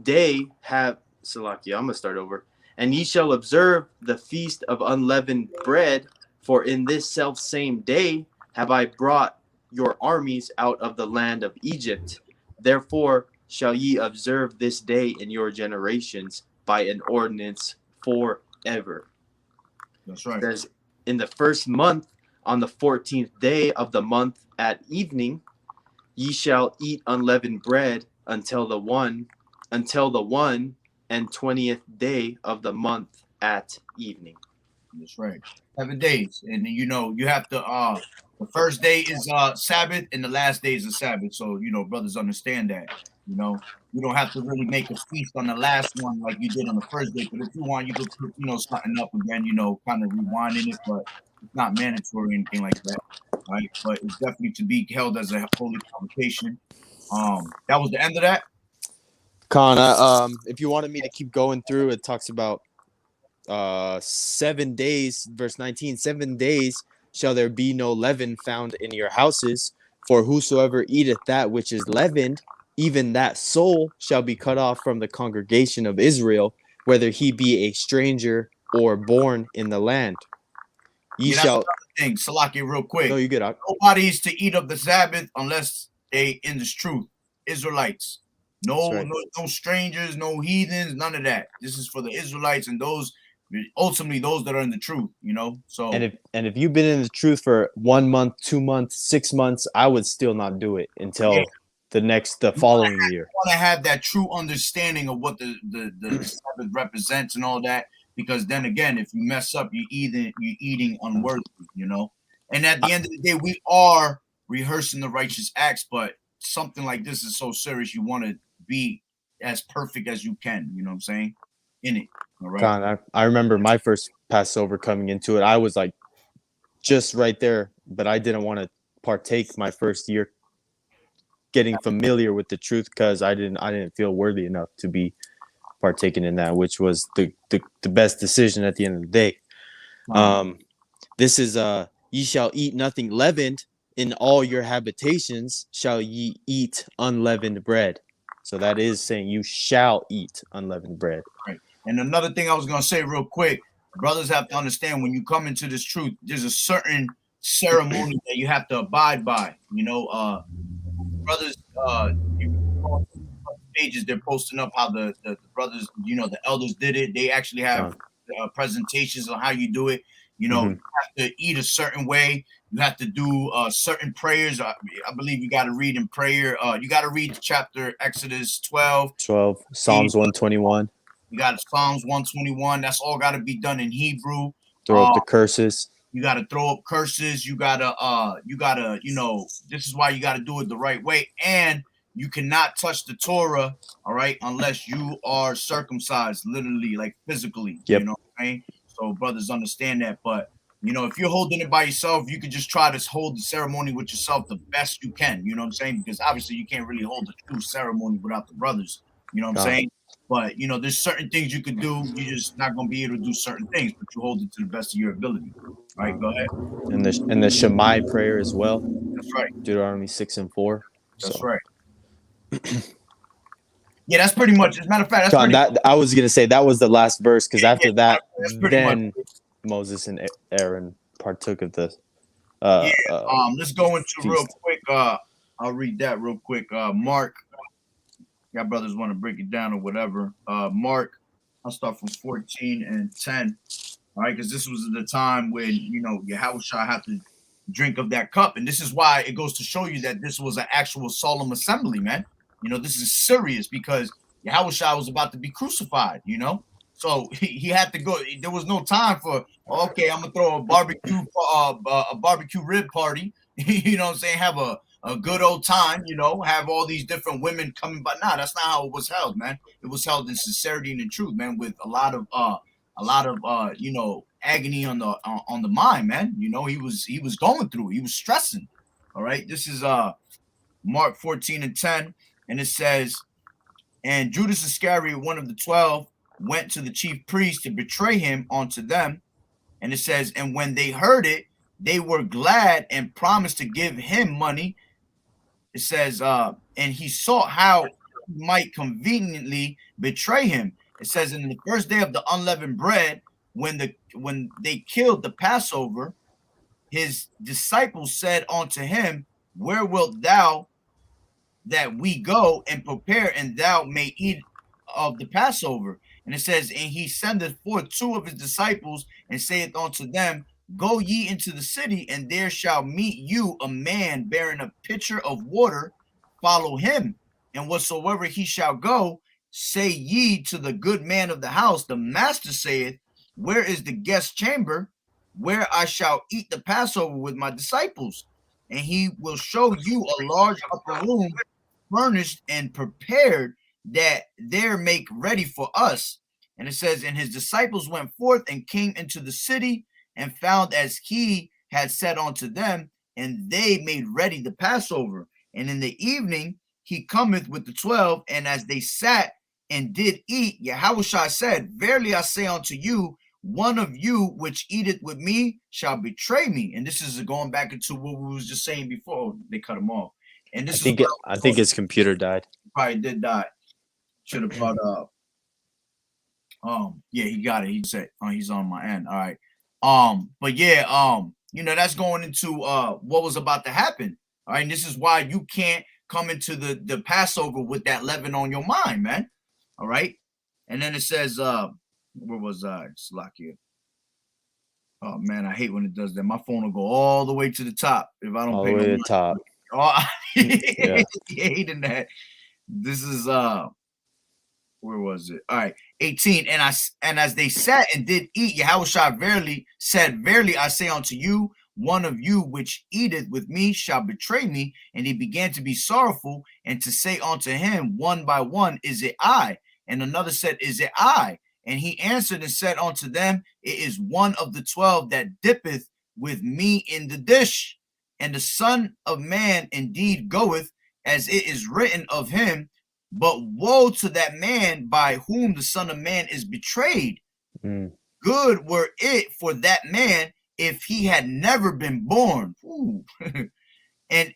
day have Salakia, I'm gonna start over. And ye shall observe the feast of unleavened bread, for in this self same day have I brought your armies out of the land of Egypt. Therefore shall ye observe this day in your generations by an ordinance forever. That's right. There's in the first month, on the 14th day of the month at evening, ye shall eat unleavened bread until the 1 and 20th day of the month at evening. That's right. 7 days. And you have to the first day is Sabbath and the last day is a Sabbath. So brothers understand that. You don't have to really make a feast on the last one like you did on the first day. But if you want, you could put something up again, kind of rewinding it, but it's not mandatory or anything like that. Right. But it's definitely to be held as a holy convocation. That was the end of that. Con, if you wanted me to keep going through, it talks about 7 days, verse 19, 7 days shall there be no leaven found in your houses, for whosoever eateth that which is leavened, even that soul shall be cut off from the congregation of Israel, whether he be a stranger or born in the land. Ye shall thing, Salaki, real quick. No, you good. Nobody's to eat of the Sabbath unless they in this truth. Israelites. No, right. no strangers, no heathens, none of that. This is for the Israelites and those ultimately those that are in the truth, So and if you've been in the truth for 1 month, 2 months, 6 months, I would still not do it until the following year. You want to have that true understanding of what the Sabbath represents and all that, because then again, if you mess up, you're eating unworthy, And at the end of the day, we are rehearsing the righteous acts, but something like this is so serious. You want to be as perfect as you can. You know what I'm saying? In it. All right. God, I remember my first Passover coming into it. I was like just right there, but I didn't want to partake my first year getting familiar with the truth because I didn't feel worthy enough to be partaking in that, which was the best decision at the end of the day. Wow. This is ye shall eat nothing leavened, in all your habitations shall ye eat unleavened bread. So that is saying you shall eat unleavened bread. Right. And another thing I was going to say real quick, brothers have to understand when you come into this truth, there's a certain ceremony that you have to abide by. Brothers, pages they're posting up how the brothers, the elders did it. They actually have presentations on how you do it. You have to eat a certain way. You have to do certain prayers. I believe you got to read in prayer. You got to read chapter Exodus 12, Psalms 121. You got Psalms 121. That's all got to be done in Hebrew. Throw up the curses. You got to throw up curses. You got to, this is why you got to do it the right way. And you cannot touch the Torah, all right, unless you are circumcised, literally, like physically. Yep. You know what I mean? So brothers understand that. But, if you're holding it by yourself, you could just try to hold the ceremony with yourself the best you can. You know what I'm saying? Because obviously you can't really hold the true ceremony without the brothers. You know what I'm saying? But, there's certain things you could do. You're just not going to be able to do certain things, but you hold it to the best of your ability. All right, go ahead. And the Shemai prayer as well. That's right. Deuteronomy 6 and 4. That's right. Yeah, that's pretty much. As a matter of fact, I was gonna say that was the last verse because after that, then much. Moses and Aaron partook of the. Let's go into real quick. I'll read that real quick. Mark, y'all brothers want to break it down or whatever. Mark, I'll start from 14 and 10. All right, because this was the time when, you know, Yahushua had to drink of that cup. And this is why it goes to show you that this was an actual solemn assembly, man. You know, this is serious because Yahushua was about to be crucified, you know? So he had to go. There was no time for, okay, I'm going to throw a barbecue rib party. You know what I'm saying? Have a good old time, you know, have all these different women coming. But nah, that's not how it was held, man. It was held in sincerity and in truth, man, with a lot of you know, agony on the mind, man. You know, he was going through it. He was stressing. All right, this is Mark 14 and 10, and it says, and Judas Iscariot, one of the 12, went to the chief priests to betray him unto them. And it says, and when they heard it, they were glad and promised to give him money. It says, and he sought how he might conveniently betray him. It says, in the first day of the unleavened bread, when they killed the Passover, his disciples said unto him, where wilt thou that we go and prepare, and thou may eat of the Passover? And it says, and he sendeth forth 2 of his disciples, and saith unto them, go ye into the city, and there shall meet you a man bearing a pitcher of water. Follow him, and whatsoever he shall go, say ye to the good man of the house, the master saith, where is the guest chamber where I shall eat the Passover with my disciples? And he will show you a large upper room, furnished and prepared, that there make ready for us. And it says, and his disciples went forth and came into the city, and found as he had said unto them, and they made ready the Passover. And in the evening he cometh with the 12, and as they sat and did eat, Yahushua said, verily I say unto you, one of you which eateth with me shall betray me. And this is going back into what we was just saying before. They cut him off. And this I think his computer died. Probably did die. Should have brought up. Yeah, he got it. He said, he's on my end. All right. But yeah, you know, that's going into what was about to happen. All right, and this is why you can't come into the Passover with that leaven on your mind, man. All right. And then it says, where was I? Slakia. Oh man, I hate when it does that. My phone will go all the way to the top if I don't All pay the way no to the top. Oh, Yeah. hating that. This is where was it? All right, 18. And as they sat and did eat, Yahushua verily said, verily I say unto you, one of you which eateth with me shall betray me. And he began to be sorrowful, and to say unto him one by one, is it I? And another said, is it I? And he answered and said unto them, it is one of the 12 that dippeth with me in the dish. And the Son of Man indeed goeth, as it is written of him. But woe to that man by whom the Son of Man is betrayed. Good were it for that man if he had never been born. and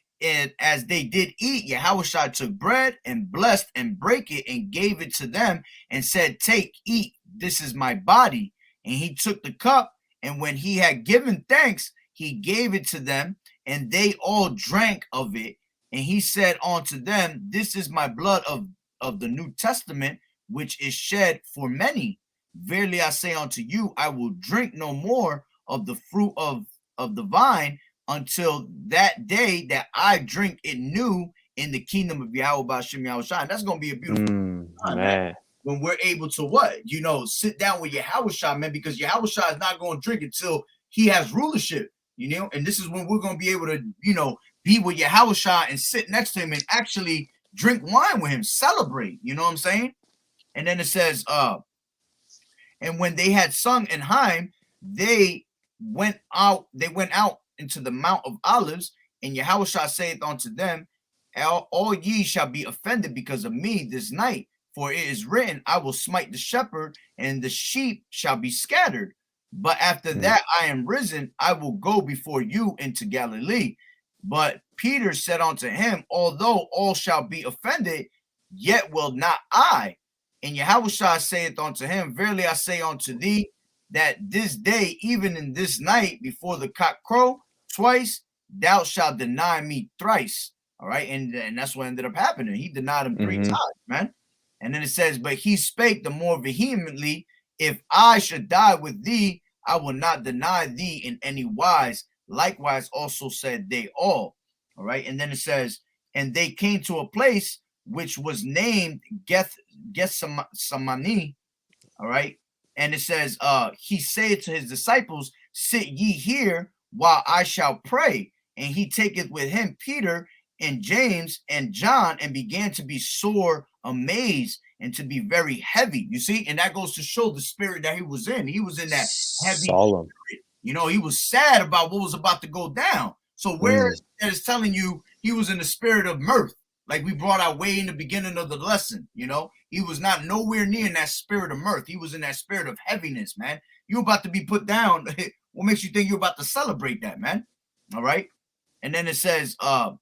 as they did eat, Yahushua took bread and blessed and brake it and gave it to them and said, take, eat, this is my body. And he took the cup, and when he had given thanks, he gave it to them, and they all drank of it. And he said unto them, this is my blood of the New Testament, which is shed for many. Verily I say unto you, I will drink no more of the fruit of the vine until that day that I drink it new in the kingdom of Yahweh B'Shem Yahushua. And that's going to be a beautiful time, man. When we're able to what? You know, sit down with Yahushua, man, because Yahushua is not going to drink until he has rulership, you know, and this is when we're going to be able to, you know, be with Yahushua and sit next to him and actually drink wine with him, celebrate, you know what I'm saying? And then it says, and when they had sung in hymn, they went out into the Mount of Olives, and Yahushua saith unto them, all ye shall be offended because of me this night, for it is written, I will smite the shepherd, and the sheep shall be scattered. But after that I am risen, I will go before you into Galilee. But Peter said unto him, although all shall be offended, yet will not I. And Yahushua saith unto him, verily I say unto thee, that this day, even in this night, before the cock crow twice, thou shalt deny me thrice. All right, and that's what ended up happening. He denied him 3 Mhm. times, man. And then it says, but he spake the more vehemently, if I should die with thee, I will not deny thee in any wise. Likewise also said they all. All right, and then it says, and they came to a place which was named Gethsemane. All right, and it says, he said to his disciples, sit ye here while I shall pray. And he taketh with him Peter and James and John, and began to be sore amazed and to be very heavy. You see, and that goes to show the spirit that he was in. He was in that heavy Solemn. spirit. You know, he was sad about what was about to go down. So where that is telling you he was in the spirit of mirth, like we brought out way in the beginning of the lesson. You know, he was not nowhere near in that spirit of mirth. He was in that spirit of heaviness, man. You're about to be put down. What makes you think you're about to celebrate that, man? All right. And then it says, and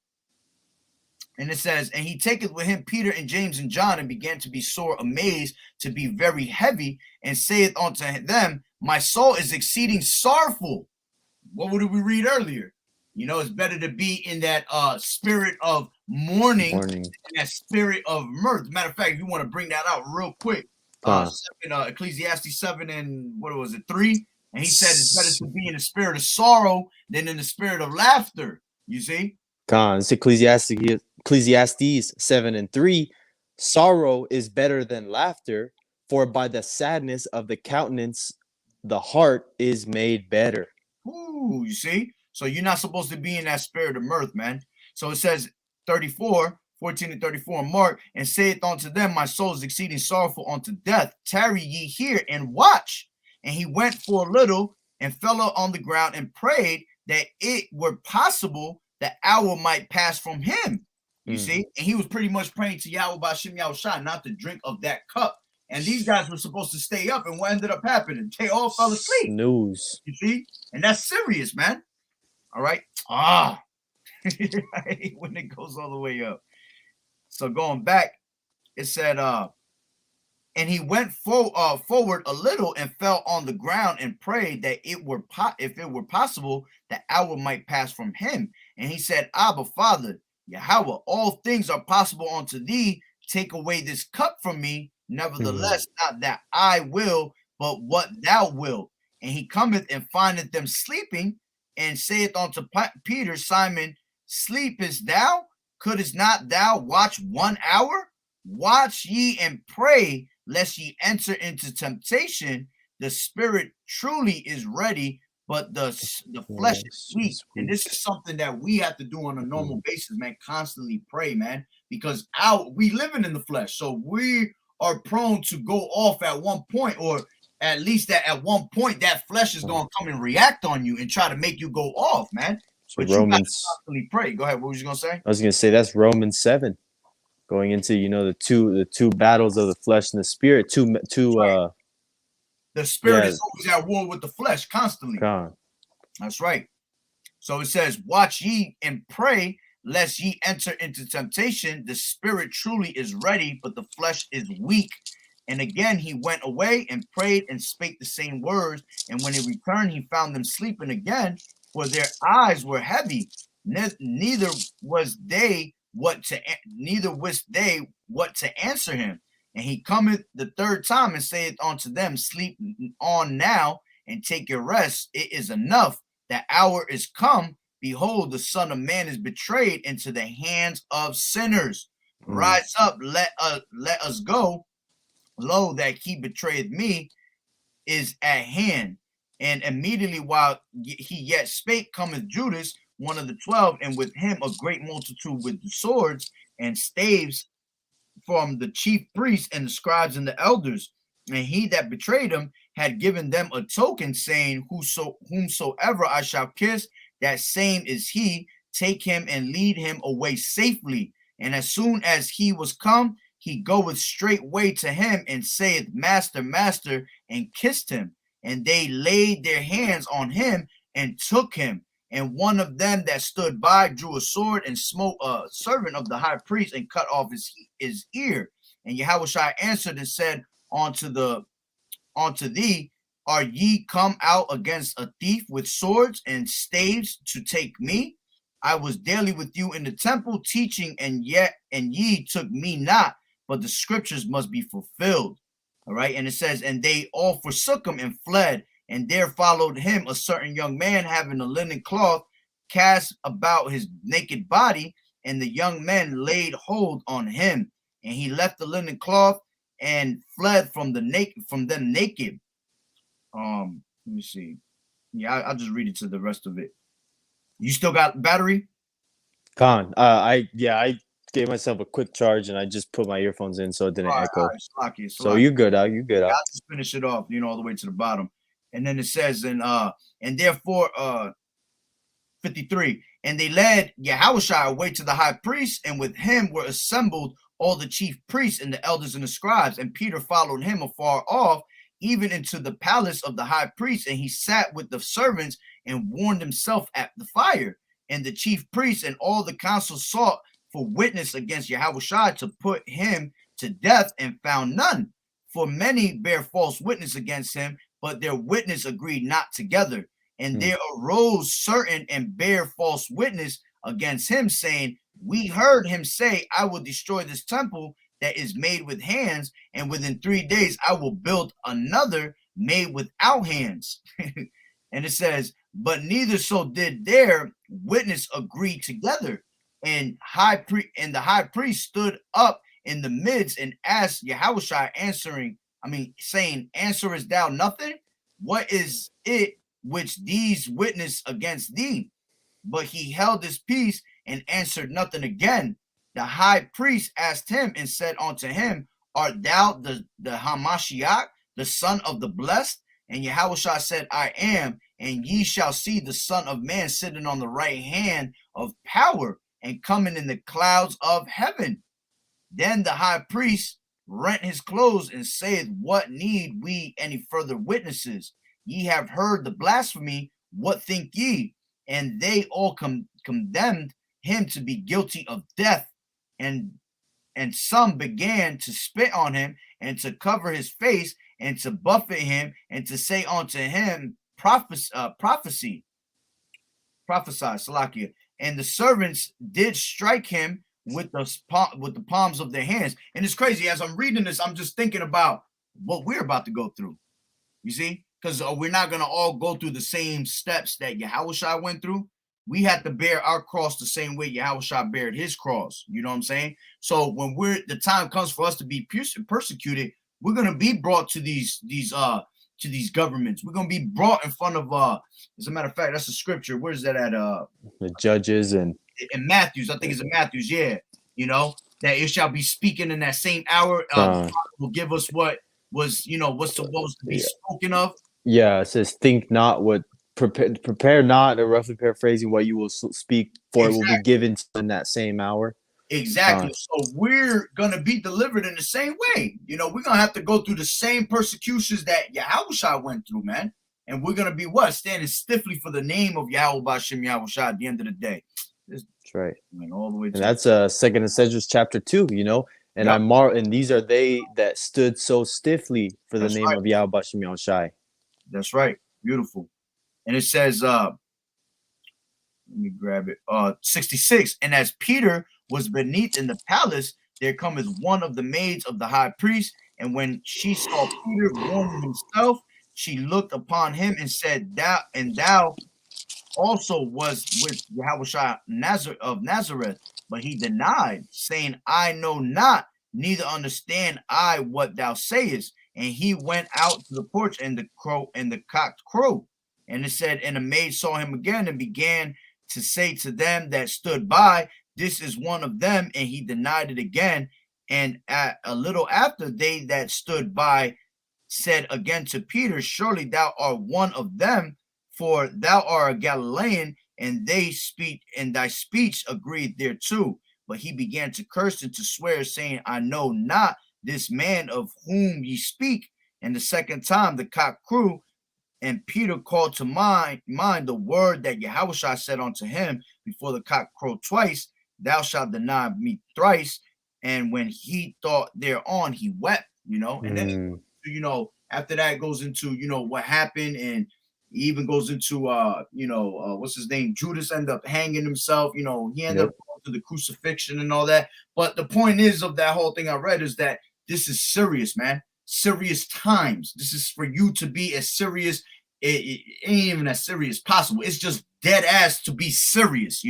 he taketh with him Peter and James and John, and began to be sore amazed, to be very heavy, and saith unto them, my soul is exceeding sorrowful. What did we read earlier? You know, it's better to be in that spirit of mourning than that spirit of mirth. Matter of fact, if you want to bring that out real quick, Ecclesiastes 7 and what was it, 3? And he said it's better to be in the spirit of sorrow than in the spirit of laughter. You see? It's Ecclesiastes 7 and 3. Sorrow is better than laughter, for by the sadness of the countenance the heart is made better. Ooh, you see? So you're not supposed to be in that spirit of mirth, man. So it says 14 and 34 Mark, and saith unto them, my soul is exceeding sorrowful unto death. Tarry ye here and watch. And he went for a little and fell on the ground and prayed that it were possible the hour might pass from him. You see? And he was pretty much praying to Yahweh Bashim Yahushua not to drink of that cup. And these guys were supposed to stay up, and what ended up happening? They all fell asleep. Snooze. You see? And that's serious, man. All right. When it goes all the way up. So going back, it said, and he went forward a little and fell on the ground and prayed that if it were possible, the hour might pass from him. And he said, Abba, Father, Yahweh, all things are possible unto thee. Take away this cup from me. Nevertheless, not that I will, but what thou wilt. And he cometh and findeth them sleeping, and saith unto Peter, Simon, sleepest thou? Couldst not thou watch 1 hour? Watch ye and pray, lest ye enter into temptation. The spirit truly is ready, but the flesh is weak. And this is something that we have to do on a normal basis, man. Constantly pray, man, because we living in the flesh, so we are prone to go off at one point, or at least that at one point that flesh is going to come and react on you and try to make you go off, man. So but Romans, you got to constantly pray. Go ahead. What was you going to say? I was going to say that's Romans 7, going into, you know, the two battles of the flesh and the spirit. The spirit is always at war with the flesh constantly. That's right. So it says, watch ye and pray, lest ye enter into temptation. The spirit truly is ready, but the flesh is weak. And again, he went away and prayed and spake the same words. And when he returned, he found them sleeping again, for their eyes were heavy. Neither wist they what to answer him. And he cometh the third time and saith unto them, sleep on now and take your rest. It is enough. The hour is come. Behold, the Son of Man is betrayed into the hands of sinners. Rise up, let us go. Lo, that he betrayed me is at hand. And immediately while he yet spake, cometh Judas, one of the 12, and with him a great multitude with the swords and staves from the chief priests and the scribes and the elders. And he that betrayed him had given them a token, saying, whomsoever I shall kiss, that same is he. Take him and lead him away safely. And as soon as he was come, he goeth straightway to him and saith, Master, Master, and kissed him. And they laid their hands on him and took him. And one of them that stood by drew a sword and smote a servant of the high priest and cut off his ear. And Yahushua answered and said unto thee, are ye come out against a thief with swords and staves to take me? I was daily with you in the temple teaching, and ye took me not, but the scriptures must be fulfilled. All right. And it says, and they all forsook him and fled, and there followed him a certain young man having a linen cloth cast about his naked body, and the young men laid hold on him, and he left the linen cloth and fled from them naked. Let me see. Yeah, I'll just read it to the rest of it. You still got battery? Con, I gave myself a quick charge and I just put my earphones in so it didn't echo. All right, so you good, you good. I'll just finish it off, all the way to the bottom. And then it says, and therefore, 53, and they led Yahushua away to the high priest, and with him were assembled all the chief priests and the elders and the scribes. And Peter followed him afar off, even into the palace of the high priest, and he sat with the servants and warmed himself at the fire. And the chief priests and all the council sought for witness against Yahushua to put him to death, and found none. For many bear false witness against him, but their witness agreed not together. And there arose certain and bear false witness against him, saying, we heard him say, I will destroy this temple that is made with hands, and within 3 days I will build another made without hands. And it says, but neither so did their witness agree together. And the high priest stood up in the midst and asked Yahushua, saying, answerest thou nothing? What is it which these witness against thee? But he held his peace and answered nothing again. The high priest asked him and said unto him, art thou the Hamashiach, the son of the blessed? And Yahushua said, I am. And ye shall see the Son of Man sitting on the right hand of power and coming in the clouds of heaven. Then the high priest rent his clothes and saith, what need we any further witnesses? Ye have heard the blasphemy. What think ye? And they all condemned him to be guilty of death. And some began to spit on him and to cover his face and to buffet him and to say unto him, prophesy, Salakia. And the servants did strike him with the palms of their hands. And it's crazy. As I'm reading this, I'm just thinking about what we're about to go through. You see? Because we're not going to all go through the same steps that Yahushua went through. We had to bear our cross the same way Yahushua bared his cross. You know what I'm saying? So when the time comes for us to be persecuted, we're going to be brought to these governments. We're going to be brought in front of, as a matter of fact, that's a scripture. Where's that at? The judges and in Matthews. I think it's in Matthews. Yeah. That it shall be speaking in that same hour. Will give us what was, what's supposed to be spoken of. Yeah. It says, think not what, prepare not, or roughly paraphrasing, what you will speak, for exactly. It will be given in that same hour. Exactly. So we're going to be delivered in the same way. We're going to have to go through the same persecutions that Yahushua went through, man. And we're going to be standing stiffly for the name of Yahweh Bashem Yahushua at the end of the day. That's right. All the way to and that's 2nd Esdras chapter 2, and yep. And these are they that stood so stiffly for the name of Yahweh Bashem Yahushua. That's right. Beautiful. And it says, let me grab it. 66. And as Peter was beneath in the palace, there cometh one of the maids of the high priest. And when she saw Peter warming himself, she looked upon him and said, thou also was with Yahushua of Nazareth. But he denied, saying, I know not, neither understand I what thou sayest. And he went out to the porch, and the cock crowed. And it said, and the maid saw him again and began to say to them that stood by, this is one of them. And he denied it again. And at a little after, they that stood by said again to Peter, surely thou art one of them, for thou art a Galilean, and thy speech agreed thereto. But he began to curse and to swear, saying, I know not this man of whom ye speak. And the second time the cock crew, and Peter called to mind the word that Yahushua said unto him before the cock crowed twice, thou shalt deny me thrice. And when he thought thereon, he wept, And then, after that it goes into, what happened. And, He even goes into what's his name? Judas ended up hanging himself. He ended up going to the crucifixion and all that. But the point is of that whole thing I read is that this is serious, man. Serious times. This is for you to be as serious. It ain't even as serious as possible. It's just dead ass to be serious,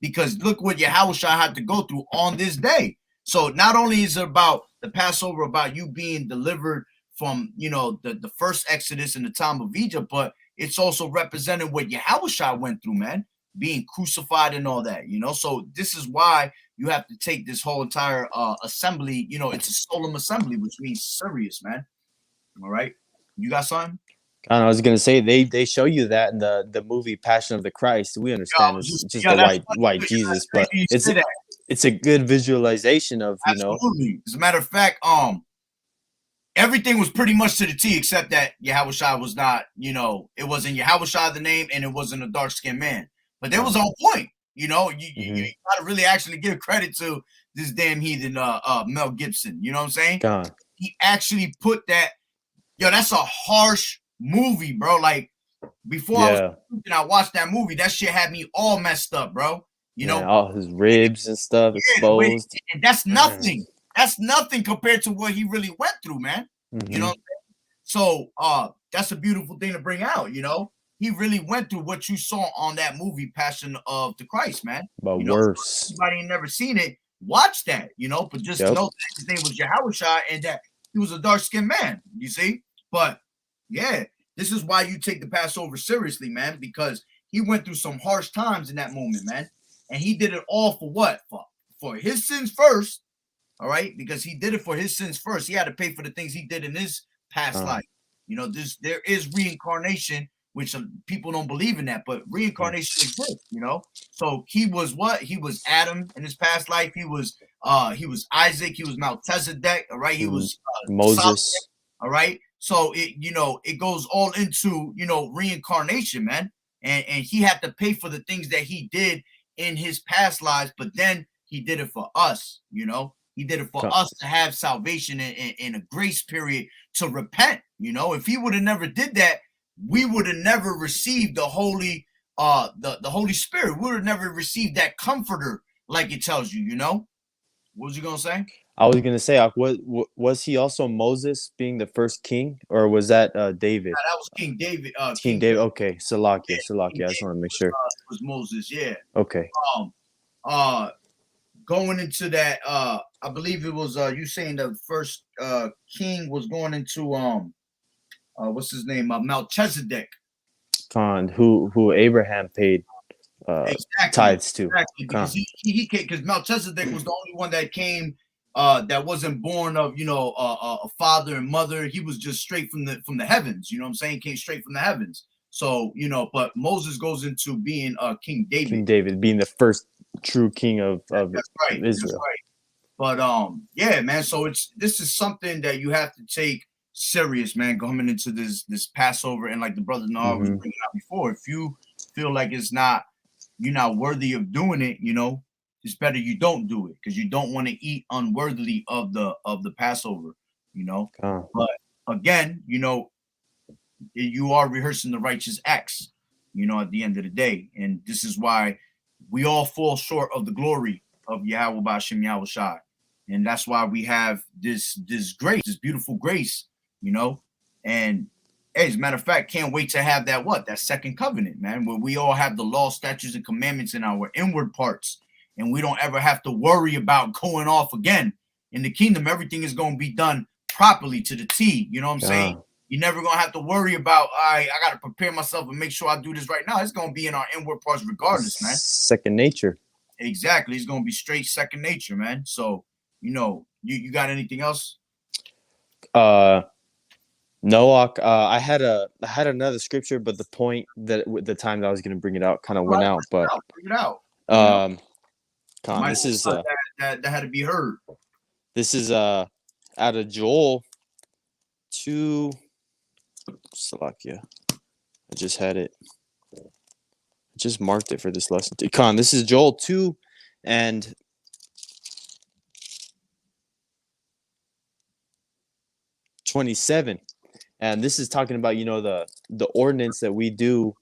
because look what Yahushua had to go through on this day. So not only is it about the Passover, about you being delivered from, the first Exodus in the time of Egypt, but it's also representing what Yahushua went through, man, being crucified and all that, So this is why you have to take this whole entire assembly, it's a solemn assembly, which means serious, man. All right. You got something? I was gonna say they show you that in the movie Passion of the Christ. We understand it's just the white Jesus, but it's a good visualization of Absolutely. As a matter of fact, everything was pretty much to the T, except that Yahushua was not, it wasn't Yahushua the name, and it wasn't a dark skinned man, but that was on point. You gotta really actually give credit to this damn heathen Mel Gibson. You know what I'm saying? God. He actually put that. That's a harsh movie, bro. Like before I watched that movie, that shit had me all messed up, bro. All his ribs and stuff exposed. And that's nothing. That's nothing compared to what he really went through, man. You know what I'm saying? So that's a beautiful thing to bring out, He really went through what you saw on that movie, Passion of the Christ, man. But worse. Anybody ain't never seen it, watch that, but just know that his name was Yahushua and that he was a dark-skinned man, you see? But yeah, this is why you take the Passover seriously, man, because he went through some harsh times in that moment, man. And he did it all for what? For his sins first, all right? Because he did it for his sins first. He had to pay for the things he did in his past life. There is reincarnation, which people don't believe in that, but reincarnation exists, So he was what? He was Adam in his past life. He was Isaac. He was Melchizedek, all right? He was Moses, Solomon, all right? So it goes all into reincarnation, man, and he had to pay for the things that he did in his past lives, but then he did it for us, He did it for us to have salvation and a grace period to repent, If he would have never did that, we would have never received the Holy the Holy Spirit. We would have never received that comforter, like it tells you, What was you gonna say? I was gonna say, was he also Moses being the first king, or was that David? Yeah, that was King David. King David. Okay, Salakia. I just want to make sure. It was Moses. Yeah. Okay. Going into that, I believe it was you saying the first king was going into what's his name? Melchizedek. Who Abraham paid tithes to. Exactly, because he came, because Melchizedek was the only one that came that wasn't born of a father and mother. He was just straight from the heavens. You know what I'm saying? Came straight from the heavens. So but Moses goes into being King David. King David being the first true king of Israel. That's right. But yeah, man. So this is something that you have to take serious, man. Coming into this Passover, and like the Brotha Nahar was bringing out before, if you feel like you're not worthy of doing it, it's better you don't do it, because you don't want to eat unworthily of the Passover, But again, you are rehearsing the righteous acts, at the end of the day, and this is why we all fall short of the glory of Yahweh B'Hashem Yahushai, and that's why we have this grace, this beautiful grace, And hey, as a matter of fact, can't wait to have that second covenant, man, where we all have the law, statutes, and commandments in our inward parts. And we don't ever have to worry about going off again. In the kingdom, everything is going to be done properly to the T. You know what I'm saying? You're never going to have to worry about, I got to prepare myself and make sure I do this right now. It's going to be in our inward parts regardless, man. Second nature. Exactly. It's going to be straight second nature, man. So, you got anything else? No, I had another scripture, but the point that the time that I was going to bring it out kind of went out. But bring it out. This is that had to be heard. This is out of Joel 2. Salakia. I just had it. I just marked it for this lesson. This is Joel 2 and 27. And this is talking about, the ordinance that we do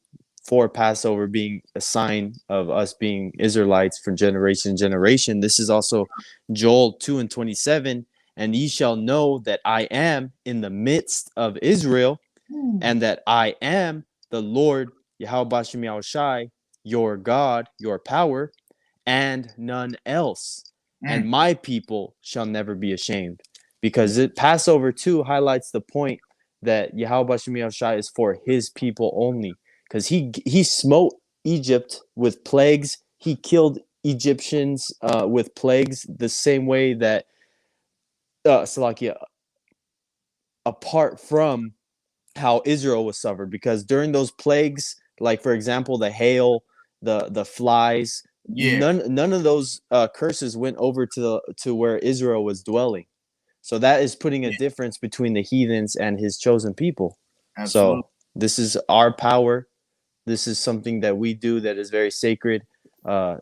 for Passover being a sign of us being Israelites from generation to generation. This is also Joel 2:27. And ye shall know that I am in the midst of Israel, and that I am the Lord Yahweh Bashem Yahushai, your God, your power, and none else. And my people shall never be ashamed. Because Passover too highlights the point that Yahweh Bashem Yahushai is for his people only. Because he smote Egypt with plagues. He killed Egyptians with plagues the same way that Salakia, apart from how Israel was suffered, because during those plagues, like for example, the hail, the flies, none of those curses went over to where Israel was dwelling. So that is putting a difference between the heathens and his chosen people. Absolutely. So this is our power. This is something that we do that is very sacred. A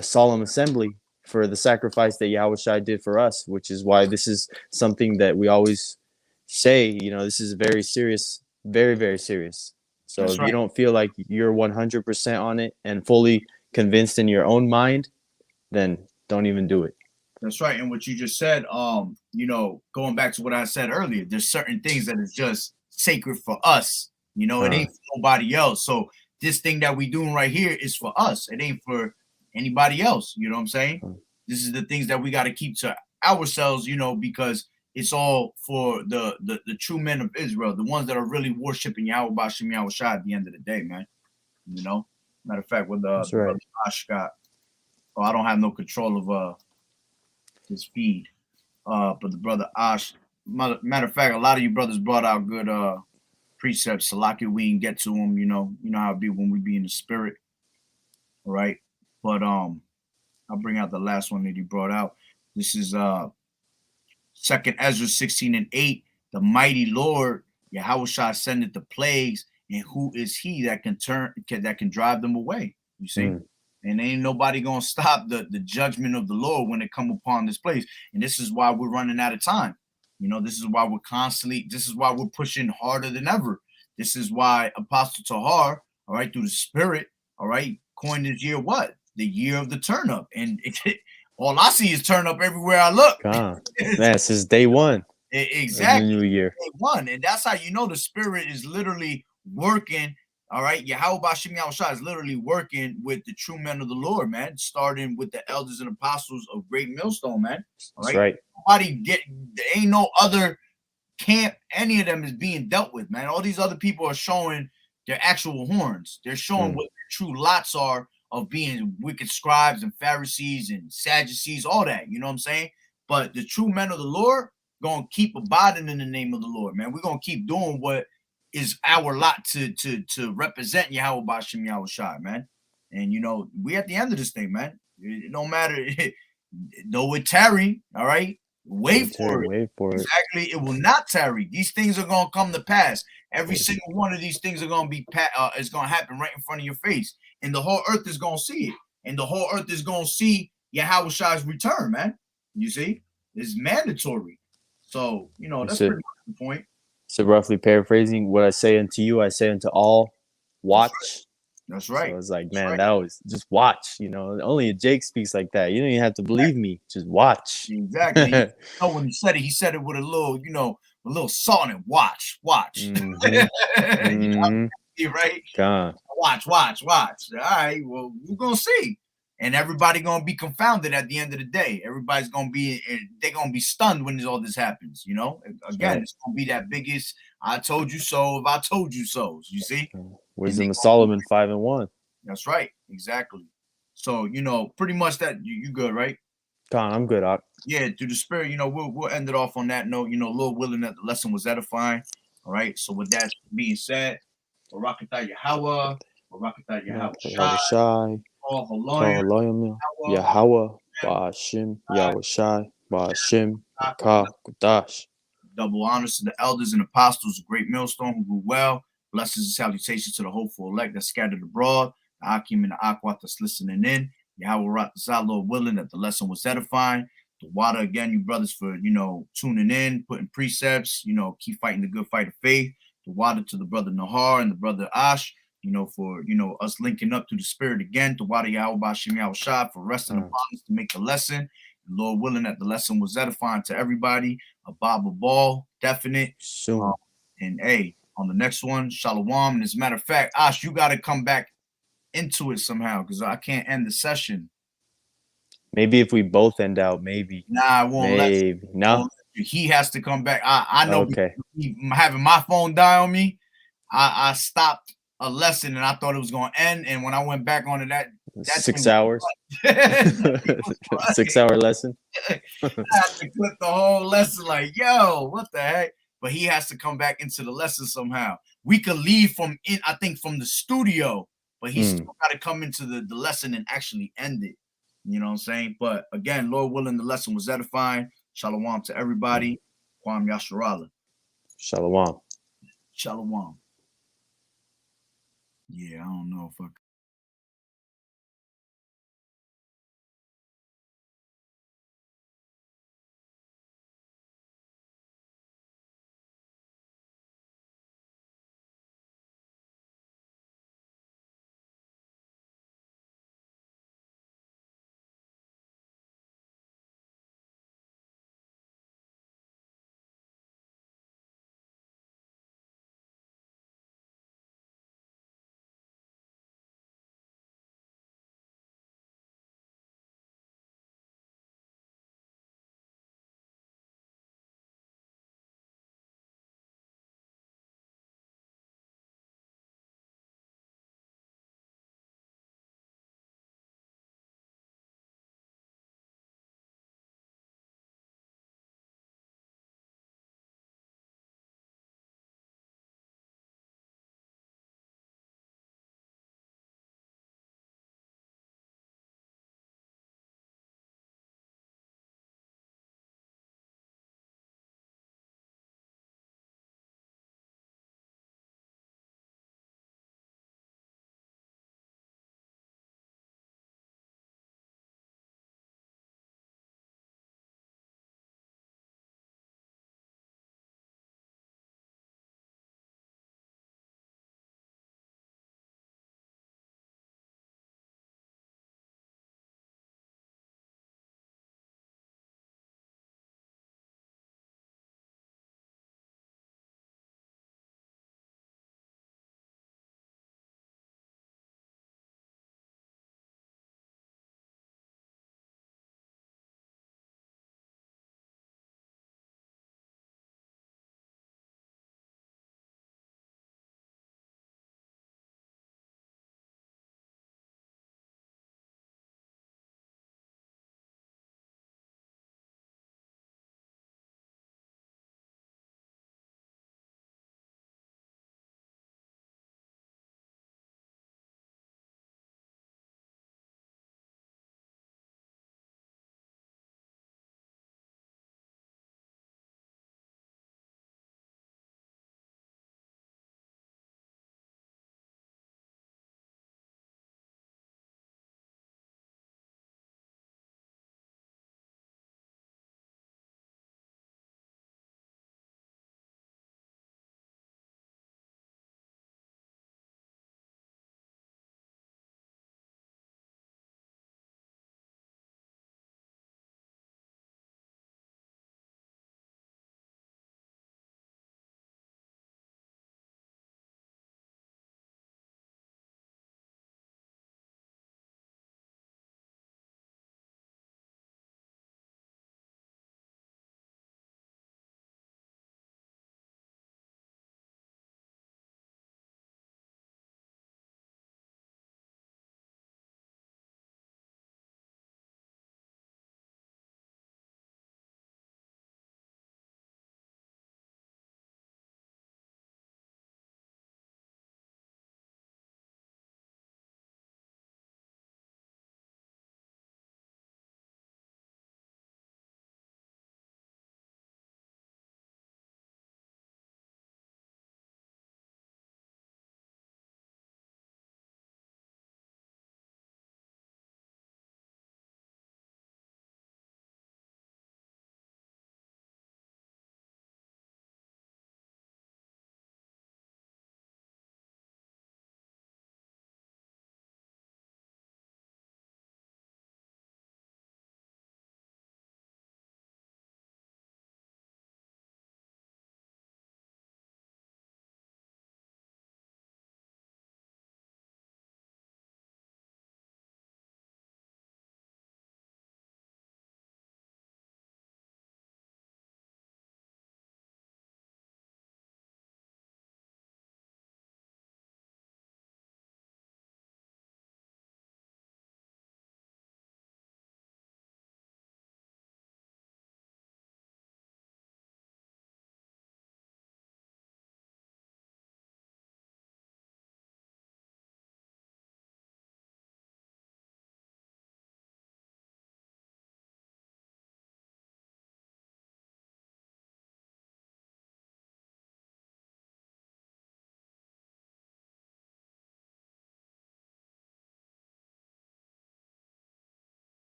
solemn assembly for the sacrifice that Yahushua did for us, which is why this is something that we always say, this is very serious, very, very serious. So That's if right. you don't feel like you're 100% on it and fully convinced in your own mind, then don't even do it. That's right. And what you just said, going back to what I said earlier, there's certain things that is just sacred for us. It ain't for nobody else. So this thing that we doing right here is for us. It ain't for anybody else. You know what I'm saying? This is the things that we got to keep to ourselves, because it's all for the true men of Israel, the ones that are really worshiping Yahweh Bashem Yahushua at the end of the day, man. Matter of fact, with the brother Ash got, I don't have no control of his feed. But the brother Ash, matter of fact, a lot of you brothers brought out good precepts. Salaki, we didn't get to them, you know how it be when we be in the spirit. All right. But I'll bring out the last one that he brought out. This is 2nd Ezra 16:8. The mighty Lord Yahushua sendeth the plagues, and who is he that can drive them away? You see? And ain't nobody gonna stop the judgment of the Lord when it come upon this place. And this is why we're running out of time. This is why we're pushing harder than ever. This is why Apostle Tahar, all right, through the spirit, all right, coined this year what? The year of the turn up. And all I see is turn up everywhere I look. Man, since day one. Exactly. New year. Day one. And that's how the spirit is literally working. All right. Yahweh Bashem Yahushua is literally working with the true men of the Lord, man. Starting with the elders and apostles of Great Millstone, man. All right. There ain't no other camp, any of them is being dealt with, man. All these other people are showing their actual horns. They're showing what their true lots are of being wicked scribes and Pharisees and Sadducees, all that. You know what I'm saying? But the true men of the Lord gonna keep abiding in the name of the Lord, man. We're gonna keep doing what is our lot to represent Yahweh Bashem Yahushua, man. And we at the end of this thing, man. It don't matter though it tarry, all right. Wait for it. Exactly. It will not tarry. These things are gonna come to pass. Every single one of these things are gonna be is gonna happen right in front of your face, and the whole earth is gonna see it, and the whole earth is gonna see Yahushua's return, man. You see, it's mandatory. So that's pretty much the point. So roughly paraphrasing, what I say unto you, I say unto all, watch. That's right. So it's like, man, that was just watch. Only Jake speaks like that. You don't even have to believe me. Just watch. Exactly. When he said it with a little, a little salt and watch. Right? Watch. All right. Well, we're gonna see. And everybody gonna be confounded at the end of the day. Everybody's gonna be, they're gonna be stunned when all this happens. Again, it's gonna be that biggest "I told you so" if I told you so. You see, Wisdom of Solomon 5:1. That's right, exactly. So pretty much that you good, right? I'm good. Yeah, through the spirit, we'll end it off on that note. Lord willing, that the lesson was edifying. All right. So with that being said, Barakatah Yahweh, Barakatah Yahweh. Yahweh, Ba'ashim, Yahushai, Ba'ashim, Kudash. Double honors to the elders and apostles of Great Millstone who grew well. Blessings and salutations to the hopeful elect that scattered abroad. The Akim and the Aquat that's listening in. Yahweh Ratazah, Lord willing, that the lesson was edifying. The water again, you brothers, for tuning in, putting precepts, keep fighting the good fight of faith. The water to the brother Nahar and the brother Ash, for us linking up to the spirit again. The water Yahweh Shem Shah for resting upon us to make the lesson. And Lord willing that the lesson was edifying to everybody. A Bible ball, definite. Soon. And hey, on the next one, Shalom. And as a matter of fact, Ash, you got to come back into it somehow because I can't end the session. Maybe if we both end out, maybe. Nah, I won't let you. No. He has to come back. I know. Okay. Having my phone die on me, I stopped a lesson and I thought it was going to end. And when I went back onto that 6 hours. 6 hour lesson. I had to clip the whole lesson like, yo, what the heck? But he has to come back into the lesson somehow. We could leave from the studio, but he's still got to come into the lesson and actually end it. You know what I'm saying? But again, Lord willing, the lesson was edifying. Shalom to everybody. Kwam Yasharala. Shalom. Shalom. Yeah, I don't know if I